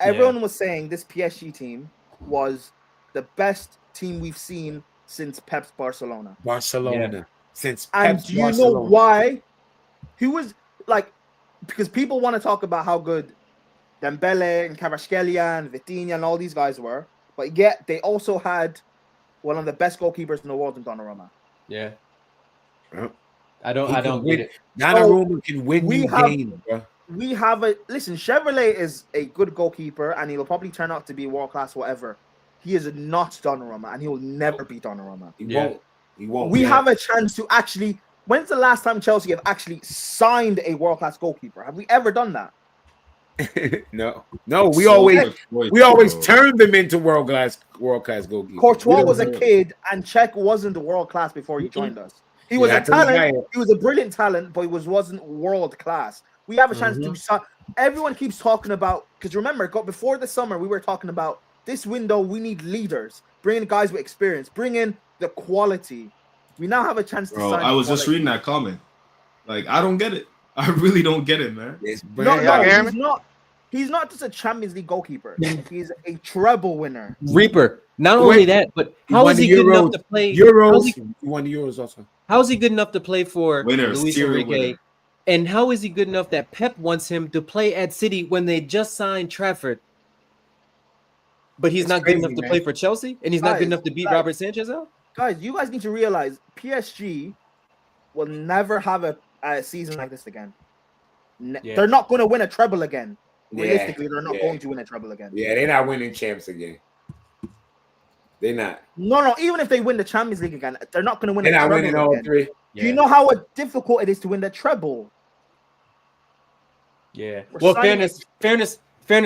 everyone was saying this PSG team was the best team we've seen since Pep's Barcelona. Since and Pep's do you Barcelona. know why? He was like, because people want to talk about how good Dembele and Kvaratskhelia and Vitinha and all these guys were, but yet they also had one of the best goalkeepers in the world in Donnarumma. Yeah. I don't get it. Donnarumma can win games, bro. We have listen, Chevrolet is a good goalkeeper and he'll probably turn out to be world class, whatever. He is not Donnarumma and he will never be Donnarumma. He won't. We have a chance to actually. When's the last time Chelsea have actually signed a world class goalkeeper? Have we ever done that? No. We always turned them into world class goalkeepers. Courtois was a kid and Czech wasn't world class before he joined us. He was a talent. He was a brilliant talent, but he wasn't world class. We have a chance to. Everyone keeps talking about, because remember, before the summer we were talking about this window. We need leaders, bring in guys with experience, bring in the quality. We now have a chance to sign. I was just reading that comment. Like, I don't get it. I really don't get it, man. He's not just a Champions League goalkeeper. He's a treble winner. Reaper. Not only that, but how is he good enough to play Euros? He won the Euros also. How is he good enough to play for Luis Enrique? Winner. And how is he good enough that Pep wants him to play at City when they just signed Trafford? But he's not good enough to play for Chelsea, and he's not good enough to beat Robert Sanchez out. Guys, you guys need to realize PSG will never have a season like this again. They're not going to win a treble again. Realistically, they're not going to win a treble again. Yeah, they're not winning champs again. They're not. No. Even if they win the Champions League again, they're not going to win. They're not winning all three. Do you know how difficult it is to win the treble? Yeah. Well, fairness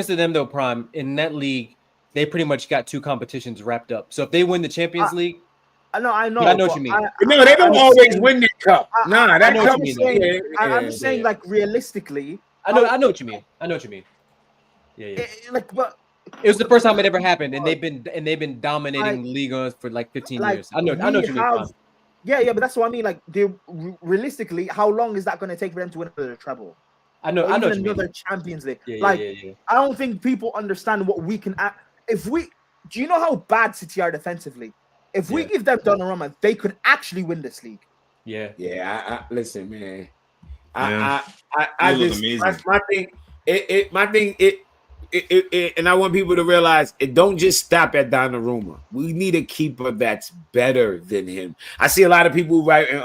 to them though, Prime, in that league, they pretty much got two competitions wrapped up. So if they win the Champions League, I know. I know what you mean. No, they don't always win the cup. That cup. I'm just saying, like realistically. I know what you mean. Yeah. But it was the first time it ever happened, and they've been dominating the league for like 15 years. I know what you mean. Yeah, but that's what I mean. Like, realistically, how long is that going to take for them to win another treble? I know what you mean. Another Champions League. Yeah. I don't think people understand what we can. Do you know how bad City are defensively? If we give them Donnarumma, they could actually win this league. Yeah. Yeah. Listen, man. Yeah. I just my thing. And I want people to realize it don't just stop at Donnarumma. We need a keeper that's better than him. I see a lot of people writing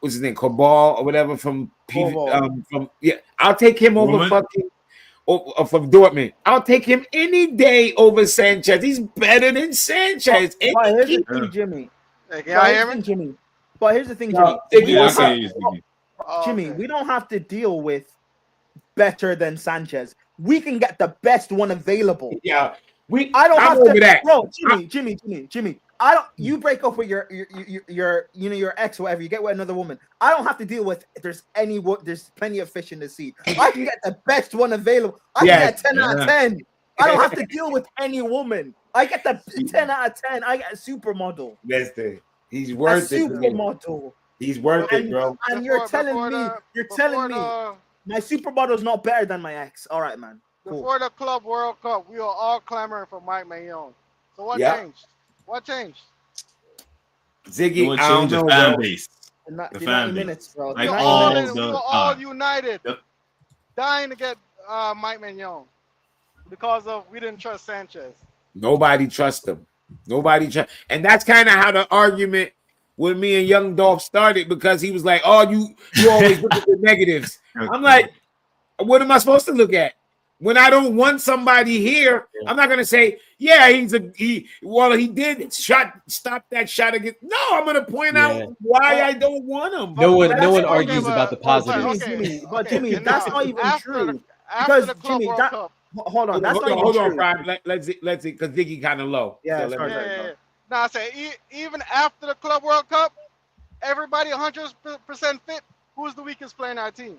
what's his name, Cabal or whatever from I'll take him over from Dortmund. I'll take him any day over Sanchez. He's better than Sanchez. But here's the thing, Jimmy. Hey, can I hear me? Jimmy. But here's the thing, Jimmy. We don't have to deal with better than Sanchez. We can get the best one available. Yeah. I don't have to. That. Bro, Jimmy. I don't. You break up with your ex or whatever. You get with another woman. I don't have to deal with. There's plenty of fish in the sea. I can get the best one available. I can get 10 out of 10. I don't have to deal with any woman. I get the 10 out of 10. I get a supermodel. That's he's worth it. Supermodel. He's worth it, bro. And you're telling me my supermodel is not better than my ex. All right, man. Cool. Before the Club World Cup, we were all clamoring for Mike Maignan. So what changed? What changed? Ziggy, I don't know, the fan base. The fan minutes, bro. We were all united, dying to get Mike Maignan because we didn't trust Sanchez. Nobody trusts him. And that's kind of how the argument with me and Young Dolph started, because he was like, "Oh, you always look at the negatives." I'm like, "What am I supposed to look at?" When I don't want somebody here, I'm not gonna say, yeah, he did stop that shot against. No, I'm gonna point out why I don't want him. No one argues about the positives. Jimmy, that's not even true. After the Club World Cup. Hold on, that's not even hold true. on, Brian. Let's see, because Diggy kind of low. Yeah, so No, I say even after the Club World Cup, everybody 100% fit. Who's the weakest player in our team?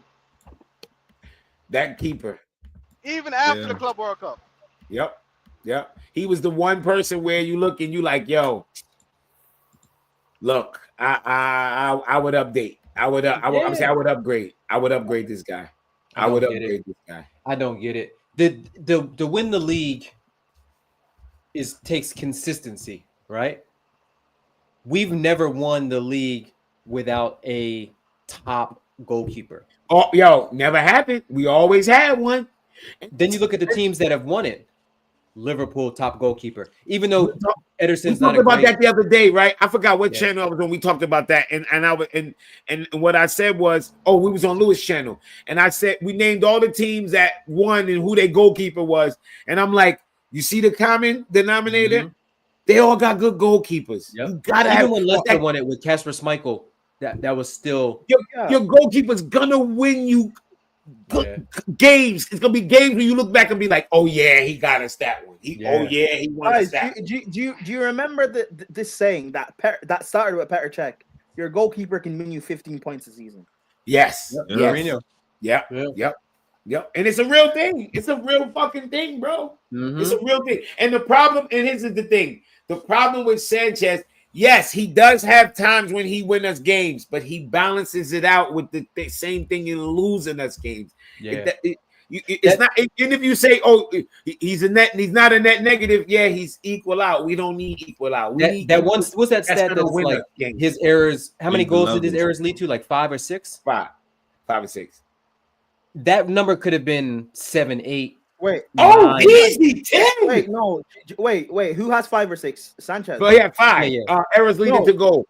That keeper. Even after the Club World Cup. Yep. He was the one person where you look and you like, yo, look, I would update. I would upgrade. I would upgrade this guy. I would upgrade this guy. I don't get it. The win the league takes consistency, right? We've never won the league without a top goalkeeper. Oh, yo, never happened. We always had one. Then you look at the teams that have won it. Liverpool top goalkeeper. Even though Ederson's not talked about that the other day, right? I forgot what channel I was on. We talked about that, and what I said was, we was on Lewis' channel, and I said we named all the teams that won and who their goalkeeper was, and I'm like, you see the common denominator? Mm-hmm. They all got good goalkeepers. Yep. You gotta even when Leicester won it with Kasper Schmeichel, that was still your goalkeeper's gonna win you games. It's gonna be games where you look back and be like, oh yeah, he got us that one. He won us that. Do you remember this saying that started with Petr Cech? Your goalkeeper can win you 15 points a season. Yes. Yep. Yep. And it's a real thing. It's a real fucking thing, bro. Mm-hmm. It's a real thing. And the problem, and here's the thing: the problem with Sanchez. Yes, he does have times when he wins us games, but he balances it out with the same thing in losing us games. Yeah. It's not. Even if you say, he's not a net negative. Yeah, he's equal out. We don't need equal out. What's that stat that's like his errors? How many goals did his errors lead to? Like 5 or 6? 5 or 6. That number could have been 7, 8. Wait. 9. Easy 10. Wait, no. Wait. Who has 5 or 6? Sanchez. Well, he had 5. Errors leading to goal.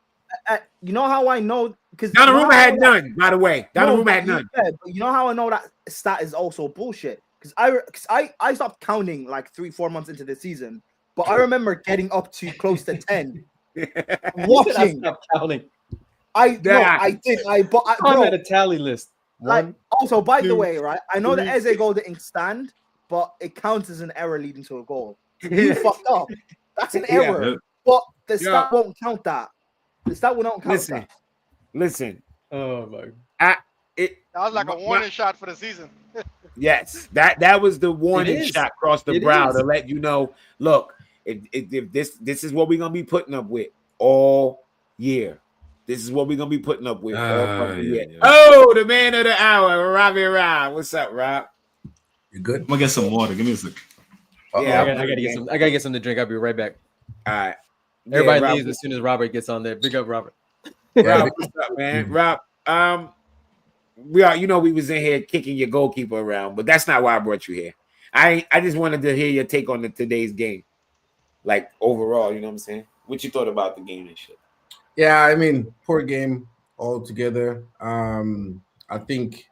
You know how I know? Because Donnarumma had none. By the way, Donnarumma had none. But you know how I know that stat is also bullshit? Because I stopped counting like 3-4 months into the season, but I remember getting up to close to 10. Watching. I stopped counting. I did. I'm at a tally list. Also, by the way, right? I know the Eze goal didn't stand, but it counts as an error leading to a goal. You fucked up. That's an error. But the stat won't count that. The stat will not count that. Listen. Oh my. That was like a warning shot for the season. Yes, that was the warning shot across the brow to let you know. Look, if this is what we're gonna be putting up with all year. This is what we're gonna be putting up with. Oh, the man of the hour, Robbie Rob. What's up, Rob? You good? I'm gonna get some water. Give me a second. Yeah, I gotta get something to drink. I'll be right back. All right. Everybody leaves as soon as Robert gets on there. Big up, Robert. Rob, what's up, man? Rob, we was in here kicking your goalkeeper around, but that's not why I brought you here. I just wanted to hear your take on today's game, like overall. You know what I'm saying? What you thought about the game and shit? Yeah, I mean, poor game altogether. I think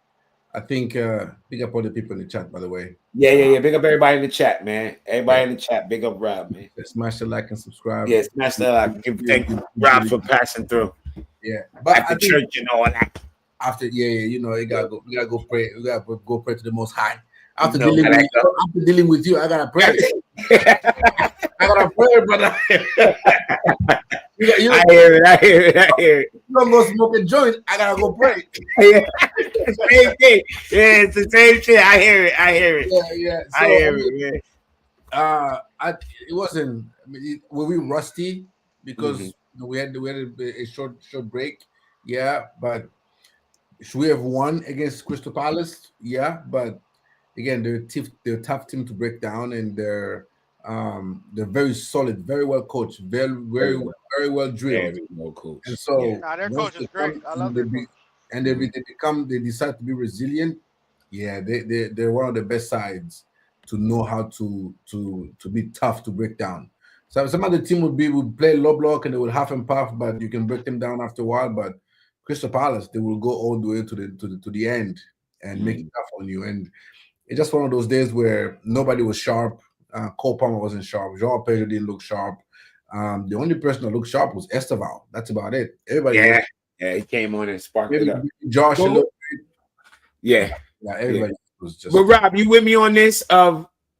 big up all the people in the chat, by the way. Yeah. Big up everybody in the chat, man. Everybody in the chat. Big up Rob, man. Smash the like and subscribe. Yeah, smash the like. Thank you, Rob, for passing through. Yeah, but after church and all that. After you gotta go pray. We gotta go pray to the Most High. After dealing with you, I gotta pray. I gotta pray, brother. I hear it. You don't go smoke a joint. I gotta go pray. It's the same thing. Yeah, it's the same shit. I hear it. Yeah. So, I hear it. It wasn't. Were we rusty because we had a short break? Yeah, but should we have won against Crystal Palace? Yeah, but again, they're a tough team to break down, and they're very solid, very well coached, very well drilled. Very well coached. And so their coach is great. I love their coach. And they decide to be resilient. Yeah, they're one of the best sides to know how to be tough to break down. So some other team would play low block and they would half and puff, but you can break them down after a while. But Crystal Palace, they will go all the way to the end and make it tough on you. And it's just one of those days where nobody was sharp. Cole Palmer wasn't sharp. Jean Pedro didn't look sharp. The only person that looked sharp was Esteval. That's about it. Everybody, yeah, he came on and sparked it up. Josh, a little bit. Yeah, everybody was just. But Rob, you with me on this?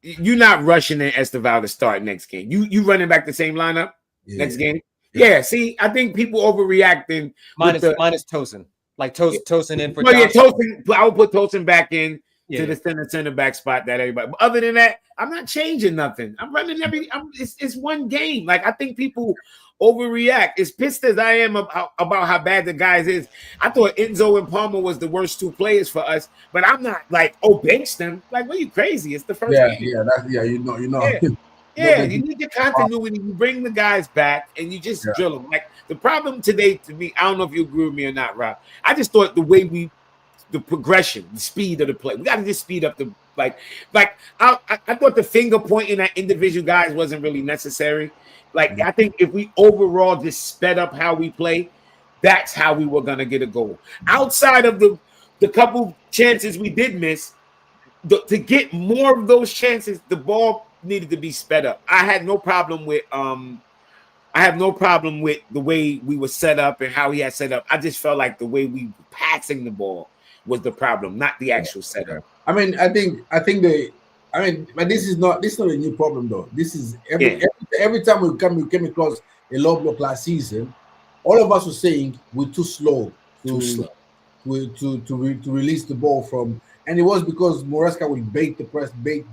You're not rushing in Esteval to start next game. You running back the same lineup next game? Yeah. See, I think people overreacting. Minus Tosin, like Tosin in for. Well, yeah, Tosin. I would put Tosin back in to the center back spot that everybody. But other than that, I'm not changing nothing. I'm running it's one game. Like I think people overreact. As pissed as I am about how bad the guys is, I thought Enzo and Palmer was the worst 2 players for us. But I'm not like bench them. Like, what are you crazy? It's the first game. You know. Yeah, you need your continuity. You bring the guys back and you just drill them. Like the problem today, to me, I don't know if you agree with me or not, Rob. I just thought the progression, the speed of the play. We got to just speed up the like. I thought the finger pointing at individual guys wasn't really necessary. Like I think if we overall just sped up how we play, that's how we were gonna get a goal. Outside of the couple chances we did miss, to get more of those chances, the ball needed to be sped up. I have no problem with the way we were set up and how he had set up. I just felt like the way we were passing the ball was the problem, not the actual setup. I mean, but this is not a new problem though. This is every time we came across a low block last season, all of us were saying we're too slow to release the ball from, and it was because Moresca would bait the press, bait,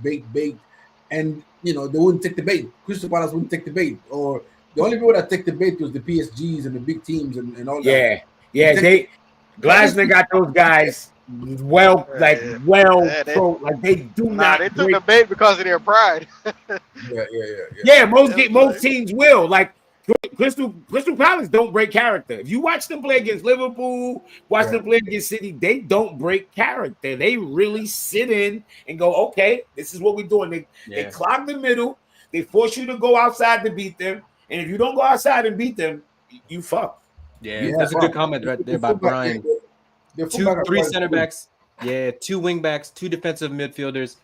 and they wouldn't take the bait. Crystal Palace wouldn't take the bait, or the only people that take the bait was the PSGs and the big teams and all that. Glasner got those guys they do not. They took the bait because of their pride. Most teams will. Like Crystal Palace don't break character. If you watch them play against Liverpool, watch them play against City, they don't break character. They really sit in and go, okay, this is what we're doing. They clog the middle. They force you to go outside to beat them. And if you don't go outside and beat them, you fuck. Yeah, that's a good comment right there by Brian. 3 center backs, 2 wing backs, 2 defensive midfielders,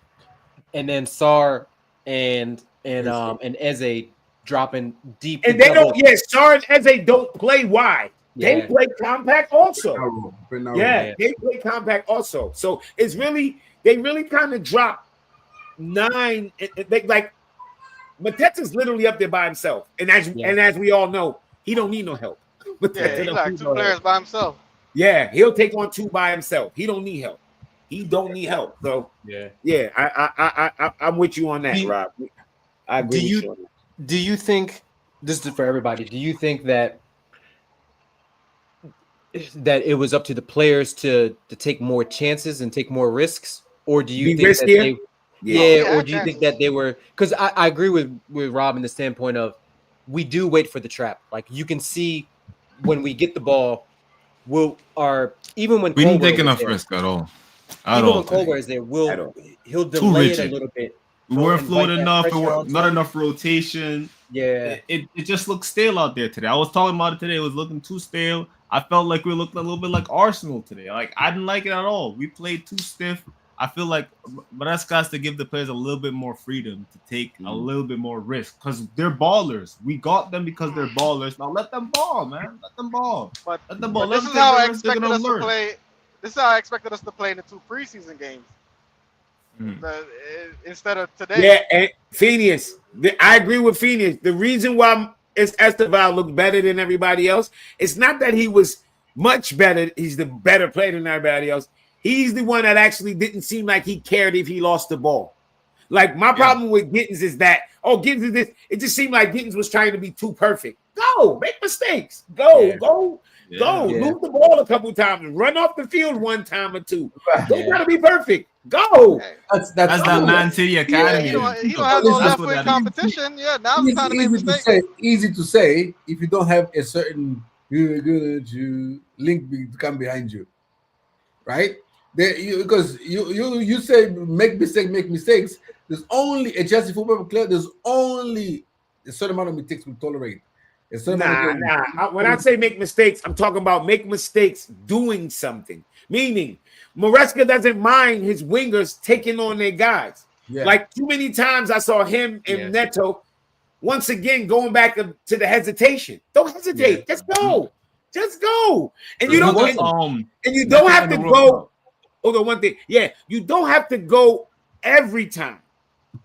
and then Sarr and Eze dropping deep. And they don't. Sarr and Eze don't play wide. They play compact also. They play compact also. So it's really they kind of drop 9. They like Mateta's literally up there by himself, and as we all know, he don't need no help. He's like 2 players by himself. Yeah, he'll take on 2 by himself. He don't need help. So I'm with you on that, Rob. I agree. Do you think this is for everybody? Do you think that it was up to the players to take more chances and take more risks, or do you think riskier? Or do you think that they were? Because I agree with Rob in the standpoint of we do wait for the trap. Like you can see when we get the ball. Even when we didn't take enough risk at all. When Colbert is there, he'll delay it a little bit. We weren't fluid enough. Not enough rotation. Yeah, it just looked stale out there today. I was talking about it today. It was looking too stale. I felt like we looked a little bit like Arsenal today. Like I didn't like it at all. We played too stiff. I feel like Maresca has to give the players a little bit more freedom to take a little bit more risk because they're ballers. We got them because they're ballers. Now let them ball, man. Let them ball. But Let this is how I expected us to play. This is how I expected us to play in the 2 preseason games. Instead of today. Yeah, and Phineas. I agree with Phineas. The reason why Esteval looked better than everybody else, it's not that he was much better. He's the better player than everybody else. He's the one that actually didn't seem like he cared if he lost the ball. Like my problem with Gittins is that Gittins is this. It just seemed like Gittins was trying to be too perfect. Go make mistakes. Go. Lose the ball a couple times. Run off the field 1 time or 2. Don't gotta be perfect. Go. That's that Man City Academy. You don't have no left-wing competition. Yeah, now it's time to make mistakes. Easy to say if you don't have a certain link to come behind you, right? Because you say make mistakes. There's only a Chelsea football player. There's only a certain amount of mistakes we tolerate, When I say make mistakes, I'm talking about make mistakes doing something. Meaning, Maresca doesn't mind his wingers taking on their guys. Yeah. Like too many times I saw him and Neto once again going back to the hesitation. Don't hesitate. Just go. Just go. And you don't have to go. Oh, the one thing. Yeah, you don't have to go every time.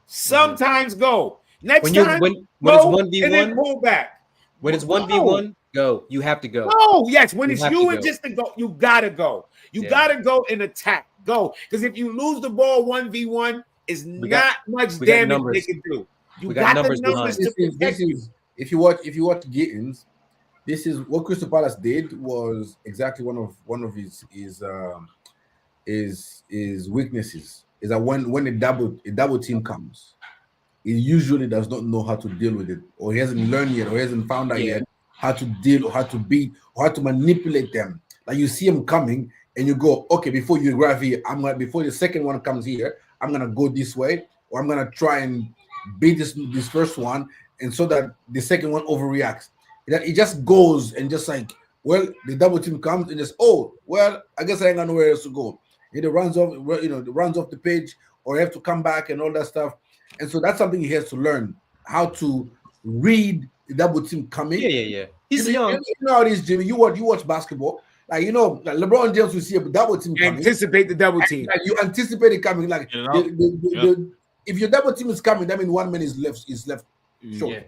Sometimes go. Next time, when go it's 1v1, and then pull back. When it's 1v1, go. You have to go. Oh, yes. When it's you and just to go, you gotta go. You gotta go and attack. Go. Because if you lose the ball 1v1, it's not much damage they can do. You got the numbers to protect you. If you watch Gittins, this is what Crystal Palace did was exactly one of his weaknesses. Is that when a double team comes, he usually does not know how to deal with it, or he hasn't learned yet, or he hasn't found out yet how to deal, or how to beat, or how to manipulate them. Like you see him coming, and you go, okay, before you arrive here, before the second one comes here, I'm gonna go this way, or I'm gonna try and beat this first one, and so that the second one overreacts. It just goes and just like, well, the double team comes and just, oh, well, I guess I ain't got nowhere else to go. Either runs off the page, or you have to come back and all that stuff. And so that's something he has to learn, how to read the double team coming. Yeah. He's young. You know how it is, Jimmy. You watch basketball. Like, like LeBron James will see a double team coming. Anticipate the double team. Like you anticipate it coming. Like if your double team is coming, that means one man is left short. Yeah.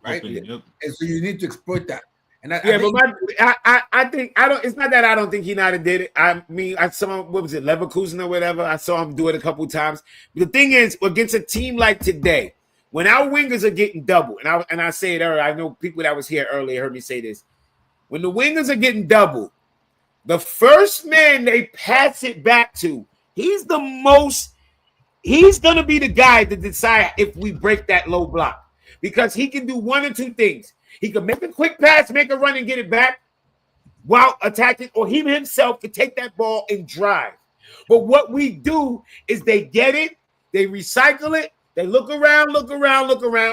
Right? And so you need to exploit that. And I think it's not that I don't think he not did it. I mean, I saw him, what was it, Leverkusen or whatever. I saw him do it a couple times. But the thing is, against a team like today, when our wingers are getting double, and I say it earlier, I know people that was here earlier heard me say this. When the wingers are getting double, the first man they pass it back to, he's gonna be the guy to decide if we break that low block. Because he can do one or two things. He can make a quick pass, make a run, and get it back while attacking, or he himself can take that ball and drive. But what we do is they get it, they recycle it, they look around,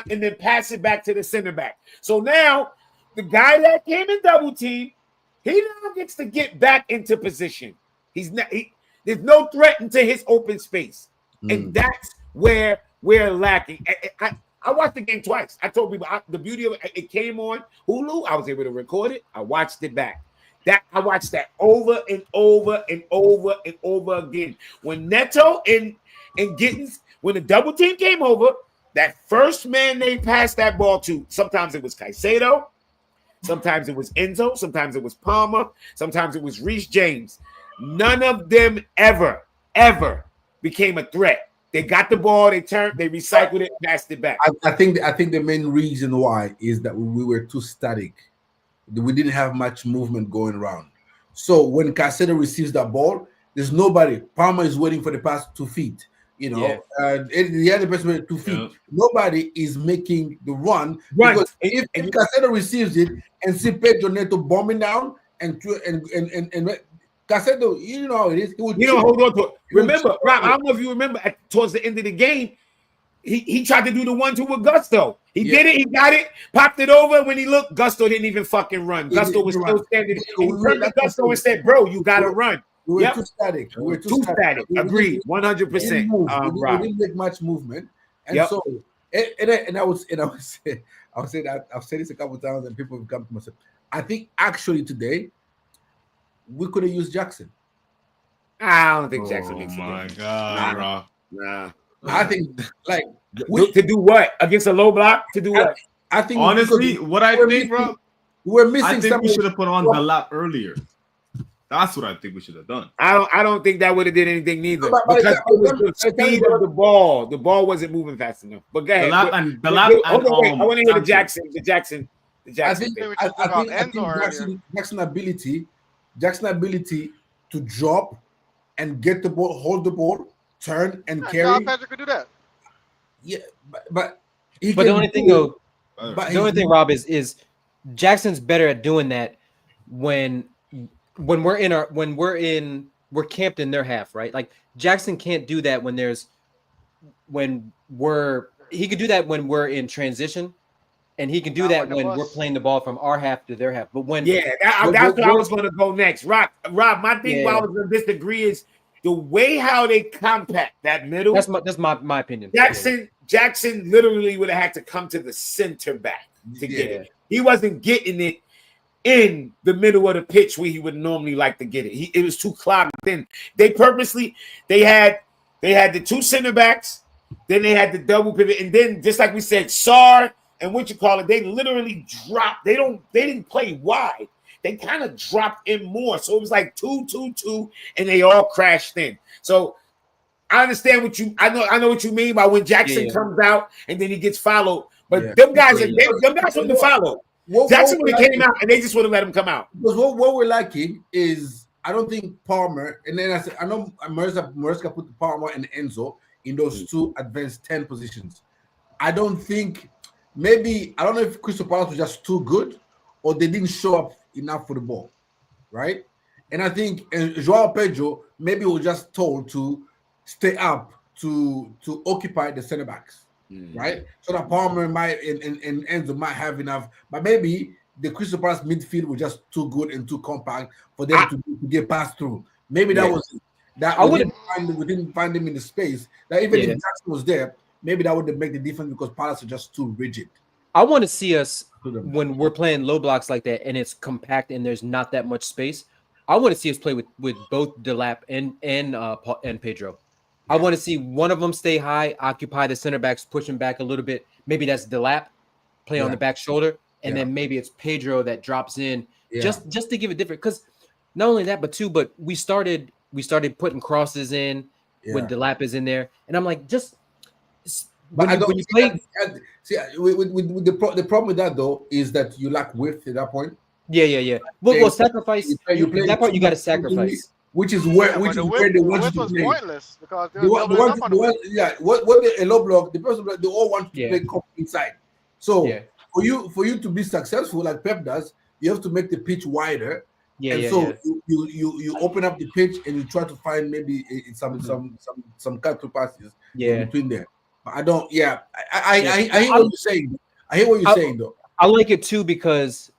and then pass it back to the center back. So now the guy that came in double team, he now gets to get back into position. There's no threat into his open space. And that's where we're lacking. I watched the game twice. I told people the beauty of it came on Hulu. I was able to record it. I watched it back. I watched that over and over and over and over again. When Neto and Gittins, when the double team came over, that first man they passed that ball to, sometimes it was Caicedo, sometimes it was Enzo, sometimes it was Palmer, sometimes it was Reece James. None of them ever became a threat. They got the ball, they turned, they recycled it, passed it back. I think the main reason why is that we were too static. We didn't have much movement going around. So when Caicedo receives that ball, there's nobody. Palmer is waiting for the pass 2 feet. The other person with 2 feet. Yeah. Nobody is making the run. Right. Because if Caicedo receives it and see Pedro Neto bombing down and Caicedo, you know how it is. Hold on to it. Remember, Rob, I don't know if you remember towards the end of the game, he tried to do the 1-2 with Gusto. He did it, he got it, popped it over. When he looked, Gusto didn't even fucking run. Gusto was still standing. He turned to Gusto and said, bro, you got to run. We were too static. We were too static. Agreed. 100%. We didn't make much movement. And so, I'll say this a couple of times and people have come to myself. I think actually today, we could have used Jackson. I don't think Jackson makes it. Oh my God, nah. I think to do what against a low block? To do what? I think honestly, what I think, bro, we're missing. I think we should have put on the lap earlier. That's what I think we should have done. I don't think that would have did anything neither. Because it was the speed of the ball. The ball wasn't moving fast enough. But go ahead. I want to hear the Jackson. I think Jackson's ability to drop and get the ball, hold the ball, turn and carry. Patrick could do that. Yeah, but the only thing though, the only thing, Rob, is Jackson's better at doing that when we're camped in their half, right? Like Jackson can't do that he could do that when we're in transition And he can do that when we're playing the ball from our half to their half. But when that's where I was going to go next. Rob, my thing where I was going to disagree is the way how they compact that middle. That's my opinion. Jackson literally would have had to come to the center back to get it. He wasn't getting it in the middle of the pitch where he would normally like to get it. It was too clogged in. They had the two center backs, then they had the double pivot, and then just like we said, Sarr and they literally dropped. They didn't play wide. They kind of dropped in more. So it was like 2-2-2, and they all crashed in. So I understand I know what you mean by when Jackson comes out and then he gets followed. But them guys wouldn't follow. Jackson would have came out and they just would have let him come out. Because what we're lacking is I don't think Palmer, and then I know Maresca put Palmer and Enzo in those two advanced 10 positions. I don't know if Crystal Palace was just too good or they didn't show up enough for the ball, right? And I think Joao Pedro maybe was just told to stay up to occupy the center backs, right? So that Palmer might and Enzo might have enough, but maybe the Crystal Palace midfield was just too good and too compact for them to get passed through. Maybe that was that. We didn't find them in the space. That even if Jackson was there, maybe that would make the difference because Palace are just too rigid. I want to see us when we're playing low blocks like that and it's compact and there's not that much space. I want to see us play with both Delap and Pedro. I want to see one of them stay high, occupy the center backs, push him back a little bit. Maybe that's Delap, play on the back shoulder, and then maybe it's Pedro that drops in just to give it different. Because not only that, but we started putting crosses in when Delap is in there, and I'm like, when you play. With the problem with that though is that you lack width at that point. Yeah. Well, sacrifice. That part you got to sacrifice. Which is where they want you to play. Pointless because a low block, the person they all want to play inside. So for you to be successful like Pep does, you have to make the pitch wider. You open up the pitch and you try to find maybe some cut through passes between there. But I don't. I hear what you're saying. I hear what you're saying though. I like it too because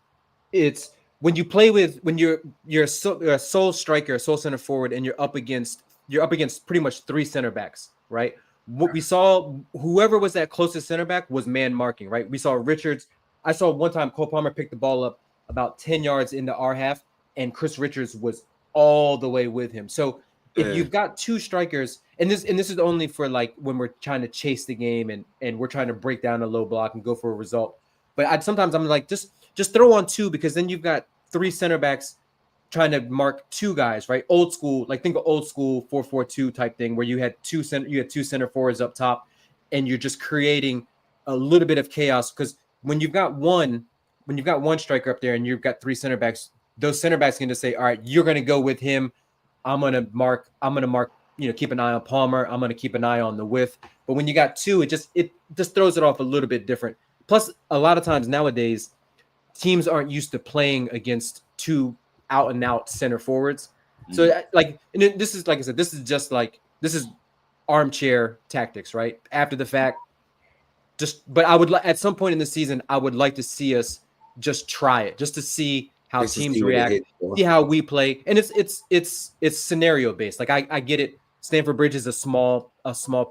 it's when you play with you're a sole striker, sole center forward, and you're up against pretty much three center backs, right? What we saw, whoever was that closest center back was man marking, right? We saw Richards. I saw one time Cole Palmer picked the ball up about 10 yards into our half, and Chris Richards was all the way with him. So if you've got two strikers, and this is only for like when we're trying to chase the game and we're trying to break down a low block and go for a result. But sometimes I'm like, just throw on two, because then you've got three center backs trying to mark two guys, right? Old school, like think of old school 4-4-2 type thing where you had two center forwards up top, and you're just creating a little bit of chaos. Because when you've got one striker up there and you've got three center backs, those center backs can just say, all right, you're going to go with him. I'm going to mark, keep an eye on Palmer. I'm going to keep an eye on the width. But when you got two, it just throws it off a little bit different. Plus, a lot of times nowadays, teams aren't used to playing against two out and out center forwards. So this is, like I said, this is armchair tactics, right? After the fact, but I would at some point in the season, I would like to see us just try it, just to see how teams react, see how we play. And it's scenario based. Like I get it. Stamford Bridge is a small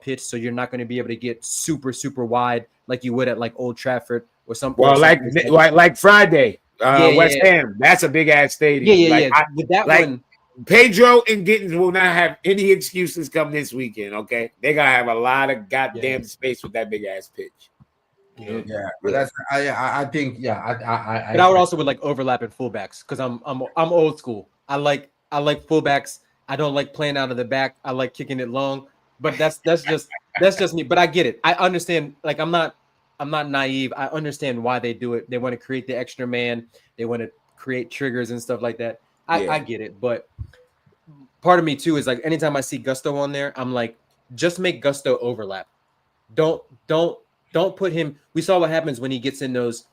pitch, so you're not going to be able to get super, super wide like you would at like Old Trafford or something. Well, like Friday, West Ham. That's a big ass stadium. With that one, Pedro and Gittins will not have any excuses come this weekend. Okay, they gotta have a lot of goddamn space with that big ass pitch. But that's I think but I would also like overlapping fullbacks because I'm old school. I like fullbacks. I don't like playing out of the back. I like kicking it long. But that's just me. But I get it. I understand. Like I'm not naive. I understand why they do it. They want to create the extra man. They want to create triggers and stuff like that. I get it. But part of me too is like anytime I see Gusto on there, I'm like, just make Gusto overlap. Don't put him. We saw what happens when he gets in those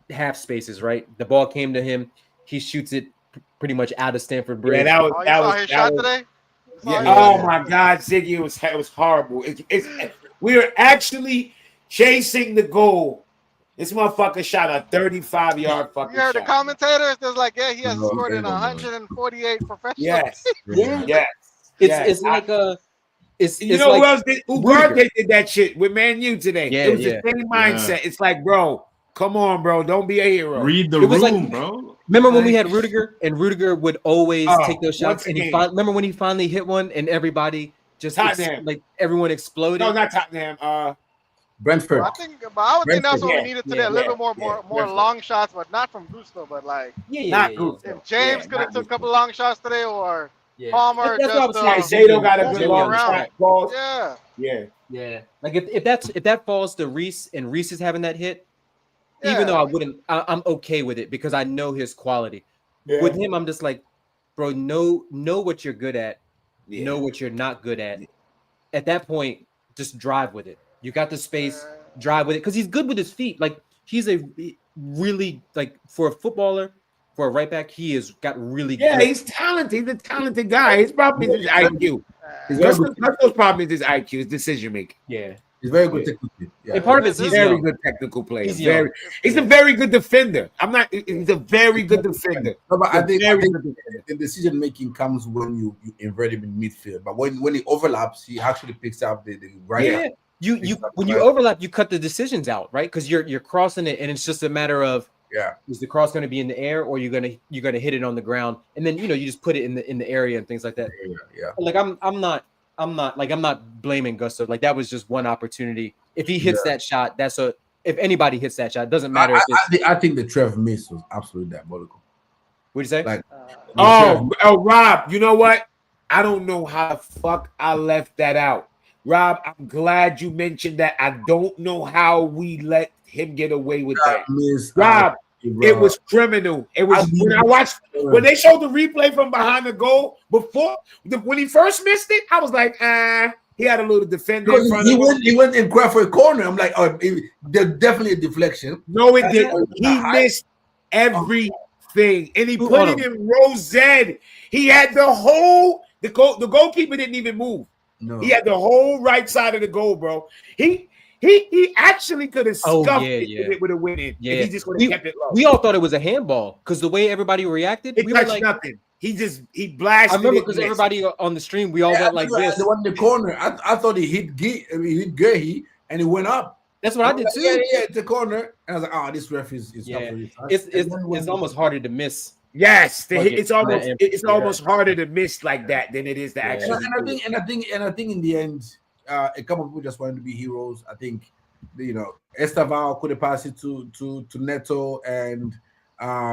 half spaces, right? The ball came to him. He shoots it pretty much out of Stamford Bridge. Yeah, that was today? Oh my God, Ziggy, it was horrible. We were actually chasing the goal This motherfucker shot a 35-yard fucking You heard the shot. commentators? There's like, yeah, he has scored in 148 professional. Yes. Yeah. Yes. It's like it's you know like who else did? Ugarte did that shit with Man U today. Yeah, it was yeah. the same mindset. It's like, bro, come on, bro, don't be a hero. Read the It was room, like- bro. Remember when we had Rudiger and Rudiger would always take those shots, once and again. remember when he finally hit one and everybody just Tottenham. like everyone exploded. No, not Tottenham. Brentford. I would think that's what Yeah, we needed today. yeah, a little bit more Brentford. long shots, but not from Gusto, but like Not Gusto. if James Yeah, could have not took a couple long shots today, or Yeah. Palmer That's what I was just saying. Zato got a good moving long around. shot. Balls. Yeah. Yeah. Yeah, like if that falls to Reese and Reese is having that hit, Yeah. even though I'm okay with it because I know his quality. Yeah. With him, I'm just like, bro, know what you're good at, know what you're not good at. At that point, just drive with it. You got the space, drive with it because he's good with his feet. Like he's a really like for a footballer, for a right back, he has got really. Yeah, good. he's talented. He's a talented guy. His problem is his IQ. Gusto's problem is his IQ, his decision making. Yeah. He's very good technically. Yeah. And part of it's he's he's very young. good technical player. He's young. He's a very good defender. He's a very good defender. No, but I think good defender. the decision making comes when you invert him in midfield. But when he overlaps, he actually picks up the right. Yeah. You when you overlap, you cut the decisions out, right? Because you're crossing it, and it's just a matter of is the cross going to be in the air or you're gonna hit it on the ground, and then you just put it in the area and things like that. Yeah. Like I'm not blaming Gusto. Like that was just one opportunity. If he hits that shot, if anybody hits that shot, it doesn't matter. I think the Trev miss was absolutely diabolical. What'd you say? Like, Rob, you know what? I don't know how the fuck I left that out. Rob, I'm glad you mentioned that. I don't know how we let him get away with that. Rob, it was criminal. It was when they showed the replay from behind the goal when he first missed it. I was like, he had a little defender in front of him. He went in crap for a corner. I'm like, there's definitely a deflection. No, it didn't. He missed everything, and he put it in Rosette. He had the goalkeeper didn't even move. No. He had the whole right side of the goal, bro. He actually could have scuffed it with a win in. Yeah, if he just would have kept it low. We all thought it was a handball because the way everybody reacted, It we were touched like nothing. He blasted. I remember it because and everybody on the stream, we all went like this. The one in the corner, I thought he hit Gehi and it went up. That's what I did too. Yeah, it's the corner. And I was like, oh, this ref is it's almost harder to miss. Yes, it's almost harder to miss like that than it is to actually. And I think in the end, a couple of people just wanted to be heroes. I think Esteval could have passed it to Neto, and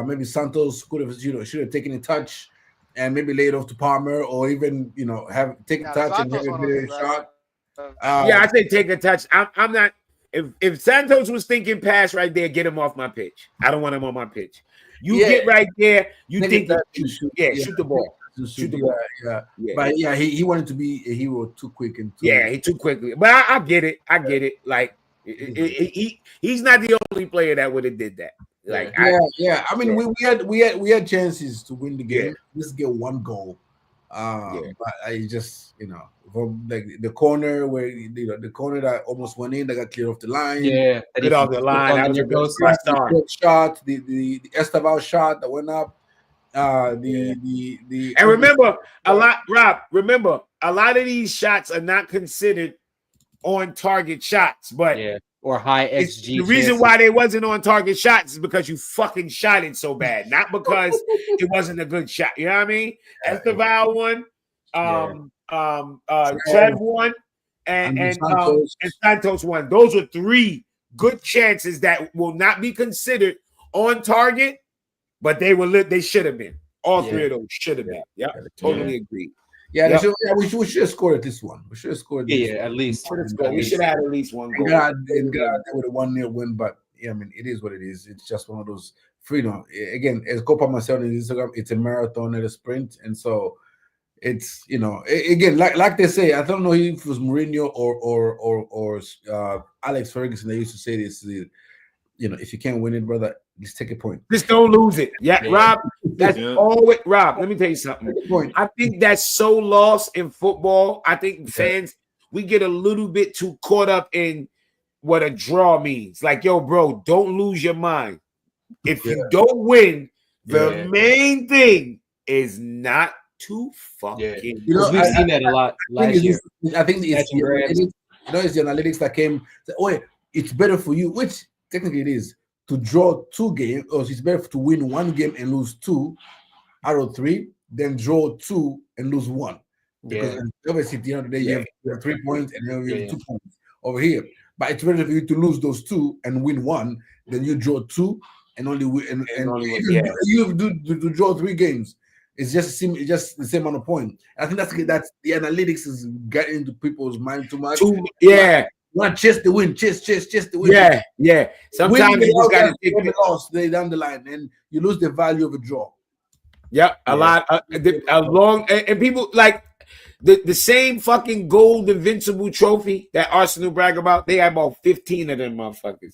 maybe Santos could have should have taken a touch and maybe laid off to Palmer, or even have taken a touch and have a bit of a shot. I say take a touch. I'm not. If Santos was thinking pass right there, get him off my pitch. I don't want him on my pitch. You get right there. You think shoot the ball. Shoot the ball. Yeah. But he wanted to be a hero too quick and he too quickly. But I get it. Like he's not the only player that would have did that. Like I mean, we had chances to win the game. Just get one goal. But I just from like the corner where the corner that almost went in, that got cleared off the line. Get off the line. That was a good shot. The Esteval shot that went up. And remember Rob. Remember, a lot of these shots are not considered on target shots, but or high XG. The reason why they wasn't on target shots is because you fucking shot it so bad, not because it wasn't a good shot. You know what I mean? Esteval one, Trev one, and Santos one. Those were three good chances that will not be considered on target, but they should have been. All three of those should have been. Yeah, totally agree. Yeah, we should have scored at this one. We should have scored. At least. We should have had at least one goal. Got with a 1-0 win, but I mean, it is what it is. It's just one of those freedom. Again, as Copa myself on Instagram, it's a marathon and a sprint, and so it's again like they say. I don't know if it was Mourinho or Alex Ferguson. They used to say this. If you can't win it, brother, just take a point. Just don't lose it. Rob. That's always Rob. Let me tell you something. I think that's so lost in football. I think fans we get a little bit too caught up in what a draw means. Like, yo, bro, don't lose your mind. If you don't win, the main thing is not to fucking. You know, we've seen that a lot last year. I think it's the analytics, it's the analytics that came. Oh, it's better for you, which technically it is, to draw 2 games, or it's better to win 1 game and lose 2 out of 3 than draw 2 and lose 1. Because obviously at the end of the day, you have 3 points and then you have 2 points over here. But it's better for you to lose those 2 and win 1 than you draw 2 and only win and only you do to draw 3 games. It's just the same amount of points. I think that's the analytics is getting into people's mind too much. Not chase the win, chase the win. Yeah. Sometimes you just got to take the loss down the line, and you lose the value of a draw. Yep, a lot. And people like the same fucking gold invincible trophy that Arsenal brag about. They have about 15 of them motherfuckers.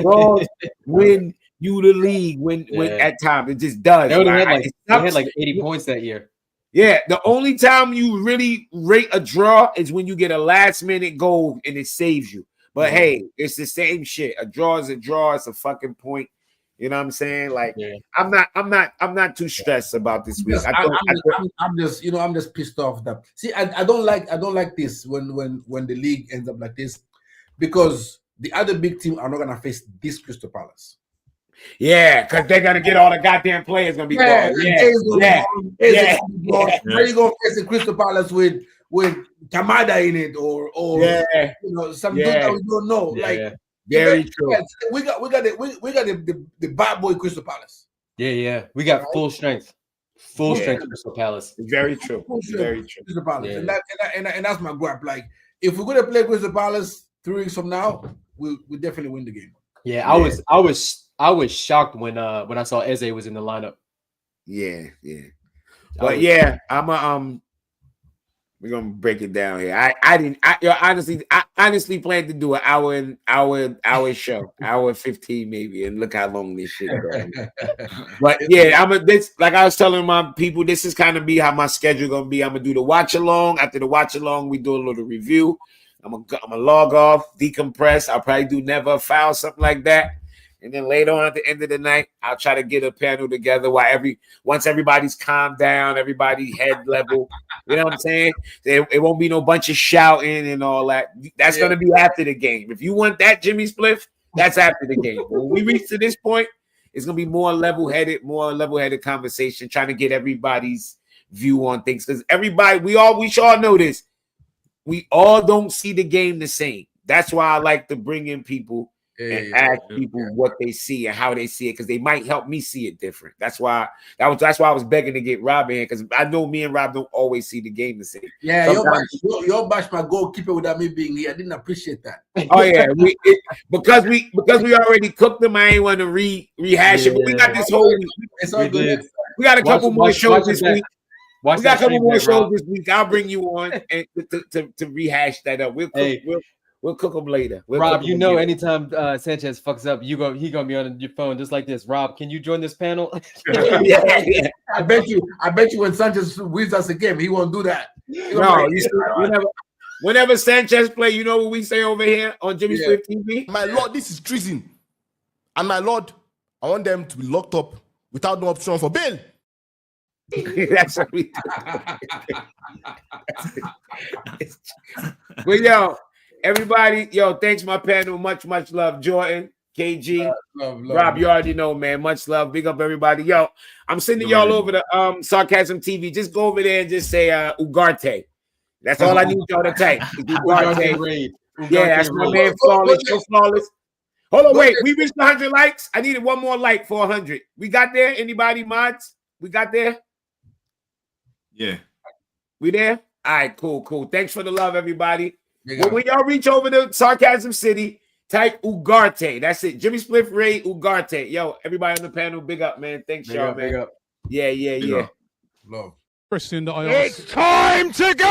Draws win you the league when at times it just does. They had like 80 points that year. Yeah, the only time you really rate a draw is when you get a last minute goal and it saves you. But hey, it's the same shit. A draw is a draw. It's a fucking point. You know what I'm saying? Like, I'm not too stressed about this week. I'm just pissed off that. See, I don't like this when the league ends up like this, because the other big team are not gonna face this Crystal Palace. Yeah, because they're gonna get all the goddamn players gonna be gone. Where you gonna face the Crystal Palace with Kamada in it or some dude that we don't know? Very true. We got the bad boy Crystal Palace. Yeah. We got full strength Crystal Palace. Very true. Very true. Crystal Palace. And that's my grab. Like, if we're gonna play Crystal Palace 3 weeks from now, we definitely win the game. Yeah, I was shocked when I saw Eze was in the lineup. Yeah. But we're gonna break it down here. I honestly planned to do an hour show, hour 15 maybe, and look how long this shit goes. But this, like I was telling my people, this is kind of be how my schedule gonna be. I'm gonna do the watch along. After the watch along, we do a little review. I'm gonna log off, decompress. I'll probably do never a foul, something like that. And then later on at the end of the night, I'll try to get a panel together once everybody's calmed down, everybody head level. You know what I'm saying? It won't be no bunch of shouting and all that. That's gonna be after the game. If you want that Jimmy Spliff, that's after the game. When we reach to this point, it's gonna be more level-headed conversation, trying to get everybody's view on things. Because we should all know this. We all don't see the game the same. That's why I like to bring in people and ask people what they see and how they see it, because they might help me see it different. That's why I was begging to get Rob in here, because I know me and Rob don't always see the game the same. Yeah, you'll bash my goalkeeper without me being here. I didn't appreciate that. Oh yeah, because we already cooked them. I ain't want to rehash it. But we got this whole week. It's all good. We got a couple more shows this week. We got a couple more shows this week. I'll bring you on and to rehash that up. We'll cook them later. Rob, you know, anytime Sanchez fucks up, he gonna be on your phone just like this. Rob, can you join this panel? Yeah. I bet you when Sanchez wins us a game, he won't do that. No, whenever Sanchez play, you know what we say over here on Jimmy Swift TV? My Lord, this is treason. And my Lord, I want them to be locked up without no option for bail. That's what we do. Well, everybody, thanks my panel. Much love. Jordan, KG, love. Rob, you already know, man. Much love. Big up everybody. I'm sending y'all over to Sarcasm TV. Just go over there and just say Ugarte. That's all I need y'all to type. Ugarte. Yeah, that's my man. Flawless. Hold on, wait. We reached 100 likes. I needed one more like for 100. We got there? Anybody mods? We got there? Yeah. We there? All right, cool. Thanks for the love, everybody. When y'all reach over to Sarcasm City, type Ugarte. That's it. Jimmy Spliff Ray Ugarte. Everybody on the panel, big up, man. Thanks, y'all, man. Big up. Yeah. Love. Christian, it's time to go!